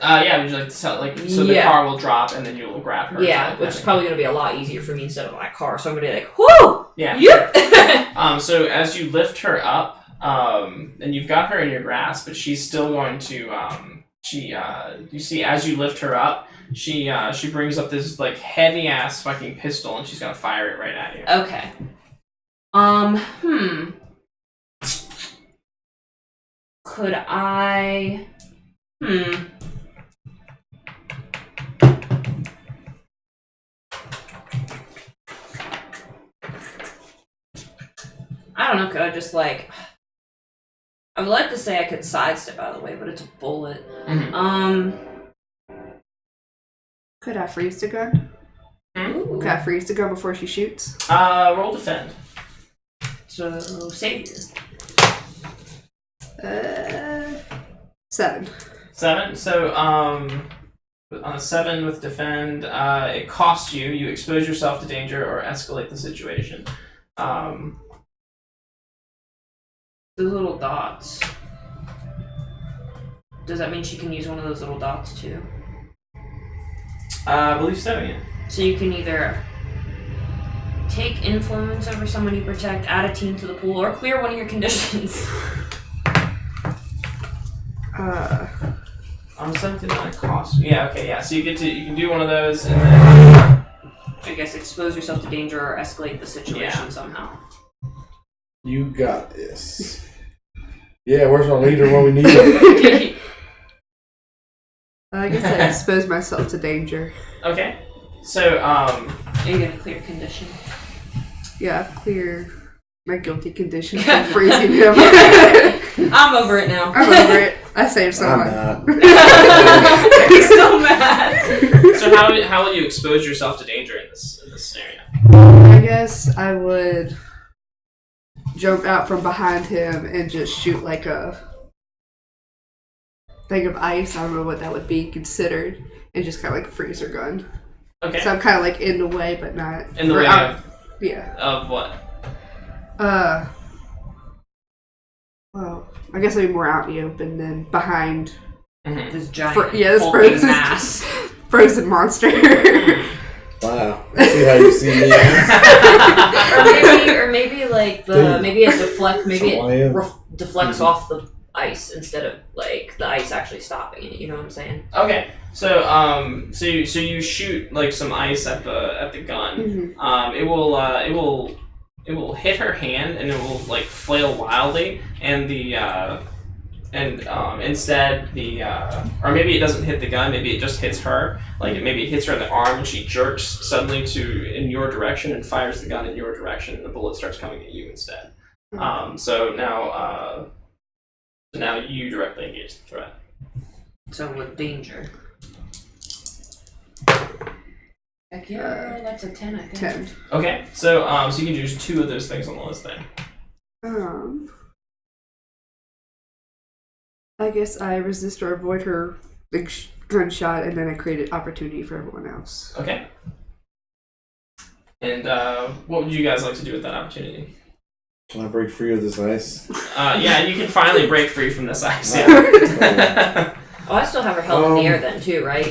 Yeah, would you like to tell so the Yeah. car will drop and then you will grab her? Yeah, and which is everything. probably gonna be a lot easier for me instead of my car. So I'm gonna be like, whoo! Yeah. Yep. So as you lift her up, and you've got her in your grasp, but she's still going to you see as you lift her up, she brings up this like heavy ass fucking pistol, and she's gonna fire it right at you. Okay. Could I? I don't know. Could I just like? I would like to say I could sidestep out of the way, but it's a bullet. Mhm. Could I freeze the gun? Ooh. Could I freeze the gun before she shoots? Roll defend. So savior. 7. 7. So on a 7 with defend, it costs you. You expose yourself to danger or escalate the situation. Those little dots. Does that mean she can use one of those little dots too? I believe so. Yeah. So you can either take influence over someone you protect, add a team to the pool, or clear one of your conditions. On 7 did not cost. Yeah. Okay. Yeah. So you can do one of those, and then I guess expose yourself to danger or escalate the situation somehow. You got this. Yeah, where's our leader when we need him? I guess I expose myself to danger. okay. So Are you gonna clear condition? Yeah, clear my guilty condition from freezing him. I'm over it now. I'm over it. I saved I'm someone. not. He's still mad. so how will you expose yourself to danger in this scenario? I guess I would jump out from behind him and just shoot like a thing of ice. I don't know what that would be considered. And just kind of like a freezer gun. Okay. So I'm kind of like in the way, but not. In the or way out- of Yeah. what? Well, I guess I'd be more out in the open than behind Mm-hmm. This giant this hulking frozen mass. frozen monster. Wow. I see how you see me. or maybe like maybe it deflects Somalia. deflects off the ice instead of like the ice actually stopping it. You know what I'm saying? Okay, so so you shoot like some ice at the gun. It will hit her hand and it will like flail wildly, and instead or maybe it doesn't hit the gun, maybe it just hits her. Like maybe it hits her in the arm and she jerks suddenly in your direction and fires the gun in your direction, and the bullet starts coming at you instead. So now you directly engage the threat. So with danger. Heck yeah, that's a 10, I think. 10. Okay, so so you can use 2 of those things on the list then. I guess I resist or avoid her big gunshot, and then I created opportunity for everyone else. Okay. And what would you guys like to do with that opportunity? Can I break free of this ice? Yeah, you can finally break free from this ice. Yeah. Oh, I still have her held in the air then too, right?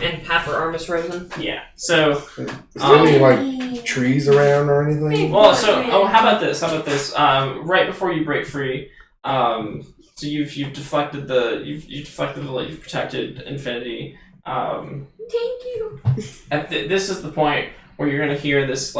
And half her arm is frozen. Yeah. So. Is there any like trees around or anything? Well, so how about this? Right before you break free, so you've deflected you've protected Infinity. Thank you. This is the point where you're gonna hear this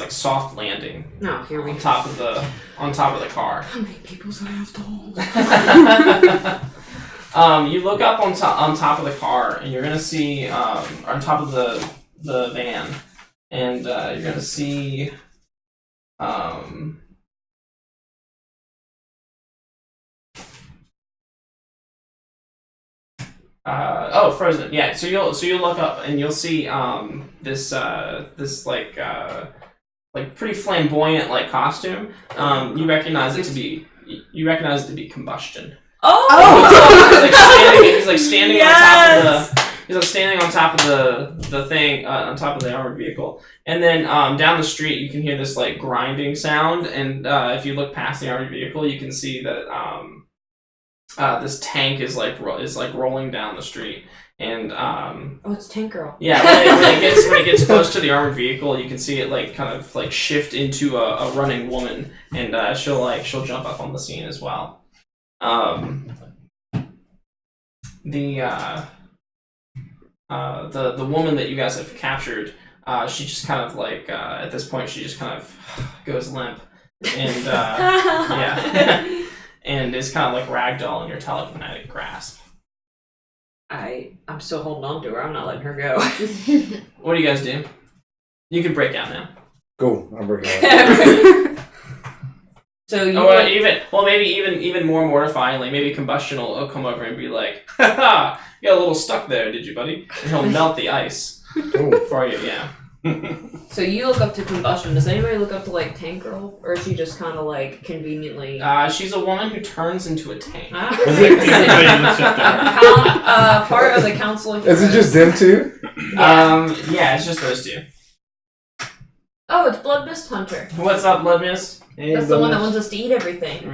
soft landing. No, here we on top of the car. How many people's I have to hold? You look up on top of the car, and you're gonna see on top of the van, and you're gonna see Frozen. Yeah, so you'll look up and you'll see this pretty flamboyant like costume. You recognize it to be Combustion. He's standing yes! on top of the thing on top of the armored vehicle, and then down the street you can hear this like grinding sound, and if you look past the armored vehicle you can see that this tank is rolling down the street, and it's Tank Girl. Yeah, when it gets close to the armored vehicle, you can see it like kind of like shift into a running woman, and she'll jump up on the scene as well. The woman that you guys have captured, she just kind of like at this point she just kind of goes limp, and yeah. And is kind of like ragdoll in your telekinetic grasp. I'm still holding on to her. I'm not letting her go. What do you guys do? You can break out now. Cool, I'm breaking out. So you maybe even more mortifyingly, maybe Combustion will come over and be like, "Ha ha! You got a little stuck there, did you, buddy?" And he'll melt the ice for you. Yeah. So you look up to Combustion. Does anybody look up to like Tank Girl, or is she just kind of like conveniently? She's a woman who turns into a tank. Part of the council. Is it just them two? Yeah, it's just those two. Oh, it's Blood Mist Hunter. What's up, Blood Mist? Hey, That's the one that wants us to eat everything.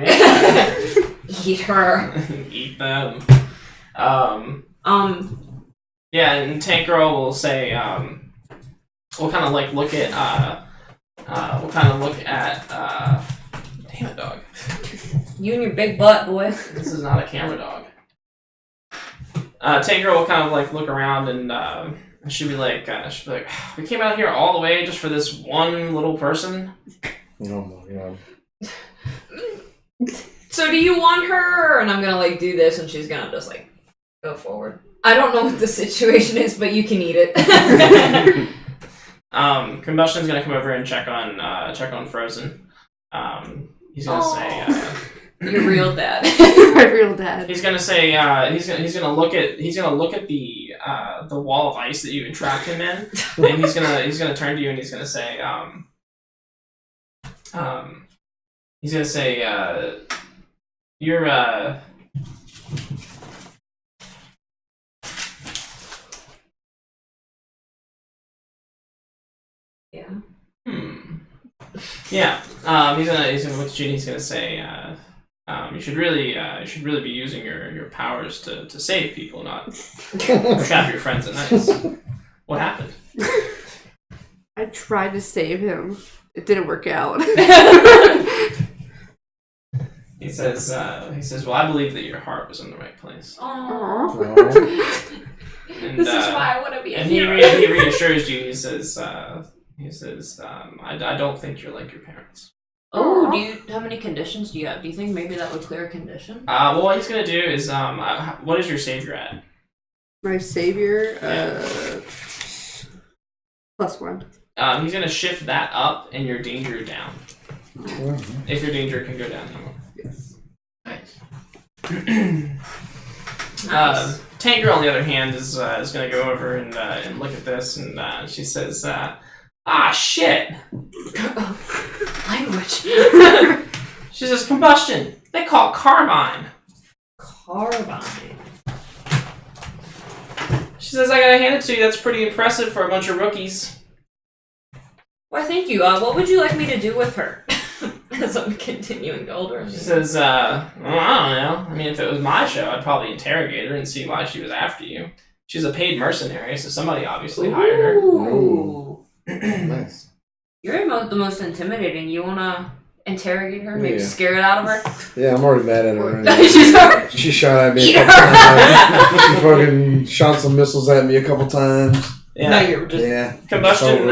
Eat her. Eat them. Yeah, and Tank Girl will say, we'll kind of like look at, damn it, dog. You and your big butt, boy. This is not a camera dog. Tank Girl will kind of like look around, and she'll be like, we came out here all the way just for this one little person. Oh my god. So do you want her? And I'm gonna like do this, and she's gonna just like go forward. I don't know what the situation is, but you can eat it. Combustion's gonna come over and check on Frozen. He's gonna say, "Your real dad." My real dad. He's gonna say, he's gonna look at the wall of ice that you entrapped him in, and he's gonna turn to you and he's gonna say, you're Yeah. Yeah. He's gonna look at you and he's gonna say, you should really be using your powers to save people, not trap your friends at night. What happened? I tried to save him. It didn't work out. He says, well, I believe that your heart was in the right place. Oh. And, This is why I want to be a and hero. he reassures you. He says, I don't think you're like your parents. Oh, how many conditions do you have? Do you think maybe that would clear a condition? Well, what he's gonna do is, what is your savior at? My savior, +1. He's gonna shift that up and your danger down. If your danger can go down anymore. Yes. Nice. Nice. Tanker, on the other hand, is gonna go over and look at this, and she says, shit! Language. She says, combustion! They call it Carbine! Carbine. She says, I gotta hand it to you, that's pretty impressive for a bunch of rookies. Why, thank you. What would you like me to do with her? As I'm continuing to older. She says, I don't know. I mean, if it was my show, I'd probably interrogate her and see why she was after you. She's a paid mercenary, so somebody obviously hired her. Ooh. Nice. You're the most intimidating. You wanna interrogate her? Maybe Yeah. scare it out of her? Yeah, I'm already mad at her. Right now. She's already... She shot at me a couple times. She fucking shot some missiles at me a couple times. Yeah. No, you're just... Yeah. Combustion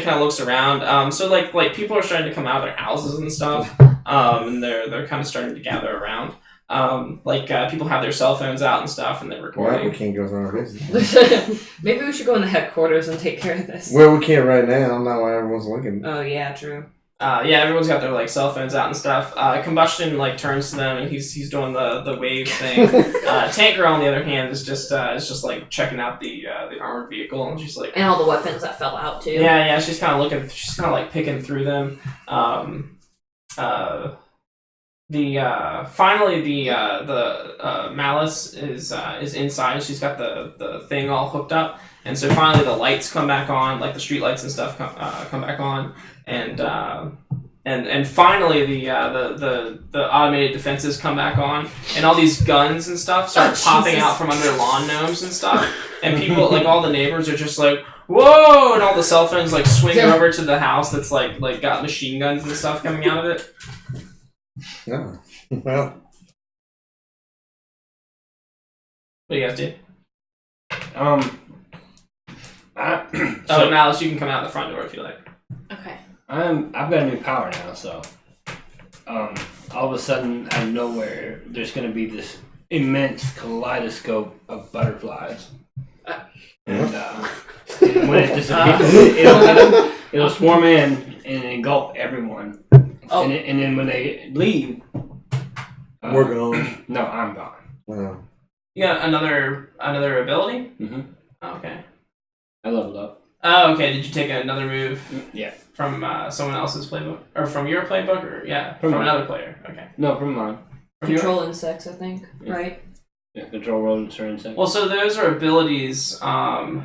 kind of looks around. So like people are starting to come out of their houses and stuff. And they're kind of starting to gather around. People have their cell phones out and stuff, and they're Well, recording. we can't go through our business. Maybe we should go in the headquarters and take care of this. Well, we can't right now. Not while everyone's looking. Oh, yeah, true. Everyone's got their like cell phones out and stuff. Combustion like turns to them and he's doing the wave thing. Tanker, on the other hand, is just like checking out the armored vehicle, and she's like, And all the weapons that fell out, too. yeah, she's kind of looking, she's kind of like picking through them. Finally the Malice is inside. She's got the thing all hooked up, and so finally the lights come back on, like the street lights and stuff come back on, and finally the automated defenses come back on, and all these guns and stuff start popping out from under lawn gnomes and stuff, and people like all the neighbors are just like, whoa, and all the cell phones like swing over to the house that's like got machine guns and stuff coming out of it. No. Well, What do you guys do? So Malice, you can come out the front door if you like. Okay. I've got a new power now, so all of a sudden out of nowhere there's gonna be this immense kaleidoscope of butterflies. And when it disappears, it'll swarm in and engulf everyone. Oh. And then when they leave, we're gone. No, I'm gone. Wow. You got another ability? Mm-hmm. Oh, okay. I leveled up. Oh, okay. Did you take another move Yeah. from someone else's playbook? Or from your playbook? Or, yeah, From from mine. another player. Okay. No, from mine. From your- Control insects, I think, Yeah. right? Yeah, control rodents or insects. Well, so those are abilities that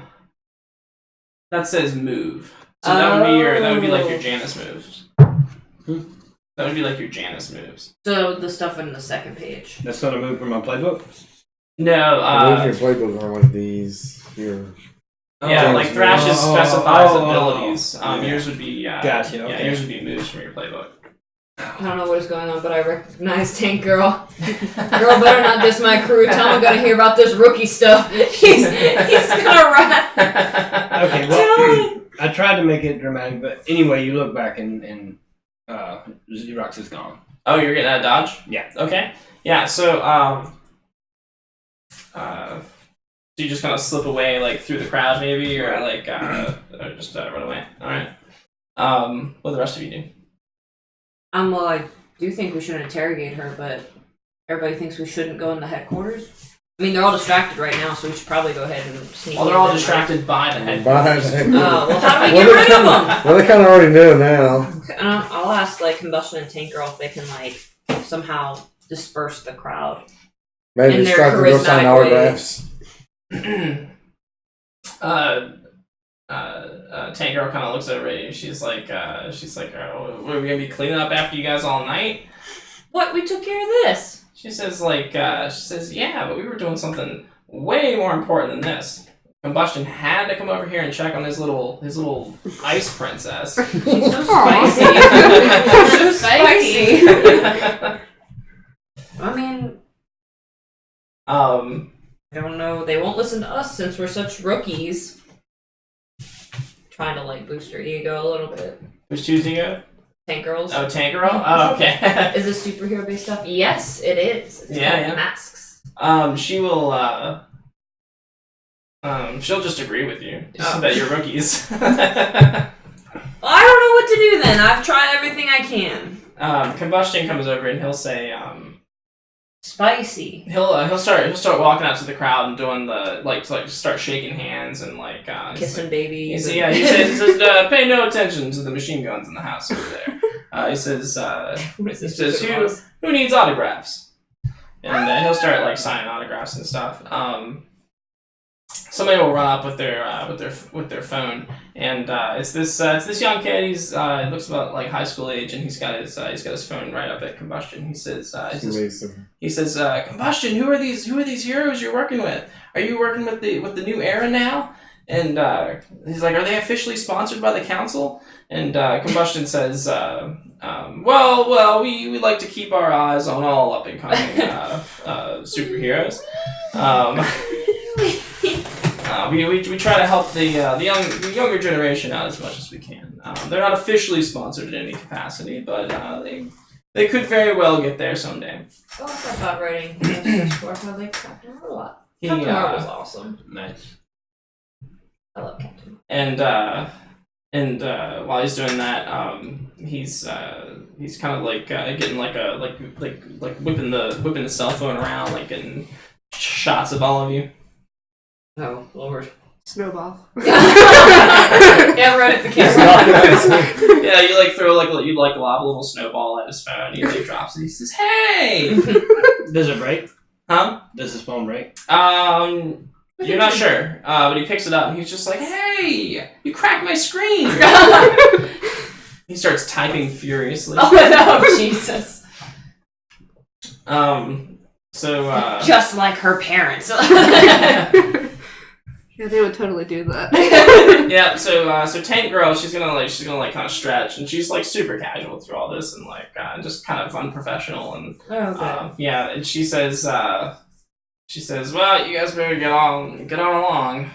says move. So that would be like your Janus moves. That would be like your Janus moves. So the stuff in the second page. That's not a move from my playbook. No, I believe your playbook are like these here. yeah, Janus like Thrash's moves. specifies Oh. abilities. Yeah. Yours would be Gotcha, yeah, okay. yours would be moves from your playbook. I don't know what is going on, but I recognize Tank Girl. Girl better not diss my crew. Tell him I'm gonna hear about this rookie stuff. He's gonna rat. Okay, well, I tried to make it dramatic, but anyway, you look back and Xerox is gone. Oh, you're getting out of dodge? Yeah. Okay. Yeah, so so you just kind of slip away like through the crowd maybe, or like or just run away. Alright. What do the rest of you do? Well, I do think we should interrogate her, but everybody thinks we shouldn't go in the headquarters. I mean, they're all distracted right now, so we should probably go ahead and sneak Well, in. they're all then, distracted by the head. Bye. well, how do we get rid of them? Well, they kind of already know now. And I'll ask, like, Combustion and Tank Girl if they can, like, somehow disperse the crowd. Maybe In their distracted go sign charismatic autographs. Tank Girl kind of looks over at you. She's like, oh, what, are we gonna be cleaning up after you guys all night? What? We took care of this. She says, yeah, but we were doing something way more important than this. Combustion had to come over here and check on his little ice princess. She's so spicy. So spicy. I mean, I don't know. They won't listen to us since we're such rookies. Trying to like boost her ego a little bit. Who's choosing you? Tank girls. Oh, Tank Girl? Oh, okay. Is this superhero based stuff? Yes, it is. It's called masks. She will, she'll just agree with you. Just that you're rookies. I don't know what to do then. I've tried everything I can. Combustion comes over and he'll say, Spicy. he'll start walking out to the crowd and doing the start shaking hands and Kissing babies. He says pay no attention to the machine guns in the house over there. He says who needs autographs? And he'll start signing autographs and stuff. Somebody will run up with their phone, and it's this young kid. He looks about high school age, and he's got his phone right up at Combustion. He says, Combustion, who are these heroes you're working with? Are you working with the new era now? And he's like, are they officially sponsored by the council? And Combustion says, well, we like to keep our eyes on all up and coming superheroes. We try to help the younger generation out as much as we can. They're not officially sponsored in any capacity, but they could very well get there someday. Oh, I thought about writing I like Captain Marvel a lot. Captain Marvel's awesome. Nice. I love Captain. And while he's doing that, he's kind of getting whipping the cell phone around, getting shots of all of you. Oh, Lord. Snowball. Yeah, right at the camera. Yeah, you throw you lob a little snowball at his phone. He drops it. He says, "Hey!" Does it break? Huh? Does his phone break? You're not sure, but he picks it up and he's just like, "Hey, you cracked my screen!" He starts typing furiously. Oh no, Jesus! So just like her parents. Yeah, they would totally do that. Yeah, so Tank Girl, she's gonna kind of stretch, and she's super casual through all this, and just kind of unprofessional, and yeah, and she says, well, you guys better get on along.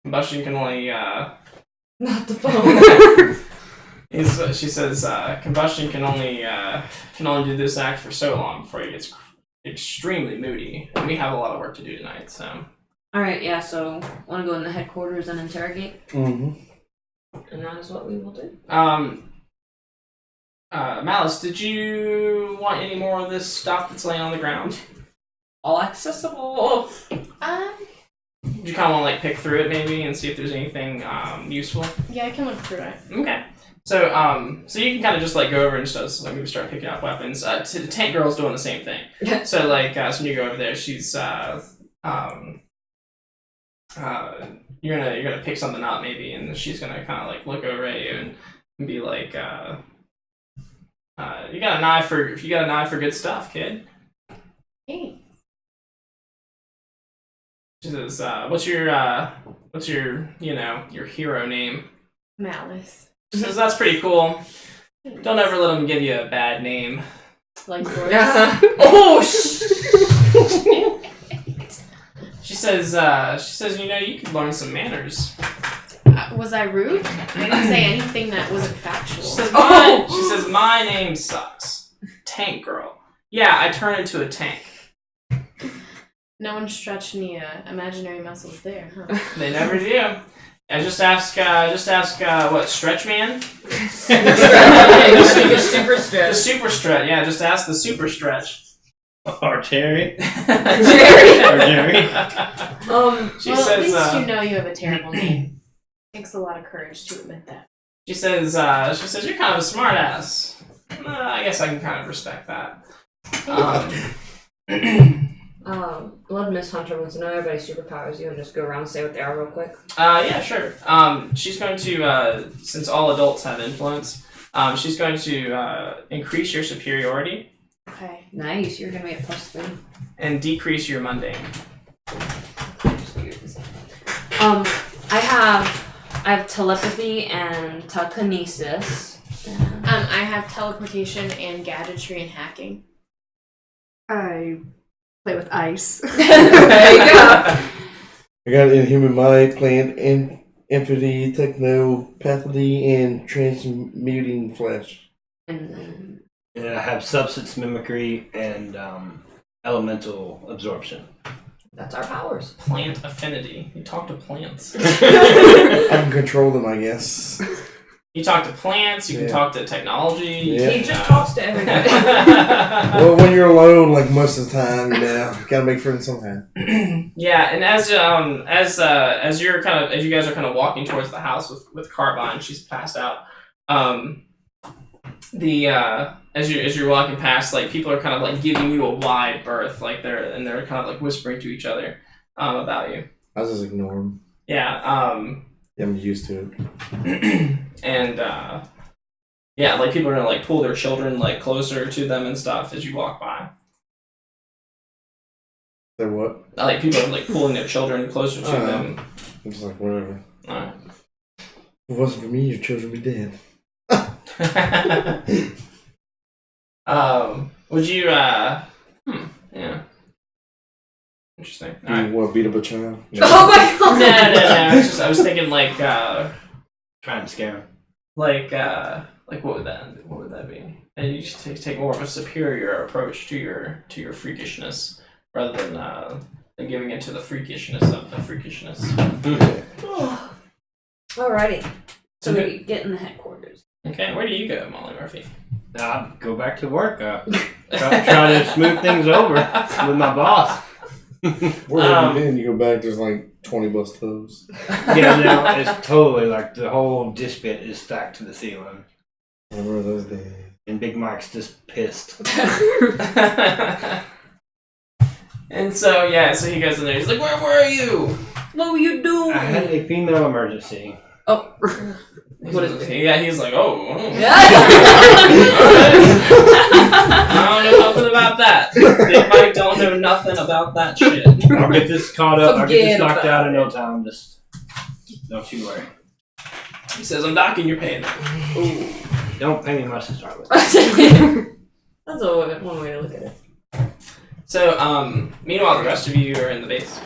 Combustion can only not the phone. She says, Combustion can only do this act for so long before he gets extremely moody, and we have a lot of work to do tonight, so. Alright, yeah, so want to go in the headquarters and interrogate? Mm-hmm. And that is what we will do. Malice, did you want any more of this stuff that's laying on the ground? All accessible. Do you kind of want to pick through it maybe and see if there's anything useful? Yeah, I can look through it. Okay. So you can kind of just go over and maybe start picking up weapons. The Tank Girl's doing the same thing. So so when you go over there, she's you're gonna pick something up maybe, and she's gonna kind of look over at you and be like, you got an eye for good stuff, kid. Hey. She says, what's your your hero name? Malice. She says, that's pretty cool. Don't ever let them give you a bad name. Like yours. Oh shit! She says, you could learn some manners. Was I rude? I didn't say anything that wasn't factual. She says, my name sucks. Tank Girl. Yeah, I turn into a tank. No one stretched any imaginary muscles there, huh? They never do. I just ask, what, Stretch Man? The super stretch. The super stretch, yeah, just ask the super stretch. Or Terry. Jerry. Or Jerry. She well, says, at least you know you have a terrible name. Takes a lot of courage to admit that. She says, you're kind of a smart ass. I guess I can kind of respect that. Blood Miss Hunter wants to know everybody's superpowers. You want to just go around and say what they are real quick? Yeah, sure. She's going to, since all adults have influence, she's going to increase your superiority. Okay. Nice, you're gonna be a +3. And decrease your mundane. I have telepathy and telekinesis. And I have teleportation and gadgetry and hacking. I play with ice. there you go. I got Inhuman Might, Plant, Infinity, Technopathy, and Transmuting Flesh. And then And I have substance mimicry and elemental absorption. that's our powers. Plant affinity. You talk to plants. I can control them, I guess. You talk to plants. You can Yeah. talk to technology. Yeah. He just talks to everybody. Well, when you're alone, like most of the time, you know, you gotta make friends somehow. Yeah, and as you guys are kind of walking towards the house with Carbine, she's passed out. As you're walking past, like people are kind of like giving you a wide berth, like they're kind of like whispering to each other about you. I just ignore them. Yeah. Yeah, I'm used to it. And yeah, like people are gonna like pull their children like closer to them and stuff as you walk by. Say what? Like people are like pulling their children closer to them. I'm just like, whatever. Alright. If it wasn't for me, your children would be dead. Would you yeah. Interesting. Do you want to beat up a child? Oh my god! No. I was thinking like Try and scare him. like what would that be? And you just take more of a superior approach to your freakishness rather than giving in to the freakishness of the freakishness. Alrighty. So Okay. we get in the headquarters. Okay, where do you go, Molly Murphy? I'll go back to work. Try to smooth things over with my boss. Where have you been? You go back, there's like 20 bus toes. Yeah, no, it's totally like the whole dish pit is stacked to the ceiling. I remember those days. And Big Mike's just pissed. And so he goes in there. He's like, "Where are you?" What were you doing? I had a female emergency. Oh. What is it? Yeah, he's like, "Oh." I don't know nothing about that. Big Mike don't know nothing about that shit. I'll get this caught up. I'll get this Forget knocked about out in no time. Just don't you worry. He says, "I'm docking your pay." Don't pay me much to start with. That's one way to look at it. So, meanwhile, the rest of you are in the base.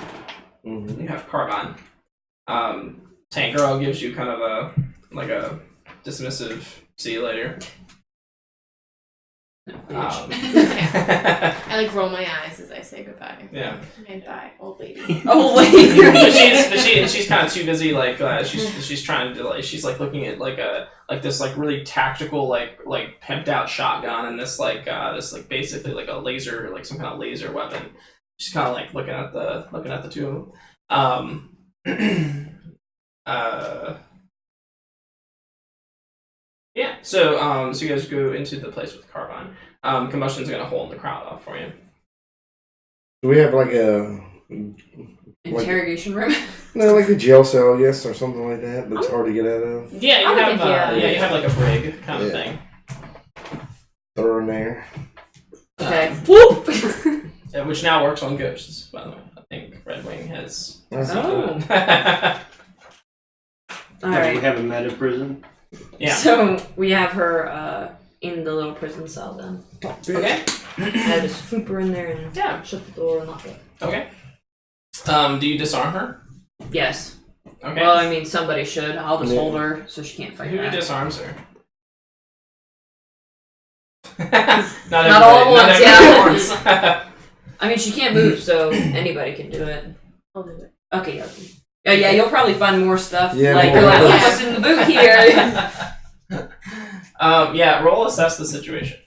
Mm-hmm. You have Carbine. Tank Girl gives you kind of a dismissive "see you later." I like roll my eyes as I say goodbye. Yeah. And bye, old lady. Oh wait. she's kind of too busy. Like she's trying to she's like looking at this really tactical like pimped out shotgun and this basically like a laser, like some kind of laser weapon. She's kind of like looking at the two of them. Yeah. So you guys go into the place with Carbine. Combustion's gonna hold the crowd off for you. Do we have like a Interrogation room. no, like a jail cell, yes, or something like that that's hard to get out of? Yeah, you I would have think, you have like a brig kind of thing. Throw her in there. Okay. Whoop. Which now works on ghosts, by the way. I think Red Wing has. Oh. We Alright. have a meta prison. Yeah. So we have her in the little prison cell then. Okay. I just swoop her in there and Yeah. shut the door and lock it. Okay. Do you disarm her? Yes. Okay. Well, I mean, somebody should. I'll just Yeah. hold her so she can't fight Who back. disarms her? Not all at once, yeah. once. I mean, she can't move, so anybody can do it. I'll do it. Okay, okay. Yeah, you'll probably find more stuff. Yeah, like, more you're like, look stuff. what's in the boot here. Yeah, roll assess the situation.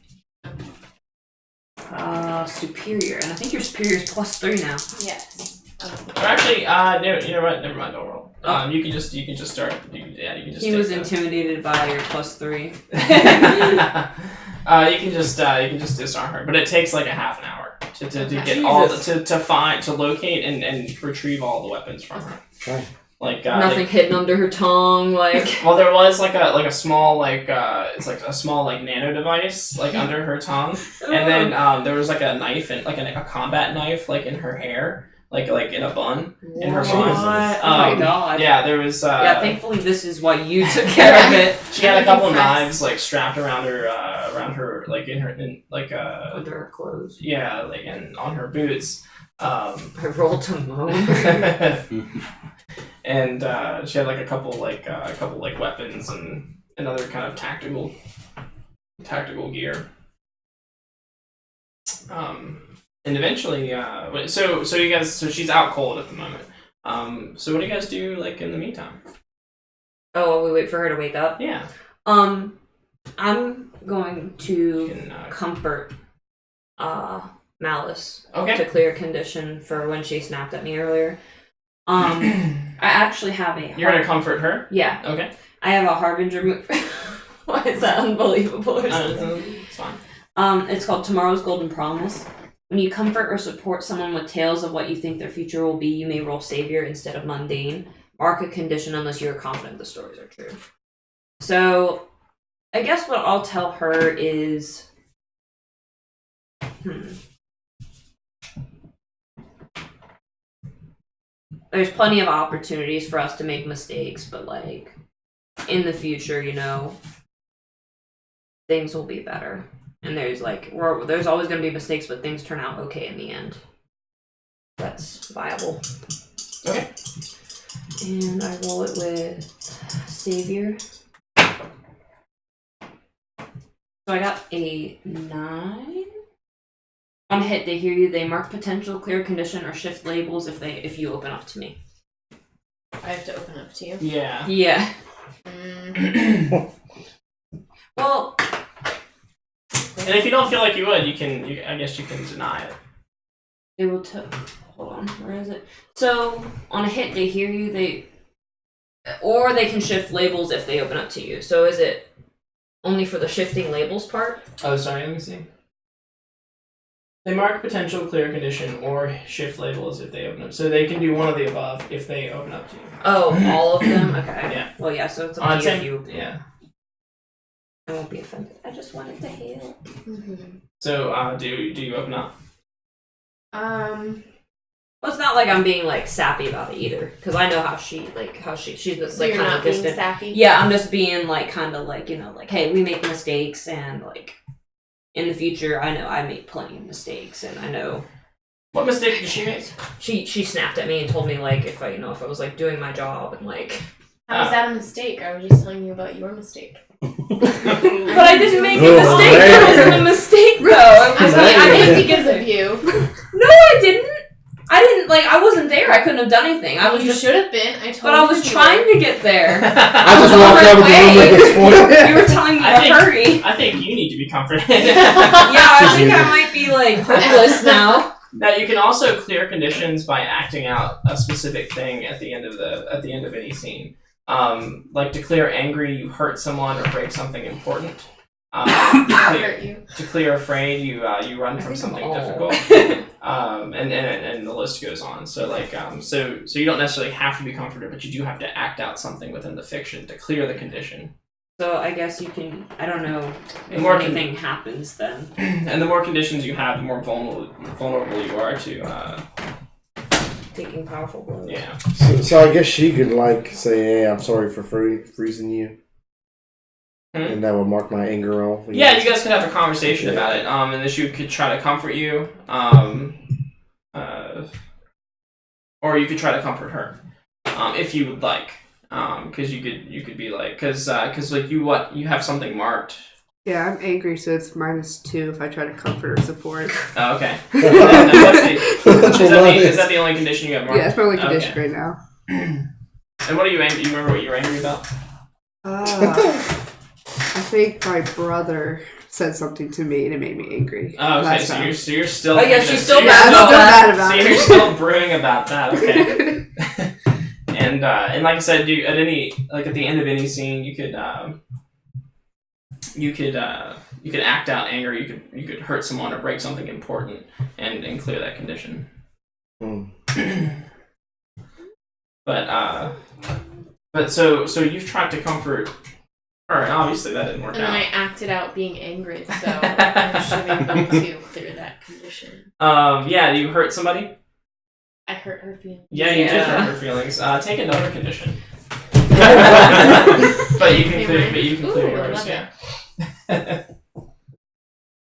Superior. And I think your superior is +3 now. Yes. Or actually, no, you know what? Never mind. Don't roll. You can just start. You can just. He take was the- intimidated by your +3. You can just disarm her, but it takes like a half an hour to Okay. get all the, Jesus. to locate and retrieve all the weapons from her. Okay. Like Nothing hidden under her tongue, like. well, there was like a small it's like a small like nano device like under her tongue, and then there was like a knife and like a combat knife like in her hair. like in a bun in her What? mind. Oh my god. Yeah, there was. Yeah, thankfully this is why you took care of it. She had a couple of Impressed. knives like strapped around her, like Under her clothes. yeah, like on her boots. I rolled to moan. And she had like a couple weapons and other kind of tactical gear. And eventually, so she's out cold at the moment. So what do you guys do like in the meantime? Oh, we wait for her to wake up. Yeah. I'm going to You can, comfort Malice okay. to clear condition for when she snapped at me earlier. I actually have a. You're gonna comfort her. Yeah, Okay. I have a harbinger move. Why is that unbelievable or something? It's fine. It's called Tomorrow's Golden Promise. When you comfort or support someone with tales of what you think their future will be, you may roll Savior instead of Mundane. Mark a condition unless you are confident the stories are true. So, I guess what I'll tell her is... There's plenty of opportunities for us to make mistakes, but, like, in the future, you know, things will be better. And there's there's always going to be mistakes, but things turn out okay in the end. That's viable. Okay. And I roll it with Savior. So I got a 9. On hit, they hear you. They mark potential, clear condition, or shift labels if you open up to me. I have to open up to you. Yeah. Yeah. Well. And if you don't feel like you would, I guess you can deny it. They will hold on, where is it? So, on a hit, they hear you, or they can shift labels if they open up to you. So is it only for the shifting labels part? Oh, sorry, let me see. They mark potential, clear condition, or shift labels if they open up. So they can do one of the above if they open up to you. Oh, all of them? Okay. Yeah. Well, yeah, so it's up to you if you... Yeah. I won't be offended. I just wanted to help. So, do you open up? Well, it's not like I'm being, like, sappy about it either. Because I know she's just, So like, you're kind not of being distant. sappy? Yeah, I'm just being, like, kind of, like, you know, like, hey, we make mistakes, and, like, in the future, I know I make plenty of mistakes, and I know... What mistake did she make? She snapped at me and told me, like, if I was, like, doing my job, and, like... How is that a mistake? I was just telling you about your mistake. But I didn't make a mistake. That wasn't a mistake, though. I think because of you. No, I didn't. I wasn't there. I couldn't have done anything. I was You just... should have been. I told you. But I was trying to get there. I just walked out of the room at this point. You were telling me to hurry. I think you need to be comforted. Yeah, I think I might be, like, hopeless now. Now you can also clear conditions by acting out a specific thing at the end of any scene. Like to clear angry, you hurt someone or break something important. To clear afraid, you run from something difficult. And the list goes on. So like so you don't necessarily have to be comforted, but you do have to act out something within the fiction to clear the condition. So I guess you can... I don't know if more anything happens then. And the more conditions you have, the more vulnerable you are to. Taking powerful blows. Yeah. So I guess she could like say, "Hey, I'm sorry for freezing you," and that would mark my anger off. Yeah, you guys could have a conversation about it, and then she could try to comfort you, or you could try to comfort her, if you would like, because you could be like, because like you have something marked. Yeah, I'm angry, so it's -2 if I try to comfort or support. Oh, okay. Is that the only condition you have marked? Yeah, it's my only condition right now. And what are you angry? You remember what you're angry about? I think my brother said something to me and it made me angry. Oh, okay. So you're still. Oh yeah, she's still mad about So you're still brewing about that. Okay. And like I said, at the end of any scene, you could act out anger. You could hurt someone or break something important and clear that condition. But so you've tried to comfort her, and obviously that didn't work And out. then I acted out being angry, so I should be able to clear that condition. Yeah, you hurt somebody? I hurt her feelings. Yeah, you did Yeah. hurt her feelings. Take another condition. but you can clear. But you can clear Ooh, I yours. love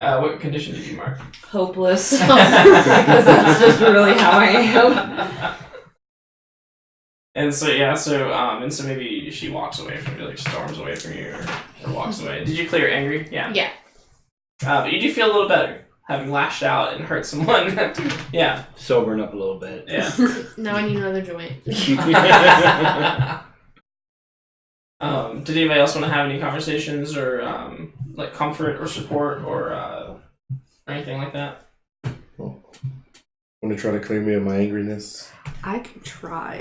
Yeah. What condition did you mark? Hopeless. Because that's just really how I am. And so maybe she walks away from you, like storms away from you, or walks away. Did you clear angry? Yeah. Yeah. But you do feel a little better having lashed out and hurt someone. Yeah. Sobering up a little bit. Yeah. Now I need another joint. Did anybody else want to have any conversations or like comfort or support or anything like that? Want to try to clear me of my angriness? I can try.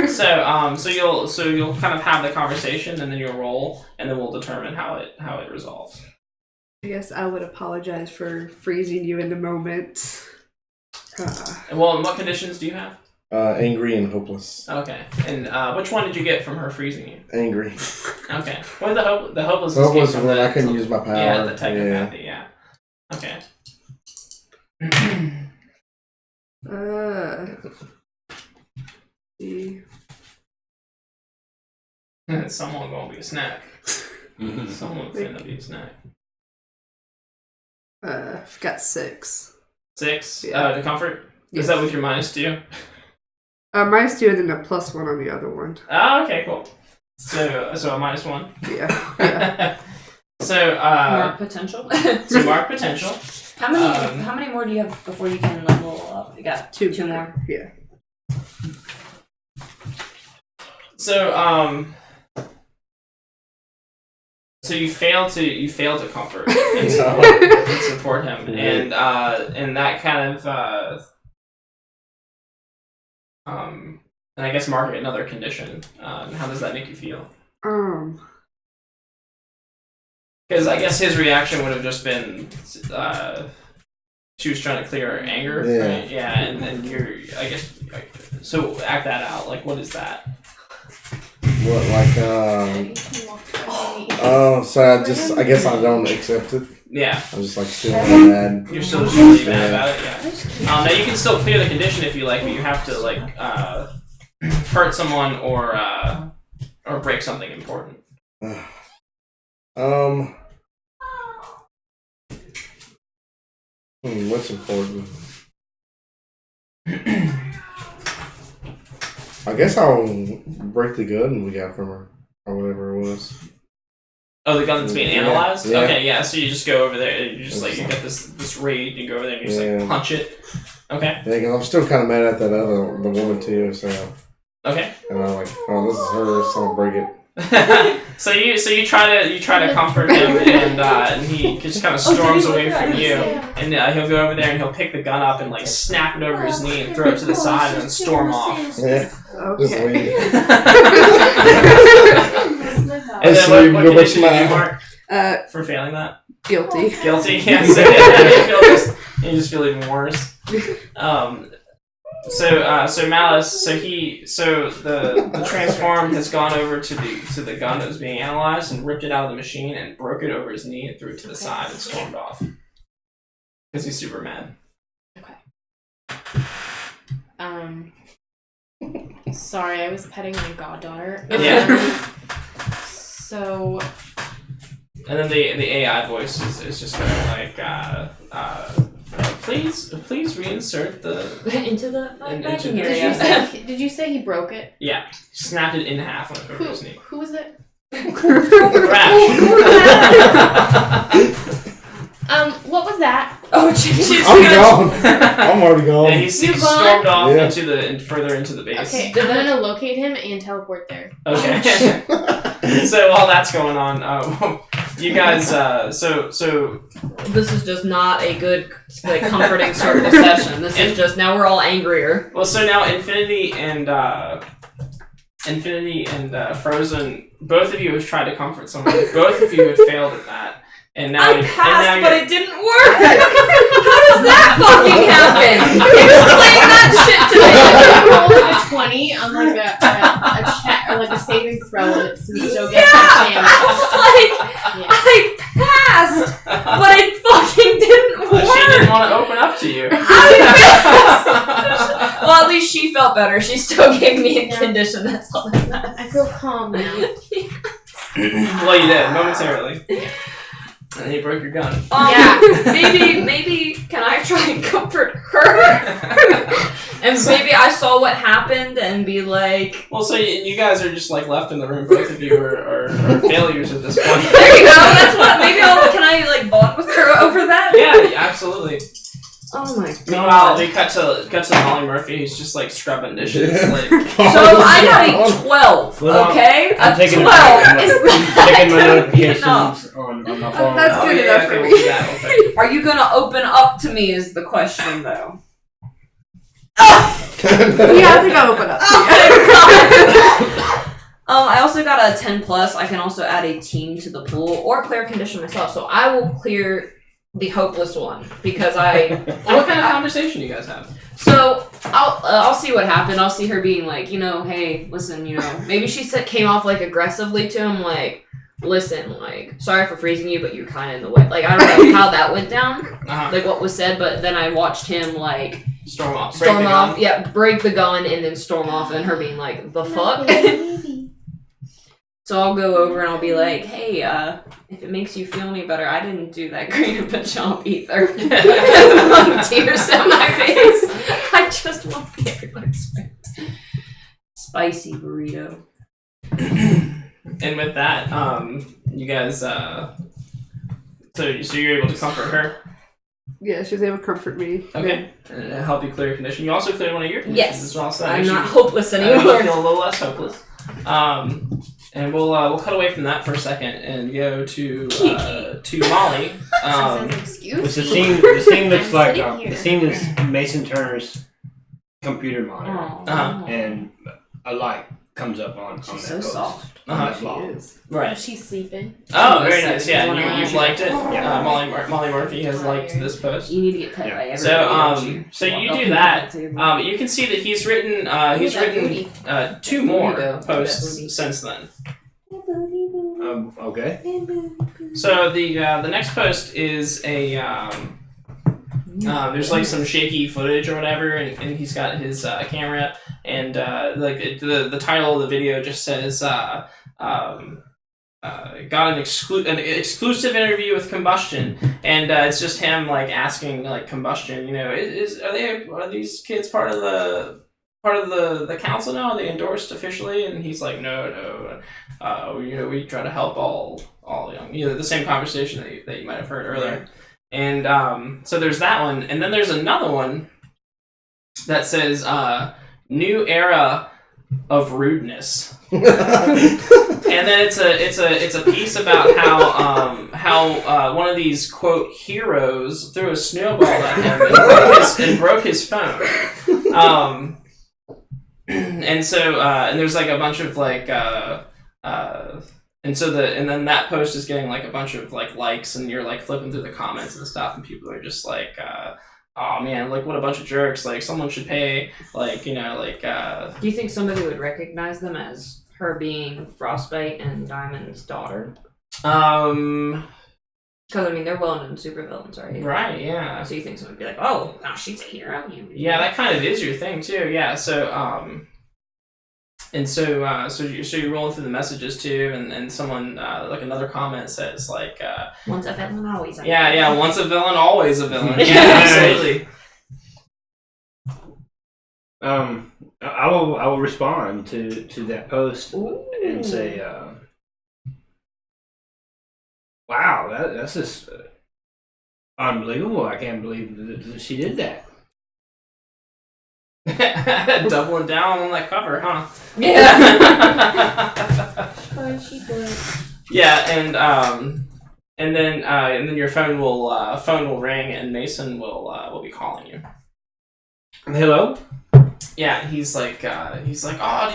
So you'll kind of have the conversation and then you'll roll and then we'll determine how it resolves. I guess I would apologize for freezing you in the moment. Well, and what conditions do you have? Angry and hopeless. Okay, and which one did you get from her freezing you? Angry. Okay, well the hopelessness came Hopeless from when the, I couldn't use my power. Yeah, the technopathy. Yeah. Okay. See. Someone gonna be a snack. Someone's gonna be a snack. Got 6. 6. Yeah. To comfort. Yes. Is that with your -2? -2 and then a +1 on the other one. Oh, okay, cool. So a -1. Yeah. So Mark potential. so mark potential. How many more do you have before you can level up? You got 2 more. Yeah. So so you fail to comfort and support him, and that kind of and I guess mark another condition. How does that make you feel? Because I guess his reaction would have just been she was trying to clear her anger, Yeah. right? Yeah, and then so act that out. Like, what is that? What, like, so I guess I don't accept it. Yeah. I'm just like still mad. You're still just really mad about it, yeah. Now you can still clear the condition if you like, but you have to like hurt someone or break something important. What's important? I guess I'll break the gun we got from her, or whatever it was. Oh, the gun that's being Yeah. analyzed? Yeah. Okay, yeah, so you just go over there, you just like, you get this raid, you go over there and you just like punch it. Okay. Yeah, because I'm still kind of mad at the woman too, so. Okay. And I'm like, oh, this is her, so I'll break it. so you try to comfort him and he just kind of storms away from you and he'll go over there and he'll pick the gun up and like snap it over his knee and throw it to the side and then storm off. Yeah. Just Okay. leave. And then what go back condition to did you my- mark for failing that? Guilty. Guilty? Yes. You just feel even worse. So Malice, so the transformed has gone over to the gun that was being analyzed and ripped it out of the machine and broke it over his knee and threw it to the side and stormed off. Because he's super mad. Okay. Sorry, I was petting my goddaughter. Yeah. So. And then the AI voice is just kind of like please reinsert the into the into bagging the- area. Did you say he broke it? Yeah, snapped it in half on over his knee. Who was it? Crash. What was that? Oh, she's I'm gone. I'm already gone. And he You stormed off Yeah. further into the base. Okay, I'm gonna locate him and teleport there. Okay. So while that's going on, you guys, so This is just not a good, like, comforting start of the session. This is just, now we're all angrier. well, so now Infinity and Frozen, both of you have tried to comfort someone. Both of you have failed at that. And now I and passed, now but you're- it didn't work! How does that fucking happen? Explain that shit to me! I rolled a 20 on like a check or like a saving throw and it still gets Yeah! damage. Like, I passed, but it fucking didn't work! She didn't want to open up to you. Well, at least felt better. She still gave me a Yeah. condition. That's all that matters. I feel calm now. Well, you did momentarily. And then you broke your gun. Yeah. maybe can I try and comfort her? And maybe I saw what happened and be like, Well, so you guys are just like left in the room. Both of you are failures at this point. there you go. That's what. Maybe can I like bond with her over that? Yeah, absolutely. Oh my Meanwhile, god. we cut to Molly Murphy. He's just like scrubbing dishes. Like, So I got a 12. Well, Okay, I'm a taking 12. I'm Is checking my that notifications enough? on my phone. That's oh, good yeah, enough okay, for we'll me. do that. Okay. Are you gonna open up to me? Is the question though. Yeah, I think I'll open up. I also got a 10 plus. I can also add a team to the pool or clear condition myself. So I will clear the hopeless one because What kind of conversation do you guys have? So I'll see what happened. I'll see her being like, hey, listen, maybe she came off like aggressively to him, like, listen, like, sorry for freezing you, but you're kind of in the way. Like, I don't know how that went down, like what was said, but then I watched him like Storm off. break the gun, and then storm off, and her being like, the fuck. So I'll go over and I'll be like, hey, if it makes you feel any better, I didn't do that great of a job either. Like, tears down my face. I just want to get everybody's spicy burrito. And with that, you guys, so you're able to comfort her. Yeah, she was able to comfort me. Okay. And help you clear your condition. You also cleared one of your conditions Yes. as well. So I'm actually, not hopeless you anymore. feel a little less hopeless. And we'll cut away from that for a second and go to Molly. Which the scene looks I'm like sitting here. the scene is Mason Turner's computer monitor, Uh-huh. and a light comes up on She's that so post. soft. On that She block. is. Right. She's sleeping. Oh, She very was nice. sick. Yeah, One of you've my- liked it. Yeah. Molly Murphy has liked this post. You need to get pet Yeah. by everybody. So, don't you? so you Walk do up and that. talk to them. You can see that he's written that booty. 2 more There you go. posts That booty. since then. Okay. So the next post is a there's like some shaky footage or whatever, and he's got his camera, and like the title of the video just says got an exclusive interview with Combustion, and it's just him like asking like Combustion, are these kids part of the council now? Are they endorsed officially? And he's like, no. We try to help all young. The same conversation that you might have heard earlier. And so there's that one, and then there's another one that says "New Era of Rudeness," and then it's a piece about how one of these quote heroes threw a snowball at him and broke his phone. And so and there's like a bunch of like and then that post is getting like a bunch of like likes, and you're like flipping through the comments and stuff, and people are just like oh man, like what a bunch of jerks, like someone should pay, like Do you think somebody would recognize them as her being Frostbite and Diamond's daughter? Because I mean, they're well-known supervillains, right? right, yeah. So you think someone would be like, "Oh, now she's a hero." Yeah, that kind of is your thing too. Yeah, so so you're rolling through the messages too, and someone like another comment says like Once a villain, always a yeah, once a villain, always a villain. Yeah, absolutely. I will respond to that post Ooh. and say, wow, that's just unbelievable. I can't believe that she did that. Doubling down on that cover, huh? Yeah. She did. Yeah, and then your phone will ring, and Mason will be calling you. Hello? Yeah, he's like, oh, did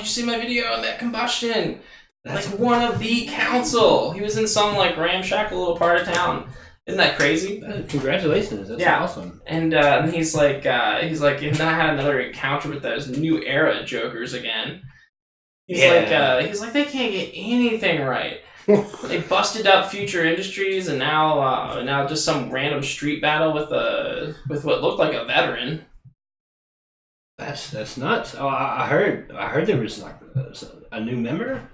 you see my video on that Combustion? Like one of the council. He was in some like ramshackle little part of town. Isn't that crazy? Congratulations, that's Yeah. awesome. And he's like, and then I had another encounter with those new era jokers again. He's Yeah. like, they can't get anything right. They busted up Future Industries, and now just some random street battle with what looked like a veteran. That's nuts. Oh, I heard there was like a new member.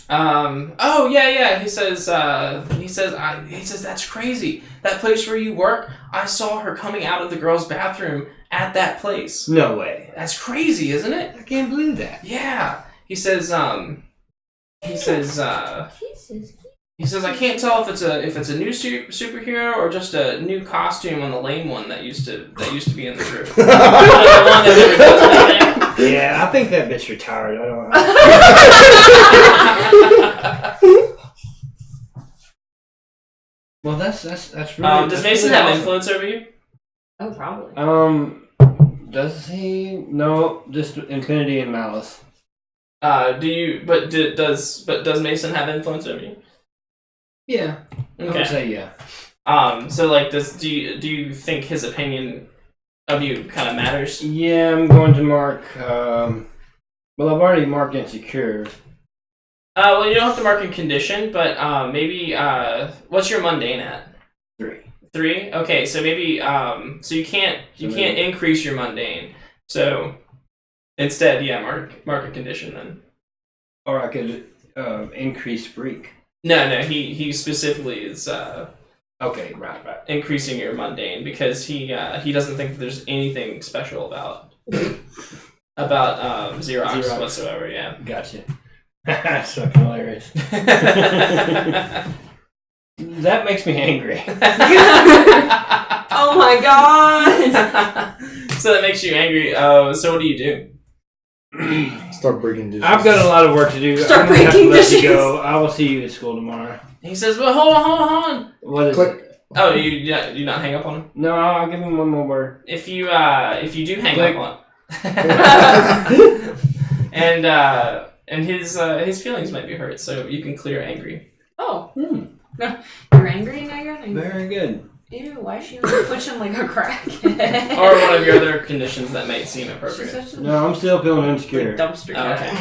Oh yeah. He says that's crazy. That place where you work, I saw her coming out of the girls' bathroom at that place. No way. That's crazy, isn't it? I can't believe that. Yeah. He says I can't tell if it's a new superhero or just a new costume on the lame one that used to be in the group. The one that never does anything. Yeah, I think that bitch retired. I don't. Well, that's really. Does Mason have influence over you? Oh, probably. Does he? No, just Infinity and Malice. Does Mason have influence over you? Yeah. I would say yeah. So like, do you think his opinion of you kind of matters? Yeah, I'm going to mark. Well, I've already marked insecure. Well, you don't have to mark in condition, but maybe. What's your mundane at? 3. 3? Okay, so maybe. So you can't increase your mundane. So instead, yeah, mark a condition then. Or I could increase freak. No. He specifically is. Okay, right. Increasing your mundane because he doesn't think that there's anything special about Xerox whatsoever. Yeah. Gotcha. That's fucking hilarious. That makes me angry. Oh my god! So that makes you angry. So what do you do? Start breaking dishes. I've got a lot of work to do. Start I'm gonna have to breaking let dishes. you go. I will see you at school tomorrow. He says, "Well, hold on. What is Click. it? Oh, you not hang up on him? No, I'll give him one more word. If you do hang Click. up on, and his feelings might be hurt, so you can clear angry. Oh. You're angry now you're angry. Very good. Ew, why is she pushing like a crackhead? Or one of your other conditions that might seem She's appropriate. such a No, I'm still feeling insecure. dumpster Oh, cat.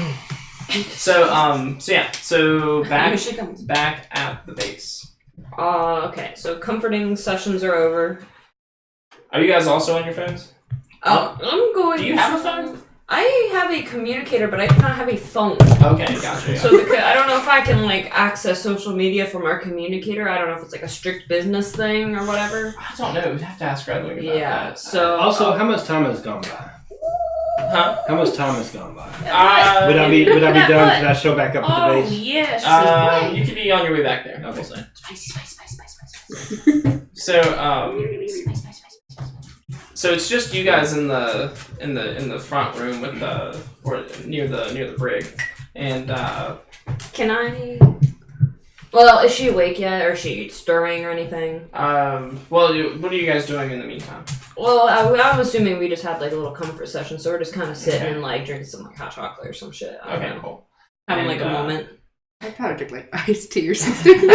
okay. So Here she comes. back at the base. Okay, so comforting sessions are over. Are you guys also on your phones? I'm going. Do you have a phone? I have a communicator, but I do not have a phone. Okay, gotcha. So I don't know if I can like access social media from our communicator. I don't know if it's like a strict business thing or whatever. I don't know. We'd have to ask Redwing about Yeah. that. So Also, how much time has gone by? Huh? How much time has gone by? Uh, Would I be done? What? Could I show back up at the oh base? yes. You could be on your way back there. Okay. We'll say. Spice. So so it's just you guys in the front room with or near the brig, and Can I? Well, is she awake yet, or is she stirring or anything? well, what are you guys doing in the meantime? Well, I'm assuming we just had like a little comfort session, so we're just kind of sitting and like drinking some like hot chocolate or some shit. I don't Okay, know. cool. Having And, like a moment. I'd probably drink like iced tea or something.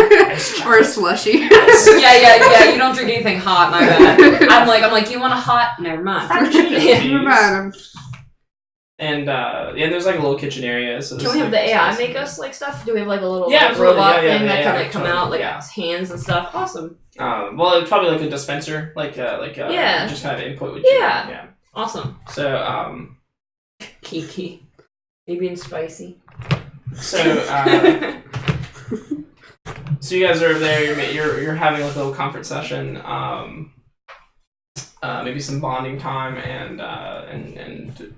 Or a slushy. Yeah. You don't drink anything hot, my bad. I'm like, you want a hot? Never mind. Never mind. And there's like a little kitchen area. So Can we have the AI make us like stuff? Do we have like a little Yeah, like, absolutely. robot Yeah, thing that yeah, can like come totally. out like Yeah. hands and stuff? Awesome. Well, it's probably like a dispenser, Yeah. just kind of input. With Yeah. Yeah. Awesome. So Kiki. Maybe and spicy. so so you guys are over there. You're having like a little comfort session. Maybe some bonding time and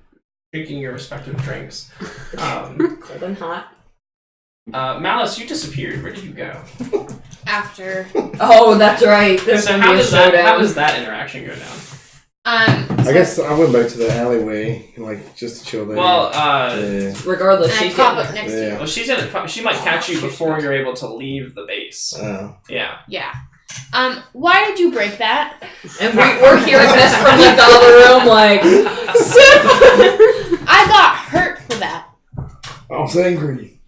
drinking your respective drinks. Cold and hot. Malice, you disappeared. Where did you go? After. Oh, that's right. There's So gonna how be a does showdown. that interaction go down? I guess I went back to the alleyway, like just to chill there. Well, yeah. Regardless, I she's pop getting up next to you. well, she might catch you before you're able to leave the base. Yeah. Yeah. Why did you break that? And we're hearing this from like the other room, like, sip! I got hurt for that. I was angry.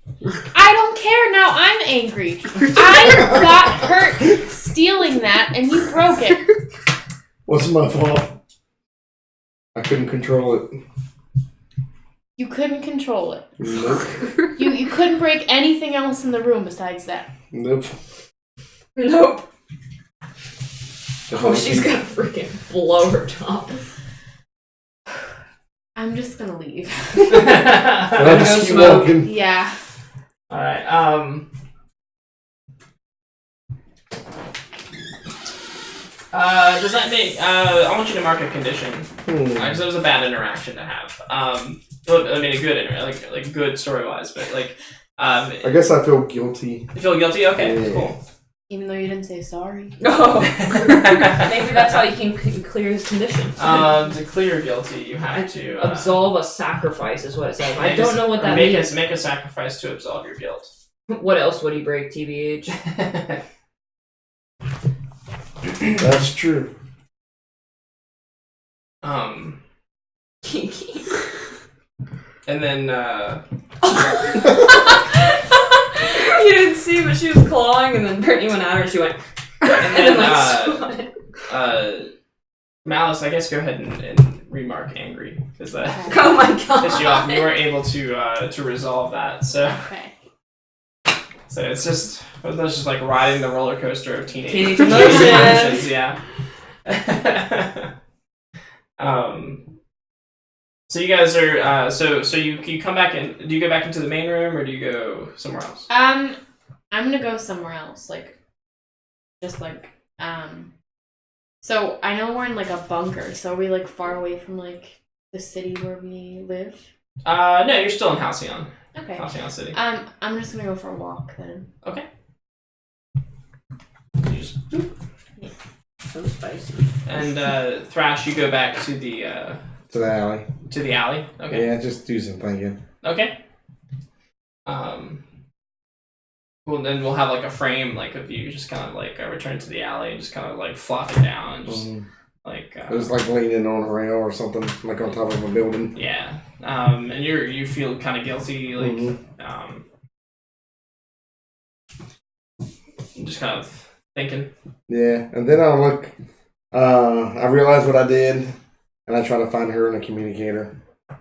I don't care now. I'm angry. I got hurt stealing that, and you broke it. What's my fault? I couldn't control it. You couldn't control it. Nope. You couldn't break anything else in the room besides that. Nope. Nope. Oh, she's gonna freaking blow her top. I'm just gonna leave. I'll just keep smoke. walking. Yeah. Alright, does that make, I want you to mark a condition. Because it was a bad interaction to have. Well, I mean, a good, like good story-wise, but like, I guess I feel guilty. you feel guilty? Okay, Yeah. cool. Even though you didn't say sorry. Oh. Maybe that's how you can clear his condition. To clear guilty, you have to Absolve a sacrifice is what it says. I make don't know what that make means. Make a sacrifice to absolve your guilt. What else would he break, TBH? That's true. And then You didn't see, but she was clawing, and then Brittany went at her, and she went. and then, then Malice, I guess go ahead and remark angry because that Oh my god. pissed you off. You weren't able to resolve that, so Okay. it's just like riding the roller coaster of Teenage emotions, emotions. yeah. So you guys are so you come back in. Do you go back into the main room or do you go somewhere else? I'm gonna go somewhere else, so I know we're in like a bunker, so are we like far away from like the city where we live? No, you're still in Halcyon. Okay. Halcyon City. I'm just gonna go for a walk then. Okay. You just, So spicy. and Thrash, you go back to the alley. alley. Okay. Yeah, just do some thinking. Okay. Well, then we'll have like a frame like of you just kind of like return to the alley and just kind of like flop it down and just like Just like leaning on a rail or something, like on top of a building. yeah. And you feel kind of guilty, like just kind of thinking. Yeah, and then I look. I realize what I did, and I try to find her in a communicator.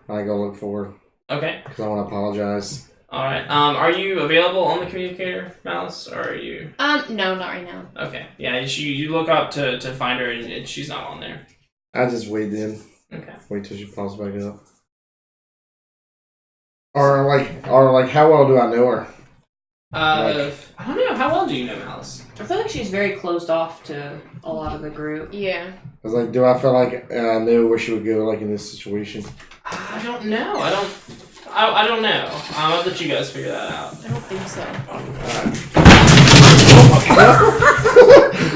I go look for her Okay. because I want to apologize. All right. Are you available on the communicator, Malice, or are you? No, not right now. Okay. Yeah. You look up to find her, and she's not on there. I just wait then. Okay. Wait till she pops back up. Or like, how well do I know her? I don't know. How well do you know Malice? I feel like she's very closed off to a lot of the group. Yeah. I was like, do I feel like I know where she would go, like in this situation? I don't know. I don't know. I'll let you guys figure that out. I don't think so.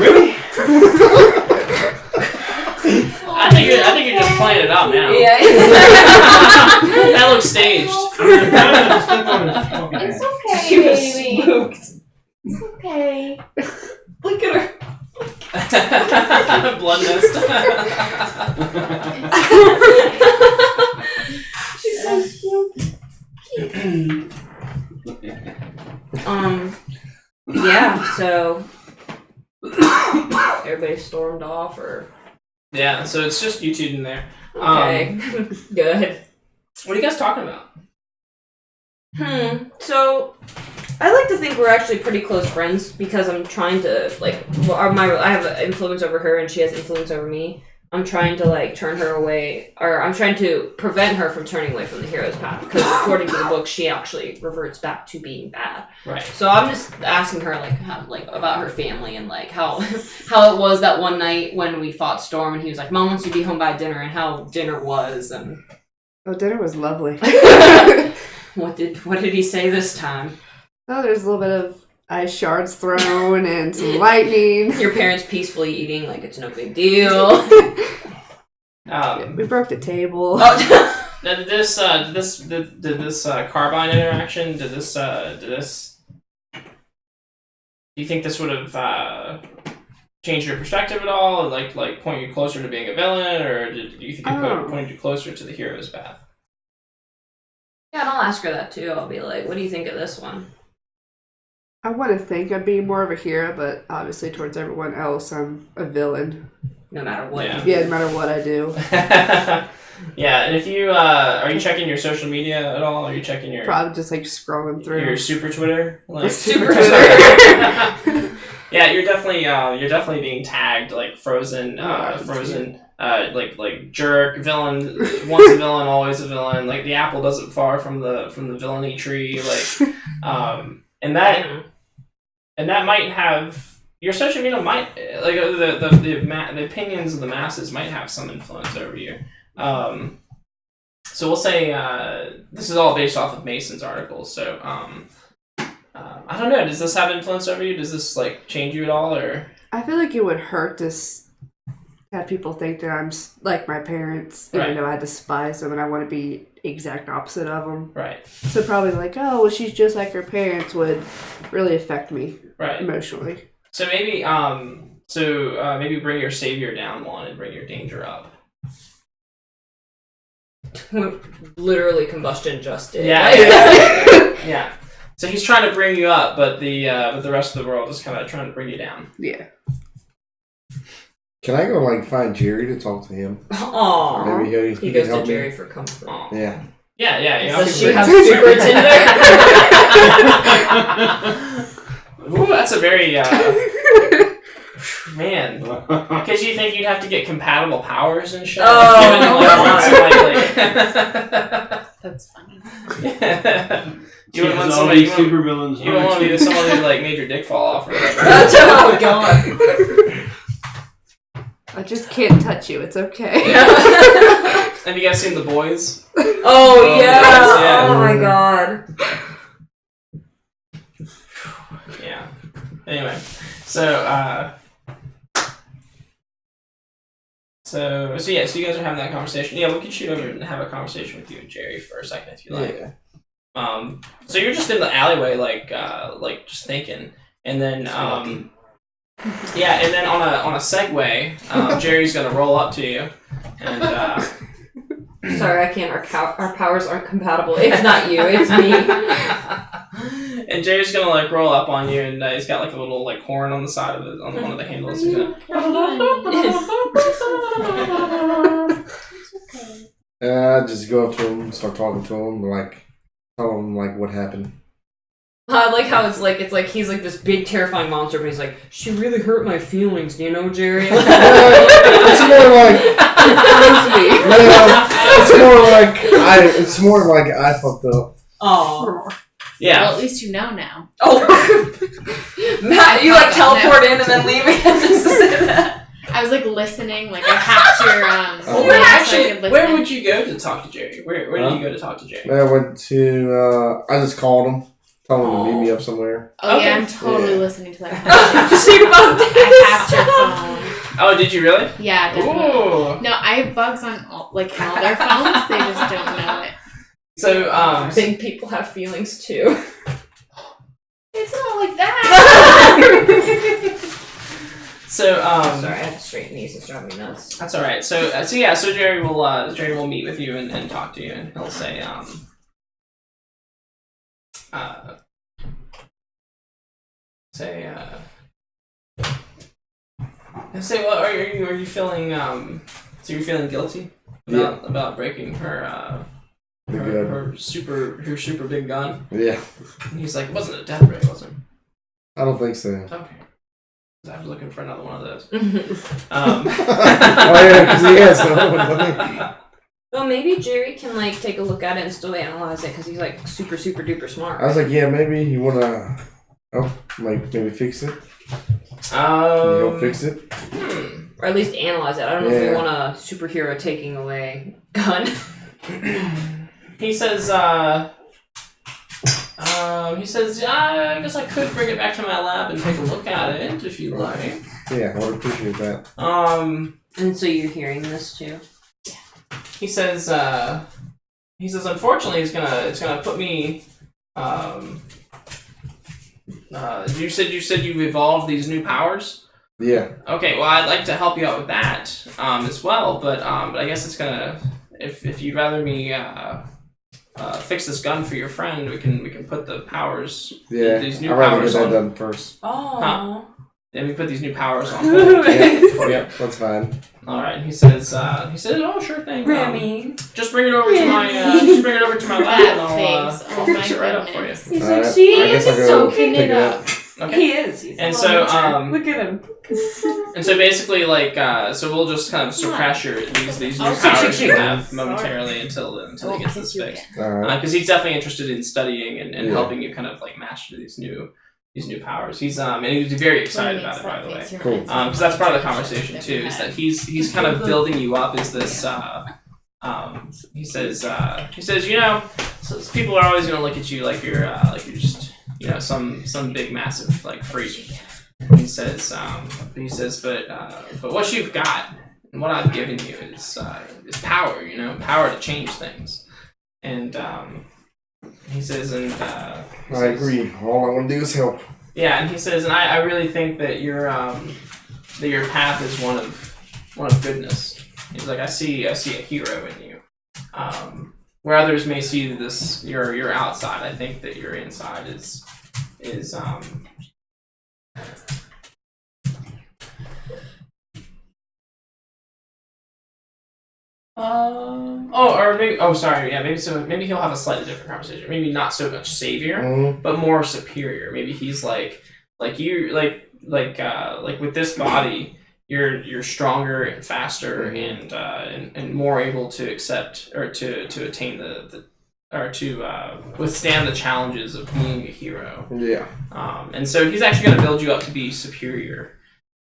Really? I think you're just playing it up now. Yeah. That looks staged. It's okay, She was baby. spooked. It's okay. Look at her. Blood mist. She's so spooked. Yeah, so everybody stormed off, or Yeah, so it's just you two in there. okay, good. What are you guys talking about? So I like to think we're actually pretty close friends because I'm trying to I have influence over her and she has influence over me. I'm trying to like turn her away, or I'm trying to prevent her from turning away from the hero's path because according to the book, she actually reverts back to being bad. Right. So I'm just asking her about her family and like how it was that one night when we fought Storm and he was like, "Mom wants you to be home by dinner," and how dinner was and. Oh, dinner was lovely. What did he say this time? Oh, there's a little bit of ice shards thrown and some lightning. Your parents peacefully eating like it's no big deal. We broke the table. Now, did this Carbine interaction? Do you think this would have changed your perspective at all? Like point you closer to being a villain, or do you think it pointed you closer to the hero's path? Yeah, and I'll ask her that too. I'll be like, "What do you think of this one?" I want to think I'm being more of a hero, but obviously towards everyone else, I'm a villain. No matter what. Yeah. No matter what I do. Yeah, and if you are you checking your social media at all? Are you checking your Probably just like scrolling through. your super Twitter? Like Super Yeah, you're definitely being tagged like Frozen. Frozen like jerk, villain, once a villain, always a villain. Like the apple doesn't far from the villainy tree. Like, and that might have your social media might like the opinions of the masses might have some influence over you. So we'll say this is all based off of Mason's articles. So I don't know. Does this have influence over you? Does this like change you at all, or? I feel like it would hurt to have people think that I'm like my parents, even though I despise them and I want to be exact opposite of them. Right. So probably like, oh, well, she's just like her parents would really affect me emotionally. So maybe maybe bring your savior down one and bring your danger up. Literally combustion just did. Yeah. Yeah. So he's trying to bring you up, but the rest of the world is kind of trying to bring you down. Yeah. Can I go like find Jerry to talk to him? Aww. Maybe he goes can to Jerry me? for comfort. Aww. Yeah. Yeah. You know, Does she have secrets in there? Ooh, that's a very man. Because you think you'd have to get compatible powers and shit. That's funny. You wouldn't want all somebody. these super villains. You wouldn't want to be someone who like made your dick fall off or whatever. Oh god. I just can't touch you. It's okay. Have you guys seen The Boys? Oh yeah. Yeah. Oh my god. Yeah. Anyway, so you guys are having that conversation. Yeah, we can shoot over and have a conversation with you and Jerry for a second if you like. Yeah. So you're just in the alleyway, like just thinking, and then and then on a Segway, Jerry's gonna roll up to you, and Sorry, I can't. Our powers aren't compatible. It's not you. It's me. and Jerry's gonna like roll up on you, and he's got like a little like horn on the side of it, on one of the handles. He's gonna... I just go up to him, start talking to him, like tell him like what happened. I like how it's like he's like this big terrifying monster, but he's like, she really hurt my feelings, do you know, Jerry? It's more like it's more like I fucked up. Oh. Yeah. Well, at least you know now. Oh. Matt, you like teleport in and then leave again just to say that. I was like listening, like I tapped your Where would you go to talk to Jerry? Where did you go to talk to Jerry? I went to I just called him, told him to meet me up somewhere. Oh Okay. yeah, I'm totally listening to that. I tapped your phone. Oh, did you really? Yeah, definitely. Ooh. No, I have bugs on all their phones. They just don't know it. So I think people have feelings too. It's not like that. So Sorry, I have to straighten these. It's driving me nuts. that's all right. So Jerry will meet with you and talk to you, and he'll say well, are you feeling so you're feeling guilty about breaking her her super big gun? Yeah. And he's like, it wasn't a death ray, was it? I don't think so. Okay. I was looking for another one of those. Oh yeah, because he has another one. Well, maybe Jerry can like take a look at it and still analyze it because he's like super duper smart. I was like, yeah, maybe you wanna maybe fix it. Can you help fix it? Or at least analyze it. I don't know if we want a superhero taking away gun. He says, I guess I could bring it back to my lab and take a look at it if you like. Yeah, I would appreciate that. And so you're hearing this too? He says, unfortunately, it's gonna put me, you said you've evolved these new powers? Yeah. Okay, well, I'd like to help you out with that, as well, but I guess it's gonna, if you'd rather me, fix this gun for your friend, we can put the powers. Yeah. These new I'd rather powers get that on. done first. Oh. Huh. Then we put these new powers on. Yep. That's fine. All right. He says, oh, sure thing. Remy. Just bring it over to my lab, and That I'll face. Oh my fix it right up for you. goodness. He's All like, right. she I guess I'll is go soaking pick it up. Okay. He is. He's And a so, little mature. um, Look at him. And so basically, like, so we'll just kind of suppress these new Oh, powers shoot. you have momentarily until he gets this fixed. Alright. Because he's definitely interested in studying and Yeah. helping you kind of like master these new powers. He's and he's very excited about it, by the way. Cool. Because that's part of the conversation too. Is that he's kind of building you up as this. He says you know, so people are always going to look at you like you're just some big massive like freak. He says but what you've got and what I've given you is power. Power to change things. And he says I agree. All I want to do is help. yeah, and he says, and I really think that your path is one of goodness. He's like, I see a hero in you. Where others may see this, your outside, I think that your inside is maybe he'll have a slightly different conversation. Maybe not so much savior, but more superior. Maybe he's like you, like with this body, you're stronger and faster and more able to accept or to attain to withstand the challenges of being a hero. Yeah. And so he's actually going to build you up to be superior.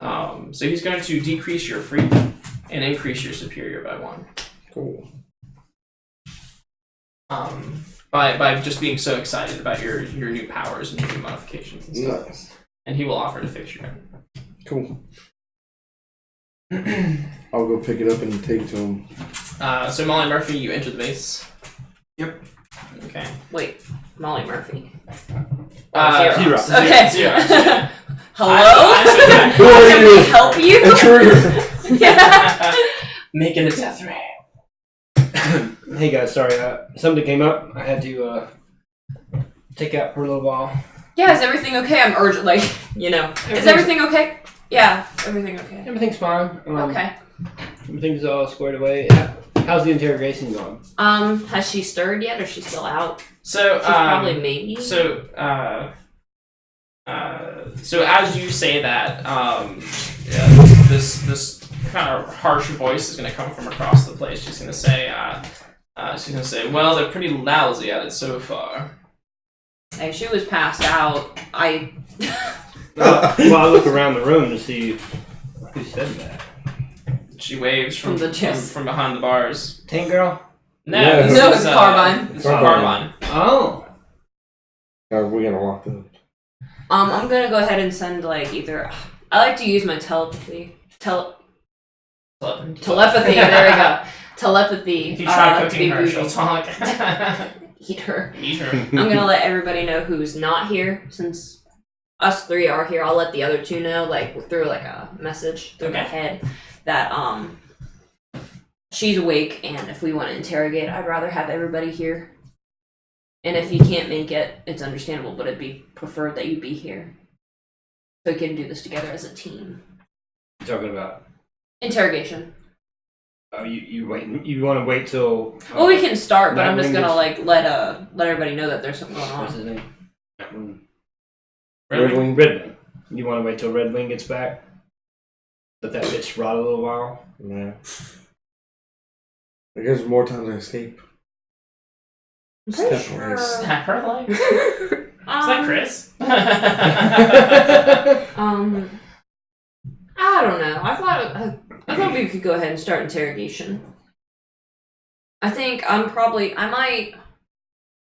So he's going to decrease your freedom and increase your superior by 1. Cool. By just being so excited about your new powers and your new modifications and stuff. Nice. And he will offer to fix you. Cool. I'll go pick it up and take it to him. So Molly Murphy, you enter the base. Yep. Okay. Wait, Molly Murphy. Xerox. Okay. Xerox, yeah. Hello? Who are Can you? we help you? Intruder. Yeah. Make it a death ray. Hey guys, sorry, something came up. I had to take out for a little while. Yeah, is everything okay? I'm urgent, is everything okay? Yeah, everything okay. Everything's fine. Okay. Everything's all squared away. How's the interrogation going? Has she stirred yet, or is she still out? So She's probably maybe. So as you say that, this kind of harsh voice is going to come from across the place. She's going to say, well, they're pretty lousy at it so far. Hey, she was passed out. Well, I look around the room to see who said that. She waves from the chest. from behind the bars. Tank girl? No, Yeah. this No, is, it's Carbine. This is Carbine. Carbine. Oh. Are we gonna lock them? I'm gonna go ahead and send either. I like to use my telepathy. Telepathy. There we go. Telepathy. If you try to cooking be her, rude. she'll talk. Eat her. Eat her. I'm gonna let everybody know who's not here, since us 3 are here. I'll let the other 2 know, through a message through my head, that she's awake, and if we want to interrogate, I'd rather have everybody here. And if you can't make it, it's understandable, but it'd be preferred that you be here, so we can do this together as a team. You're talking about? Interrogation. Oh, you wait. You want to wait till? Well, we can start, but I'm just Nightwing gonna gets- let everybody know that there's something going What's on. his name? Nightwing. Redwing. Redwing. You want to wait till Redwing gets back? Let that bitch rot a little while. Yeah. It gives more time to escape. I'm pretty Step sure. race. Snap her leg. Is that Chris? I don't know. I thought we could go ahead and start interrogation. I think I might.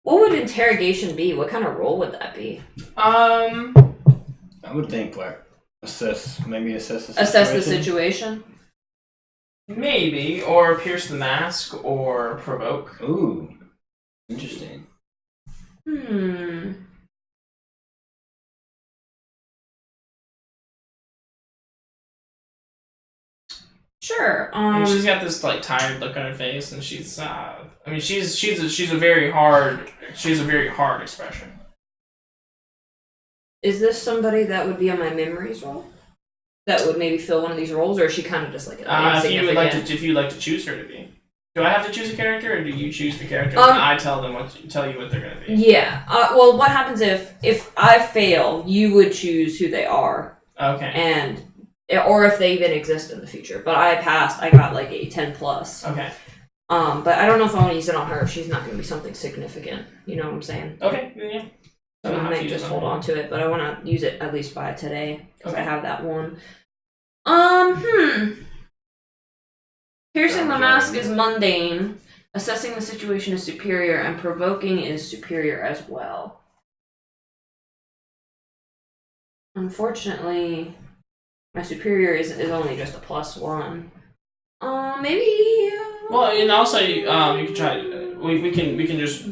What would interrogation be? What kind of role would that be? I would think assess the situation. Assess the situation. Maybe, or pierce the mask, or provoke. Ooh, interesting. Sure. And she's got this tired look on her face, and she's she's a very hard expression. Is this somebody that would be on my memories roll? That would maybe fill one of these roles, or is she kind of just If you'd like to choose her to be, Do I have to choose a character, or do you choose the character and I tell you what they're gonna be? Yeah. Well, what happens if I fail? You would choose who they are, Okay. or if they even exist in the future. But I passed. I got like a 10+. Okay. But I don't know if I want to use it on her. She's not going to be something significant. You know what I'm saying? Okay. Yeah. So I might just hold on to it, but I want to use it at least by today because I have that one. Piercing the mask is mundane. Assessing the situation is superior, and provoking is superior as well. Unfortunately, my superior is only just a +1. Maybe. Well, and also you can try. We can just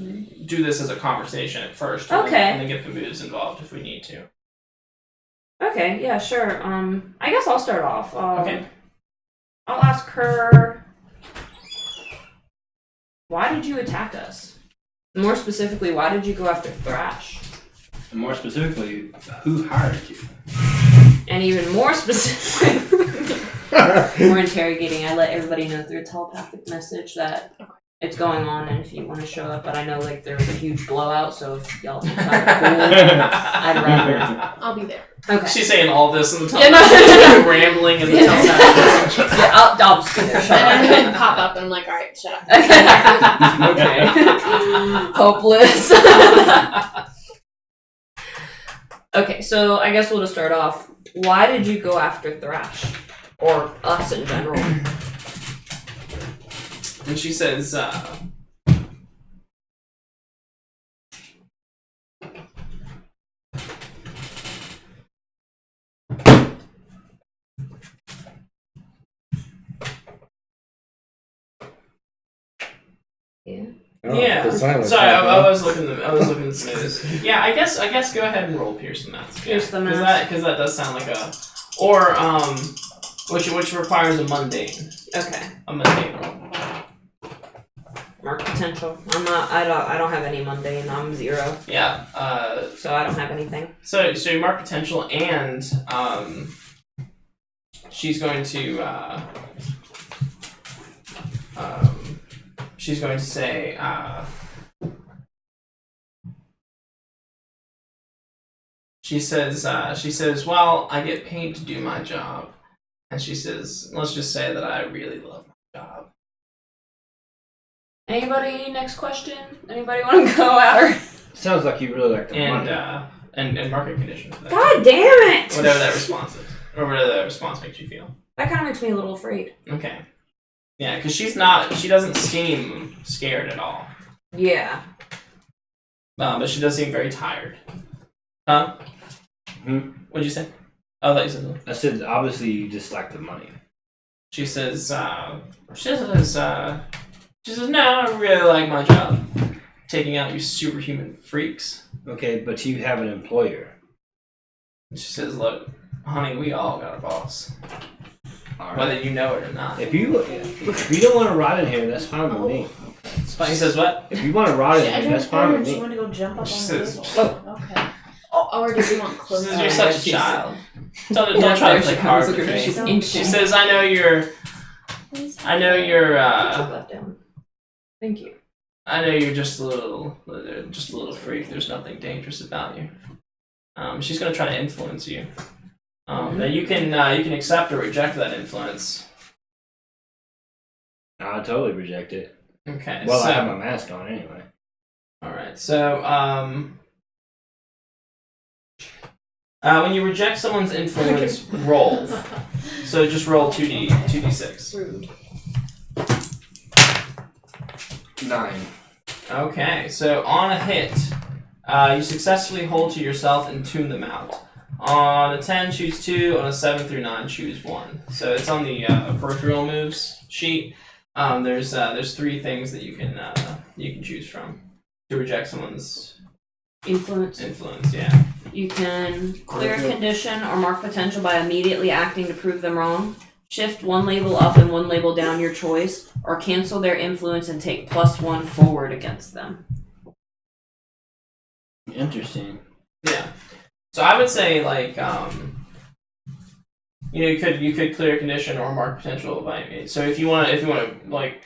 do this as a conversation at first. And then get the moves involved if we need to. Okay. Yeah. Sure. I guess I'll start off. Okay. I'll ask her. Why did you attack us? More specifically, why did you go after Thrash? And more specifically, who hired you? And even more specifically, more interrogating. I let everybody know through a telepathic message that it's going on, and if you want to show up. But I know like there was a huge blowout, so if y'all think kind of cool, I'd rather. I'll be there. Okay. She's saying all this in the Yeah, telepathic, rambling in the telepathic. Yeah, I'll just be there. Shut And up. then pop up and I'm like, alright, shut up. Okay. Hopeless. Okay, so I guess we'll just start off. Why did you go after Thrash? Or us in general? And she says, Yeah. yeah. The silence. Sorry, I was looking smooth. Yeah, I guess go ahead and roll Pierce the Mask. Pierce the Mask. Because that does sound like which requires a mundane. Okay. A mundane roll. Mark potential. I don't have any mundane. I'm 0. Yeah. So I don't have anything. So you mark potential, and she's going to say she says, well, I get paid to do my job, and she says, let's just say that I really love my job. Anybody? Next question? Anybody want to go at her? Sounds like you really like the money. And market conditions. God damn it! Whatever that response is, or whatever that response makes you feel. That kind of makes me a little afraid. Okay. Yeah, because she doesn't seem scared at all. Yeah. But she does seem very tired. Huh? What'd you say? Oh, I thought you said something. I said, obviously, you just like the money. She says, no, I really like my job. Taking out you superhuman freaks. Okay, but you have an employer. And she says, look, honey, we all got a boss. All right. Whether you know it or not. If you don't want to ride in here, that's fine with me. She says what? If you want to ride in here, that's fine with She me. wanted to go jump up She on says, the table. Okay. Or did you want She clothes? says, you're such a child. Don't try to play hard with me. She says, I know you're Left down. Thank you. I know you're just a little freak. There's nothing dangerous about you. She's gonna try to influence you. Now you can accept or reject that influence. I totally reject it. Okay. Well, so, I have my mask on anyway. all right. So when you reject someone's influence, roll. So just roll 2d6. Rude. 9. Okay, so on a hit, you successfully hold to yourself and tune them out. On a 10, choose 2. On a 7 through 9, choose 1. So it's on the peripheral moves sheet. There's 3 things that you can choose from to reject someone's Influence. yeah. You can clear a condition or mark potential by immediately acting to prove them wrong. Shift 1 label up and 1 label down, your choice, or cancel their influence and take +1 forward against them. Interesting. Yeah. So I would say like you could clear a condition or mark potential by so if you want to like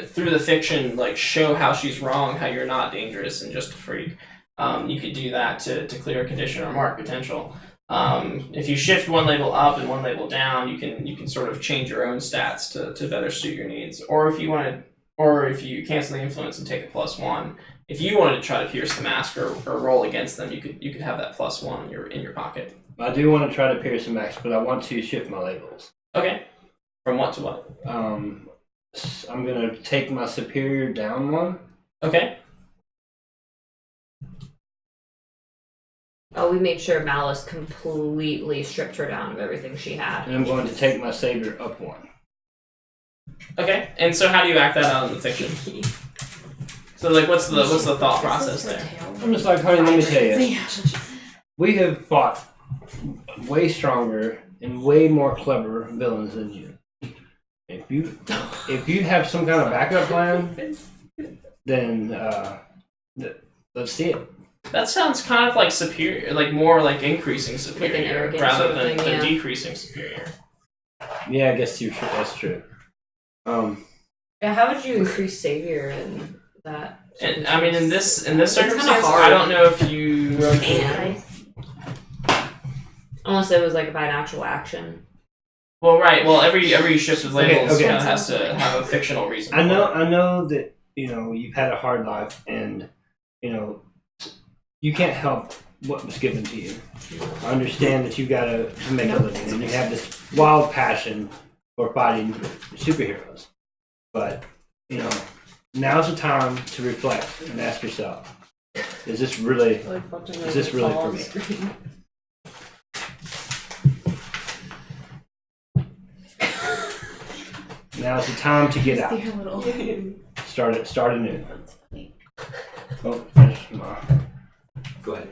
through the fiction, like show how she's wrong, how you're not dangerous and just a freak. You could do that to clear a condition or mark potential. If you shift one label up and one label down, you can sort of change your own stats to better suit your needs. Or if you cancel the influence and take a +1, if you wanted to try to pierce the mask or roll against them, you could have that +1 in your pocket. I do want to try to pierce the max, but I want to shift my labels. Okay. From what to what? I'm gonna take my superior down one. Okay. Oh, we made sure Malice completely stripped her down of everything she had. And I'm going to take my savior up one. Okay. And so how do you act that out in the fiction? So like what's the thought process there? I'm just like, honey, let me tell you. We have fought way stronger and way more clever villains than you. If you have some kind of backup plan, then let's see it. That sounds kind of like superior, like more like increasing superior arrogant rather sort of than, thing, yeah. decreasing superior. Yeah, I guess that's true. Yeah, how would you increase savior in that? And I mean, in this circumstance, hard. I don't know if you really And unless it was like by an actual action. Well, right. Well, every shift of labels Okay. has to have a fictional reason. I know that you've had a hard life, and you can't help what was given to you. I understand that you got to make a living, and you have this wild passion for fighting superheroes. But now's the time to reflect and ask yourself: Is this really for me? Now's the time to get out. Start anew. Oh, go ahead.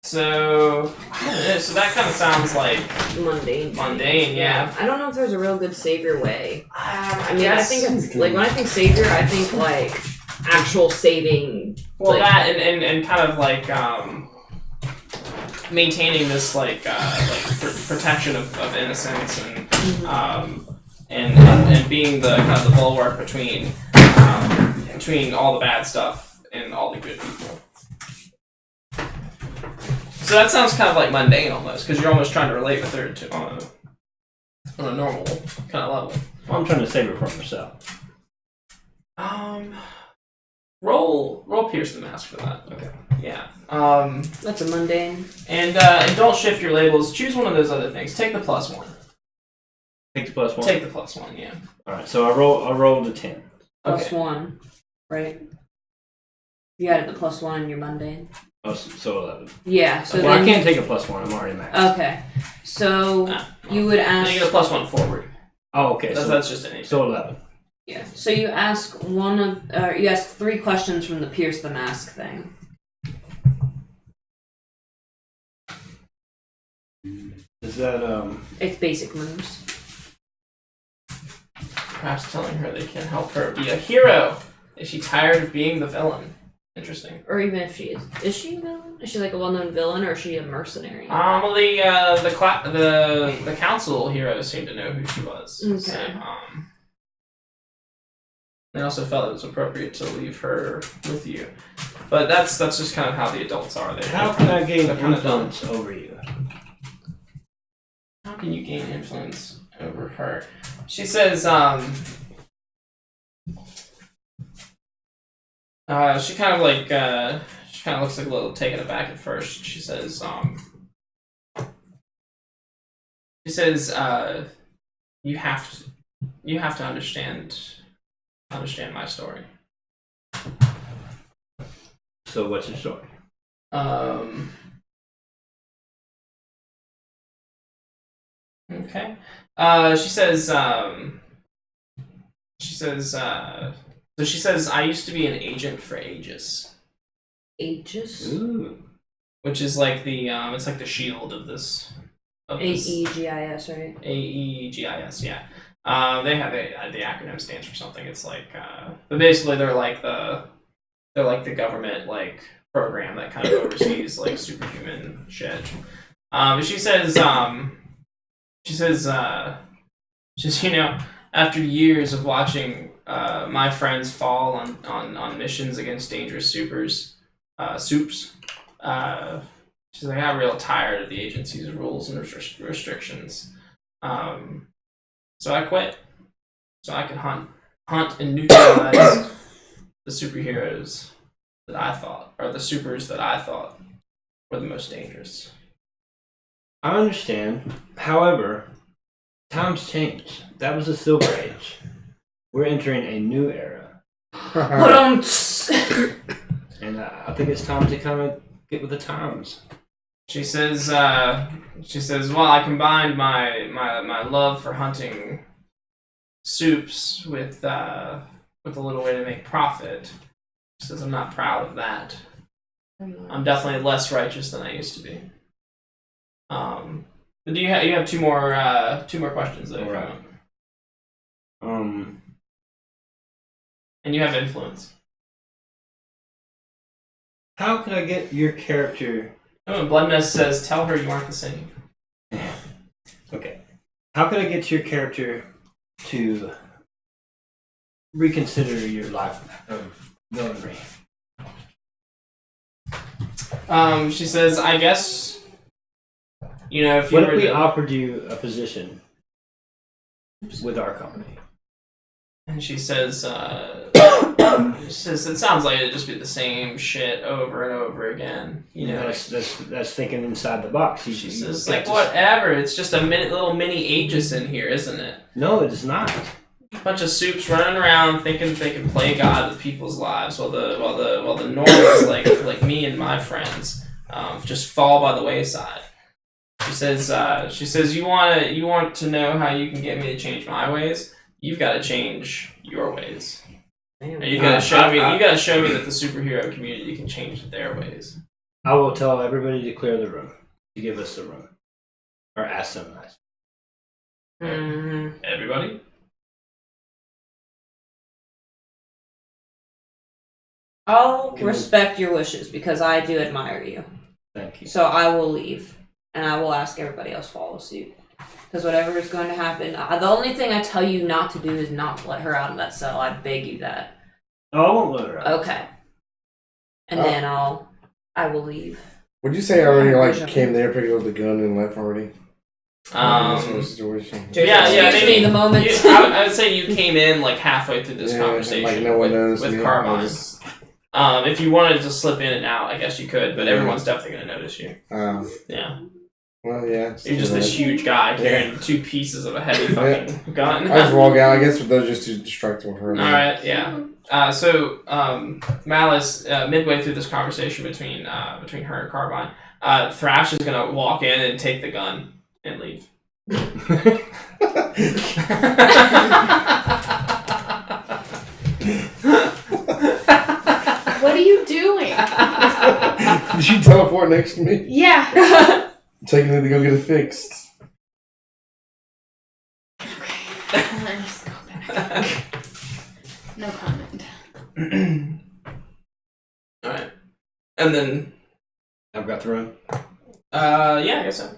So I don't know. So that kind of sounds like Mundane, yeah. I don't know if there's a real good savior way. I mean, Yes. I think it's like when I think savior, I think like actual saving. Well, like, that and kind of like maintaining this protection of innocence and being the kind of the bulwark between all the bad stuff and all the good people. So that sounds kind of like mundane almost, because you're almost trying to relate with her on a normal kind of level. Well, I'm trying to save her from herself. Roll pierce the mask for that. Okay. Yeah. that's a mundane. And don't shift your labels. Choose one of those other things. Take the +1. Take the +1. Take the +1. Yeah. All right. So I rolled a 10. +1, right? You added the +1 in your mundane. Oh, so 11. Yeah. So Well, then I can't take a +1. I'm already maxed. Okay. So you would Then ask. you get a +1 forward. Oh, okay. That's just an 8. So 11. Yeah. So you ask you ask 3 questions from the pierce the mask thing. Is that It's basic moves. Perhaps telling her they can help her be a hero. Is she tired of being the villain? Interesting. Or even if she is she a villain? Is she like a well-known villain, or is she a mercenary? Well, the council heroes seem to know who she was. Okay. So, they also felt it was appropriate to leave her with you, but that's just kind of how the adults are. how can I gain they're kind of dumb. influence over you? How can you gain influence over her? She says, she kind of looks like a little taken aback at first. She says, you have to understand my story. So what's your story? Okay. She says, I used to be an agent for Aegis. Aegis? Ooh. Which is like the, it's like the shield of this. AEGIS, right? AEGIS, yeah. They have the acronym stands for something. It's like, but basically they're like the government like program that kind of oversees like superhuman shit. But she says, after years of watching my friends fall on missions against dangerous soups, she's like, I got real tired of the agency's rules and restrictions. So I quit, so I could hunt and neutralize the superheroes that I thought, or the supers that I thought were the most dangerous. I understand. However, times change. That was the Silver Age. We're entering a new era. And I think it's time to kind of get with the times. She says, well, I combined my love for hunting soups with a little way to make profit. She says, I'm not proud of that. I'm definitely less righteous than I used to be. But you have two more questions though. Right. And you have influence. How could I get your character? Oh, Bloodnest says, tell her you aren't the same. Okay. How could I get your character to reconsider your life of villainry? She says, I guess, if you What were if we to... offered you a position with our company? And she says, it sounds like it'd just be the same shit over and over again. That's thinking inside the box. She says, like, whatever. It's just a little mini Aegis in here, isn't it? No, it is not. A bunch of soups running around thinking they can play God with people's lives, while the normies like me and my friends just fall by the wayside. She says, you want to know how you can get me to change my ways? You've got to change your ways. And you gotta show me. You gotta show me that the superhero community can change their ways. I will tell everybody to clear the room, to give us the room, or ask them. Everybody. I'll respect your wishes because I do admire you. Thank you. So I will leave, and I will ask everybody else to follow suit. Because whatever is going to happen, the only thing I tell you not to do is not let her out of that cell. I beg you that. Oh, I won't let her out. Okay. And then I will leave. Would you say I already came there, picked up the gun, and left already? Situation. Maybe the moment. I would say you came in like halfway through this conversation. Like no one noticed with me. Carbine. If you wanted to slip in and out, I guess you could, but everyone's definitely gonna notice you. Yeah. Well, yeah. You're just this huge guy carrying 2 pieces of a heavy fucking gun. I just walk out. I guess they're just too distracted with her. Alright, yeah. Malice, midway through this conversation between her and Carbine, Thrash is gonna walk in and take the gun and leave. What are you doing? Did she teleport next to me? Yeah. Taking it to go get it fixed. Okay. Let's go back. No comment. Alright. And then... I've got the room. yeah, I guess so.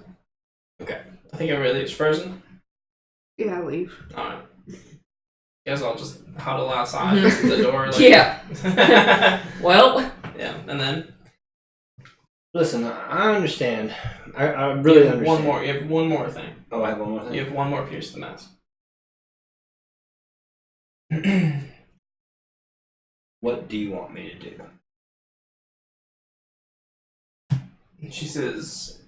Okay. I think everybody leaves frozen. Yeah, I leave. Alright. Guess I'll just huddle outside the door. Yeah. Well. Yeah, and then... Listen, I understand. I really understand. One more. You have one more thing. Oh, I have one more thing? You have one more pierce the mask. What do you want me to do? She says,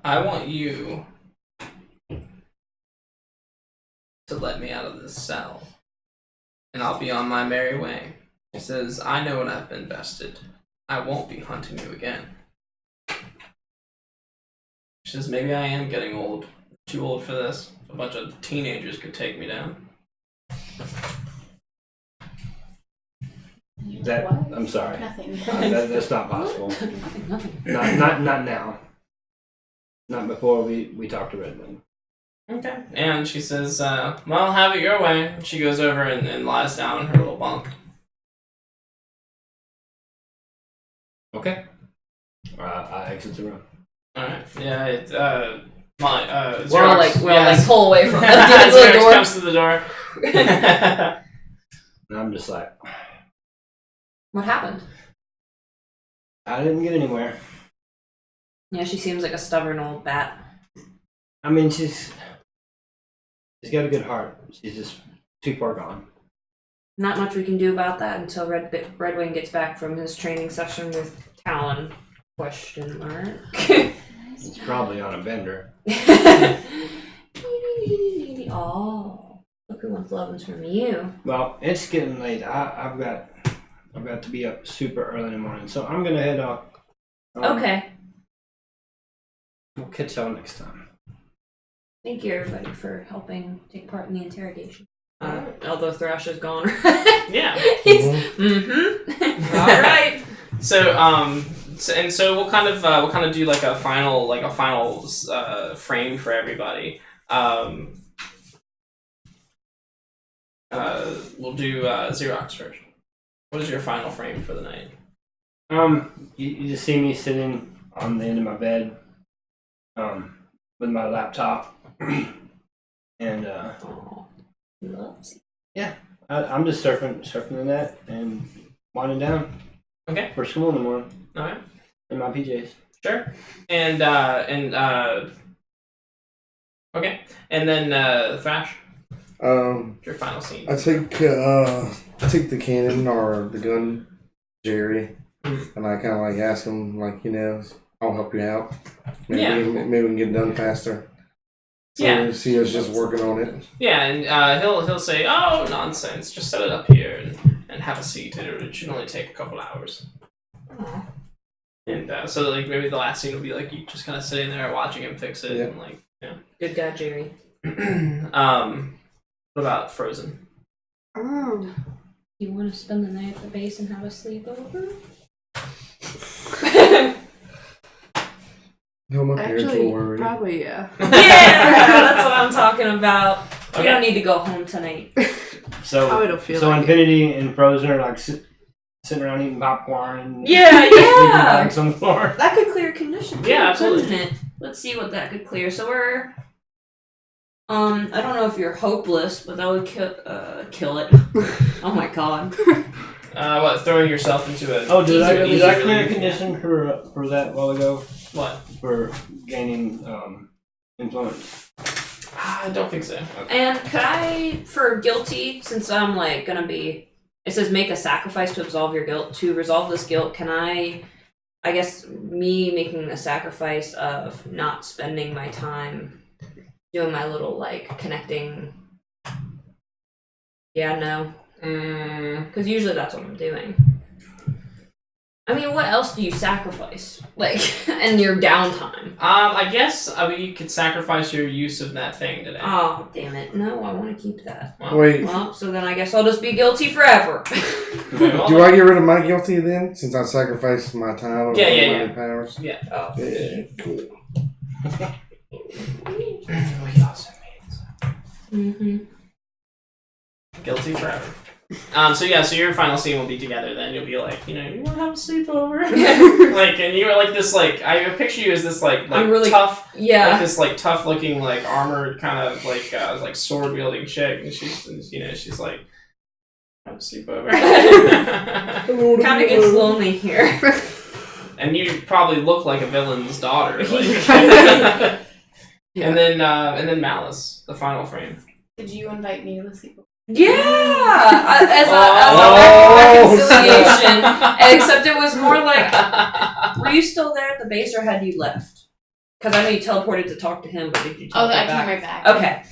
I want you to let me out of this cell, and I'll be on my merry way. She says, I know when I've been bested. I won't be hunting you again. She says, maybe I am getting old. Too old for this. A bunch of teenagers could take me down. That What? I'm sorry. Nothing. That's not possible. Nothing. Not now. Not before we talk to Redmond. Okay. And she says, well, have it your way. She goes over and lies down in her little bunk. Okay. I exit the room. Alright. Yeah, We're all like pull away from the Xerox door. comes to the door. And I'm just like, What happened? I didn't get anywhere. Yeah, she seems like a stubborn old bat. I mean, she's got a good heart. She's just too far gone. Not much we can do about that until Redwing gets back from his training session with Talon. Question mark. It's probably on a bender. Oh, look who wants love from you. Well, it's getting late. I've got to be up super early in the morning, so I'm gonna head off. Okay. We'll catch y'all next time. Thank you, everybody, for helping take part in the interrogation. Although Thrash is gone. Yeah. He's all right. So we'll kind of do like a final frame for everybody. We'll do Xerox first. What is your final frame for the night? You just see me sitting on the end of my bed, with my laptop, and I'm just surfing the net and winding down. Okay. For school in the morning. All right. In my PJs. Sure. And okay. And then Thrash. Your final scene. I take the cannon or the gun, Jerry, and I kind of like ask him I'll help you out. Maybe we can get it done faster. So see us just working on it. Yeah, and he'll say, "Oh, nonsense! Just set it up here and have a seat. It should only take a couple hours." Aww. And so like maybe the last scene will be like you just kind of sitting there watching him fix it and like Good guy, Jerry. What about Frozen? You want to spend the night at the base and have a sleepover? No, my parents will worry. Probably, yeah. Yeah, that's what I'm talking about. Okay. You don't need to go home tonight. So, I don't feel so like Infinity and Frozen are like sitting around eating popcorn and Yeah. bags on the floor. That could clear conditions. Yeah, absolutely. Couldn't it? Let's see what that could clear. So we're, I don't know if you're hopeless, but that would kill it. Oh my god. What? Throwing yourself into a Did I clear a easy- condition for that while ago? What? For gaining influence. I don't think so. And could I, for guilty, since I'm like gonna be, it says make a sacrifice to absolve your guilt. To resolve this guilt, can I guess me making a sacrifice of not spending my time doing my little like connecting. Yeah, no. Because usually that's what I'm doing. I mean, what else do you sacrifice? Like, in your downtime? I guess you could sacrifice your use of that thing today. Oh, damn it. No, I want to keep that. Well, Wait, Well, so then I guess I'll just be guilty forever. do I get rid of my guilty then, since I sacrificed my time over my powers? Oh. Yeah, cool. We also made guilty forever. So your final scene will be together. Then you'll be like, you want to have a sleepover, like, and you're like this, like I picture you as this like I'm really tough, Yeah. like this like tough looking like armored kind of like sword wielding chick, and she's like, have a sleepover. Kind of gets lonely here. And you probably look like a villain's daughter. Like. And then Malice, the final frame. Did you invite me to the sequel? Yeah, as a reconciliation. Except it was more like, were you still there at the base or had you left? Because I know you teleported to talk to him, but did you teleport I back? came right back. Okay.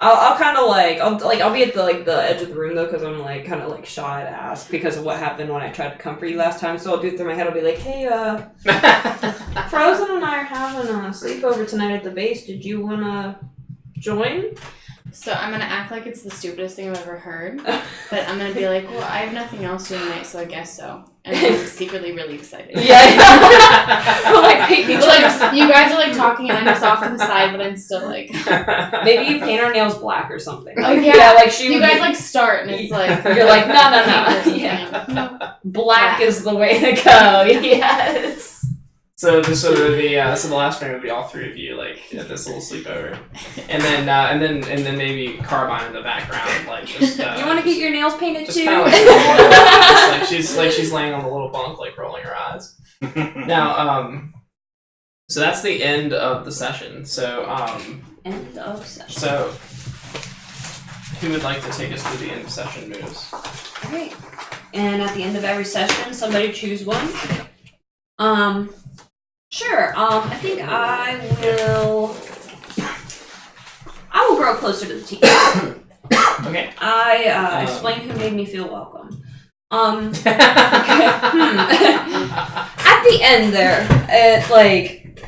I'll kind of I'll be at the edge of the room though, because I'm like kind of like shy to ask because of what happened when I tried to comfort you last time. So I'll do it through my head. I'll be like, hey, Frozen and I are having a sleepover tonight at the base. Did you wanna join? So I'm gonna act like it's the stupidest thing I've ever heard, but I'm gonna be like, well, I have nothing else to do tonight, so I guess so. And I'm secretly really excited. Yeah. We'll, like, paint each Like, other's- you guys are like talking and I'm just off to the side, but I'm still like, Maybe you paint our nails black or something. oh yeah, like she. you would guys be- like start and it's like You're like, no. yeah. No. Black is the way to go. Yes. So the last frame would be all three of you like at this little sleepover, and then maybe Carbine in the background, like just. You want to get your nails painted just too? kinda like she's laying on the little bunk, like rolling her eyes. Now, so that's the end of the session. So, End of session. so who would like to take us through the end of session moves? Alright. And at the end of every session, somebody choose one. Sure. I think I will grow closer to the team. Okay. I explain who made me feel welcome. At the end there,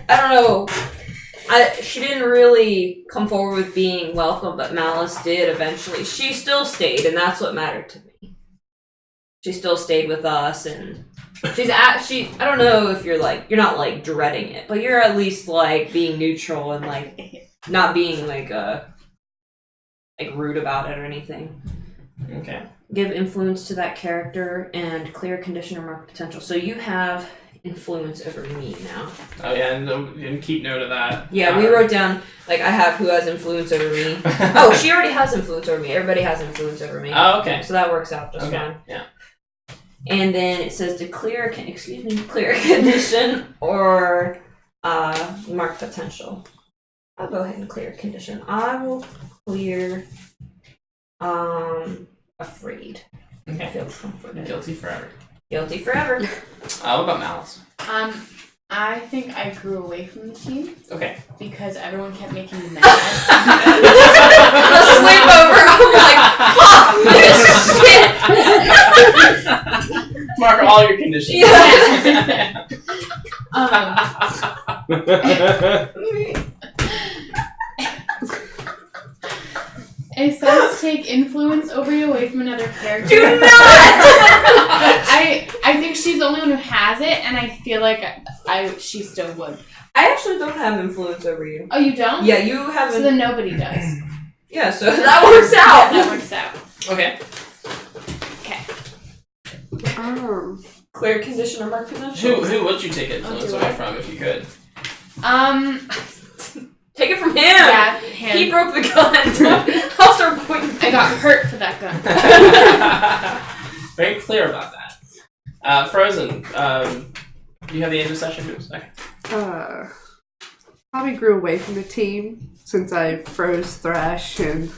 I don't know. She didn't really come forward with being welcome, but Malice did eventually. She still stayed, and that's what mattered to me. She still stayed with us, and I don't know if you're not like dreading it, but you're at least like being neutral and like not being like rude about it or anything. Okay. Give influence to that character and clear condition or mark potential. So you have influence over me now. Oh yeah, and keep note of that. Yeah, we wrote down like I have who has influence over me. Oh, she already has influence over me. Everybody has influence over me. Oh, okay. So that works out just fine. Yeah. And then it says to clear condition or mark potential. I'll go ahead and clear condition. I will clear afraid. Okay. I feel comforted. Guilty forever. Guilty forever. What about Malice? I think I grew away from the team Okay. because everyone kept making me mad. The sleepover. I'm like, fuck this shit. Mark all your conditions. Yeah. It says take influence over you away from another character. Do not! I think she's the only one who has it, and I feel like she still would. I actually don't have influence over you. Oh, you don't? Yeah, you have. So then nobody does. Yeah, so that works out. That works out. Okay. Okay. Clear condition or mark potential. Who would you take influence away from if you could? Take it from him. Yeah, him. He broke the gun. I'll start pointing. I got hurt for that gun. Very clear about that. Frozen. Do you have the end of session moves? Okay. Probably grew away from the team since I froze Thrash and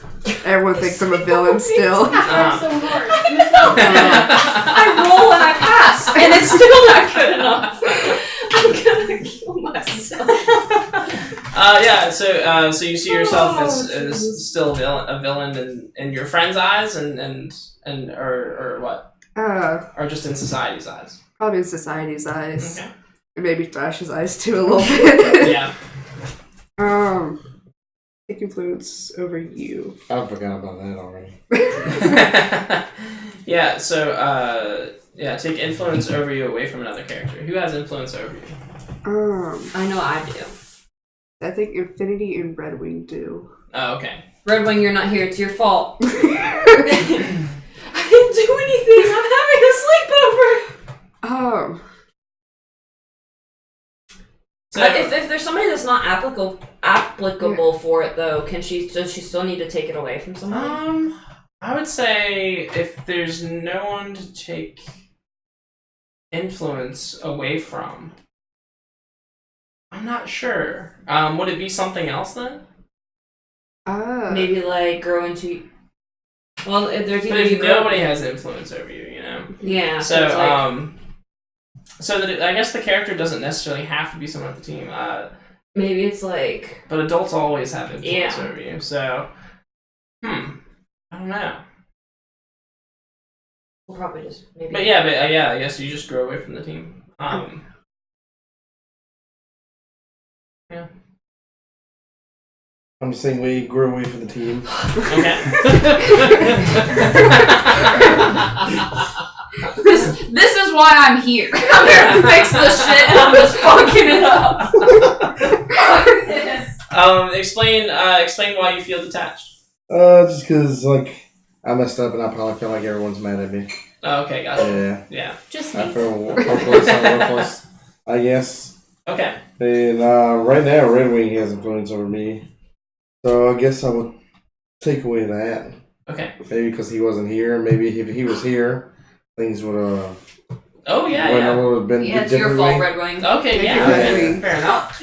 everyone thinks I'm a villain still. That's so hard. I roll and I pass, and it's still not good enough. I'm gonna kill myself. Yeah. So you see yourself as still a villain in your friends' eyes, or what? Or just in society's eyes. Probably in society's eyes. Okay. And maybe Thrash's eyes too a little bit. Yeah. Take influence over you. I forgot about that already. Yeah. So take influence over you away from another character. Who has influence over you? I know I do. I think Infinity and Redwing do. Oh, okay. Red Wing, you're not here. It's your fault. I didn't do anything. I'm having a sleepover. So If there's somebody that's not applicable for it though, does she still need to take it away from somebody? I would say if there's no one to take influence away from, I'm not sure. Would it be something else then? Maybe like grow into. Well, if there's But either if nobody has influence over you, Yeah. So it's like, so that I guess the character doesn't necessarily have to be someone at the team. maybe it's like. But adults always have influence Yeah. over you. So, I don't know. We'll probably just maybe. But yeah, I guess you just grow away from the team. Yeah. I'm just saying we grew away from the team. Okay. This is why I'm here. I'm here to fix this shit and I'm just fucking it up. Explain why you feel detached. Just because, like, I messed up and I probably feel like everyone's mad at me. Oh, okay, gotcha. Yeah. Just I me. feel worthless, I guess. Okay. And right now, Red Wing has influence over me. So I guess I would take away that. Okay. Maybe because he wasn't here. Maybe if he was here, things would have. Oh yeah. Would have been Yeah, it's your fault, differently. Red Wing. Okay, yeah. Red Okay, Wing. fair enough.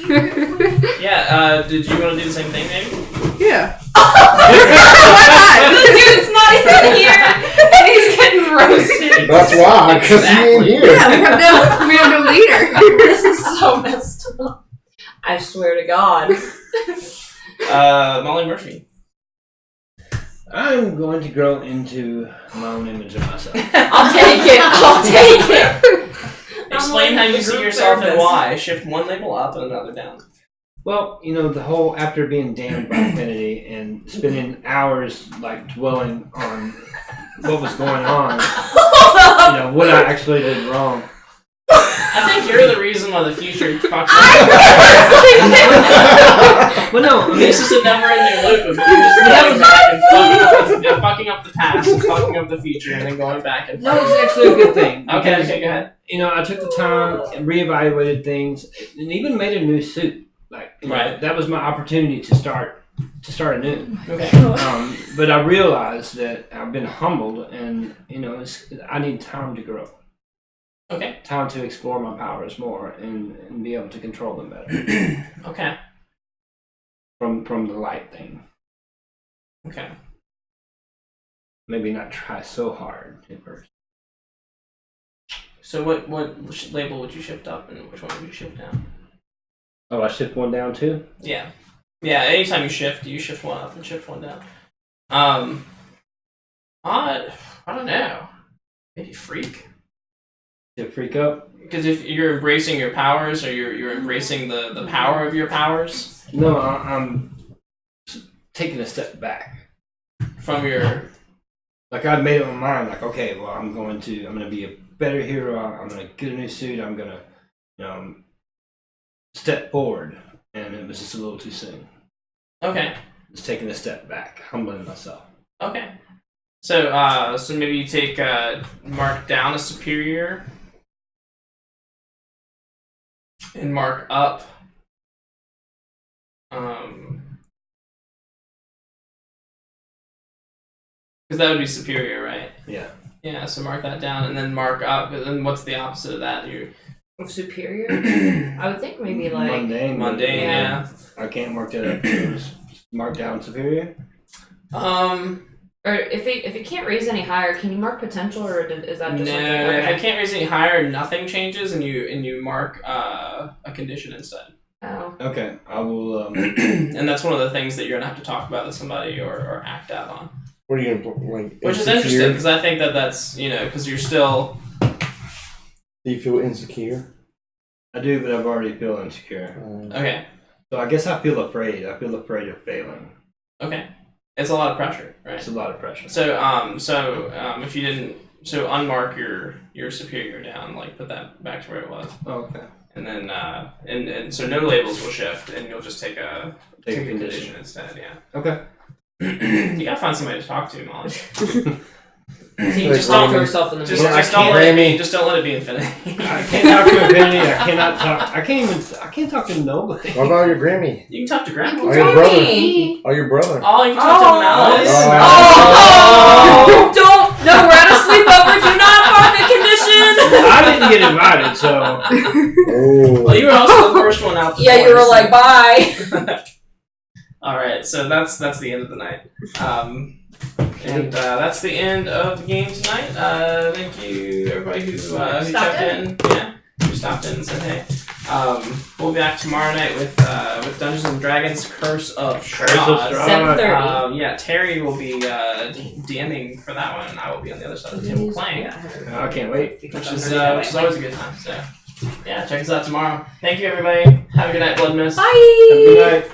Yeah. Did you want to do the same thing, maybe? Yeah. The dude's not even here and he's getting roasted. That's why, because he ain't here. Yeah, we have no leader. This is so messed up. I swear to God. Molly Murphy. I'm going to grow into my own image of myself. I'll take it. I'll take it. Explain how you group see yourself and therapist. why. Shift one label up and another down. Well, the whole after being damned by infinity and spending hours like dwelling on what was going on, what I actually did wrong. I think you're the reason why the future fucks up. Well, no, I mean, This is a never-ending loop of you just going back and fucking up the past and fucking up the future and then going back and no, it's actually a good thing. Okay, because, go ahead. I took the time and reevaluated things and even made a new suit. Like, Right. that was my opportunity to start anew. Okay. But I realized that I've been humbled, and I need time to grow, Okay. time to explore my powers more, and be able to control them better Okay. from the light thing. Okay. Maybe not try so hard at first. So what label would you shift up and which one would you shift down? Oh, I shift one down too. Yeah. Yeah, anytime you shift one up and shift one down. I don't know. Maybe freak. To freak up. Because if you're embracing your powers or you're embracing the power of your powers No, I'm taking a step back. from your Like I'd made up my mind. Like, okay, well, I'm gonna be a better hero. I'm gonna get a new suit. I'm gonna, step forward. And it was just a little too soon. Okay. Just taking a step back, humbling myself. Okay. So so maybe you take mark down a superior and mark up because that would be superior, right? Yeah. Yeah, so mark that down and then mark up, and then what's the opposite of that? You're Superior? I would think maybe like Mundane. mundane, yeah. I can't mark that up. Just mark down superior. or if it can't raise any higher, can you mark potential or is that No, just something? if Okay. it can't raise any higher, nothing changes, and you mark a condition instead. Oh. Okay, I will. And that's one of the things that you're gonna have to talk about with somebody or act out on. What are you gonna put, like? Which is insecure? interesting because I think that's because you're still Do you feel insecure? I do, but I've already feel insecure. okay. So I guess I feel afraid. I feel afraid of failing. Okay, it's a lot of pressure, right? It's a lot of pressure. So if you didn't unmark your superior down, like put that back to where it was, Oh, okay. and then and so no labels will shift, and you'll just take a condition. instead. Yeah. Okay. You gotta find somebody to talk to, Molly. She Like just talked to Grammy. herself in the Just, mirror. just don't let it Grammy. be. Just don't let it be infinity. I can't talk to infinity. I cannot talk. I can't talk to nobody. What about your Grammy? You can talk to Grandma. Oh, your brother. Me. Oh, your brother. Oh, you can talk to Malice. Oh, don't! No, we're at a sleepover. Do not mark a condition. I didn't get invited, so Oh. Well, you were also the first one out. The Yeah, door, you were so- like, bye. All right, so that's the end of the night. And that's the end of the game tonight. Thank you everybody who Stopped checked in. in. Yeah, who stopped in and said hey. We'll be back tomorrow night with Dungeons and Dragons Curse of Curse of Strahd. Strahd. 7:30. Yeah, Terry will be DMing for that one, and I will be on the other side of the table playing, I can't wait. which is always a good time. So yeah, check us out tomorrow. Thank you everybody. Have a good night, Blood Mist. Bye. Have a good night.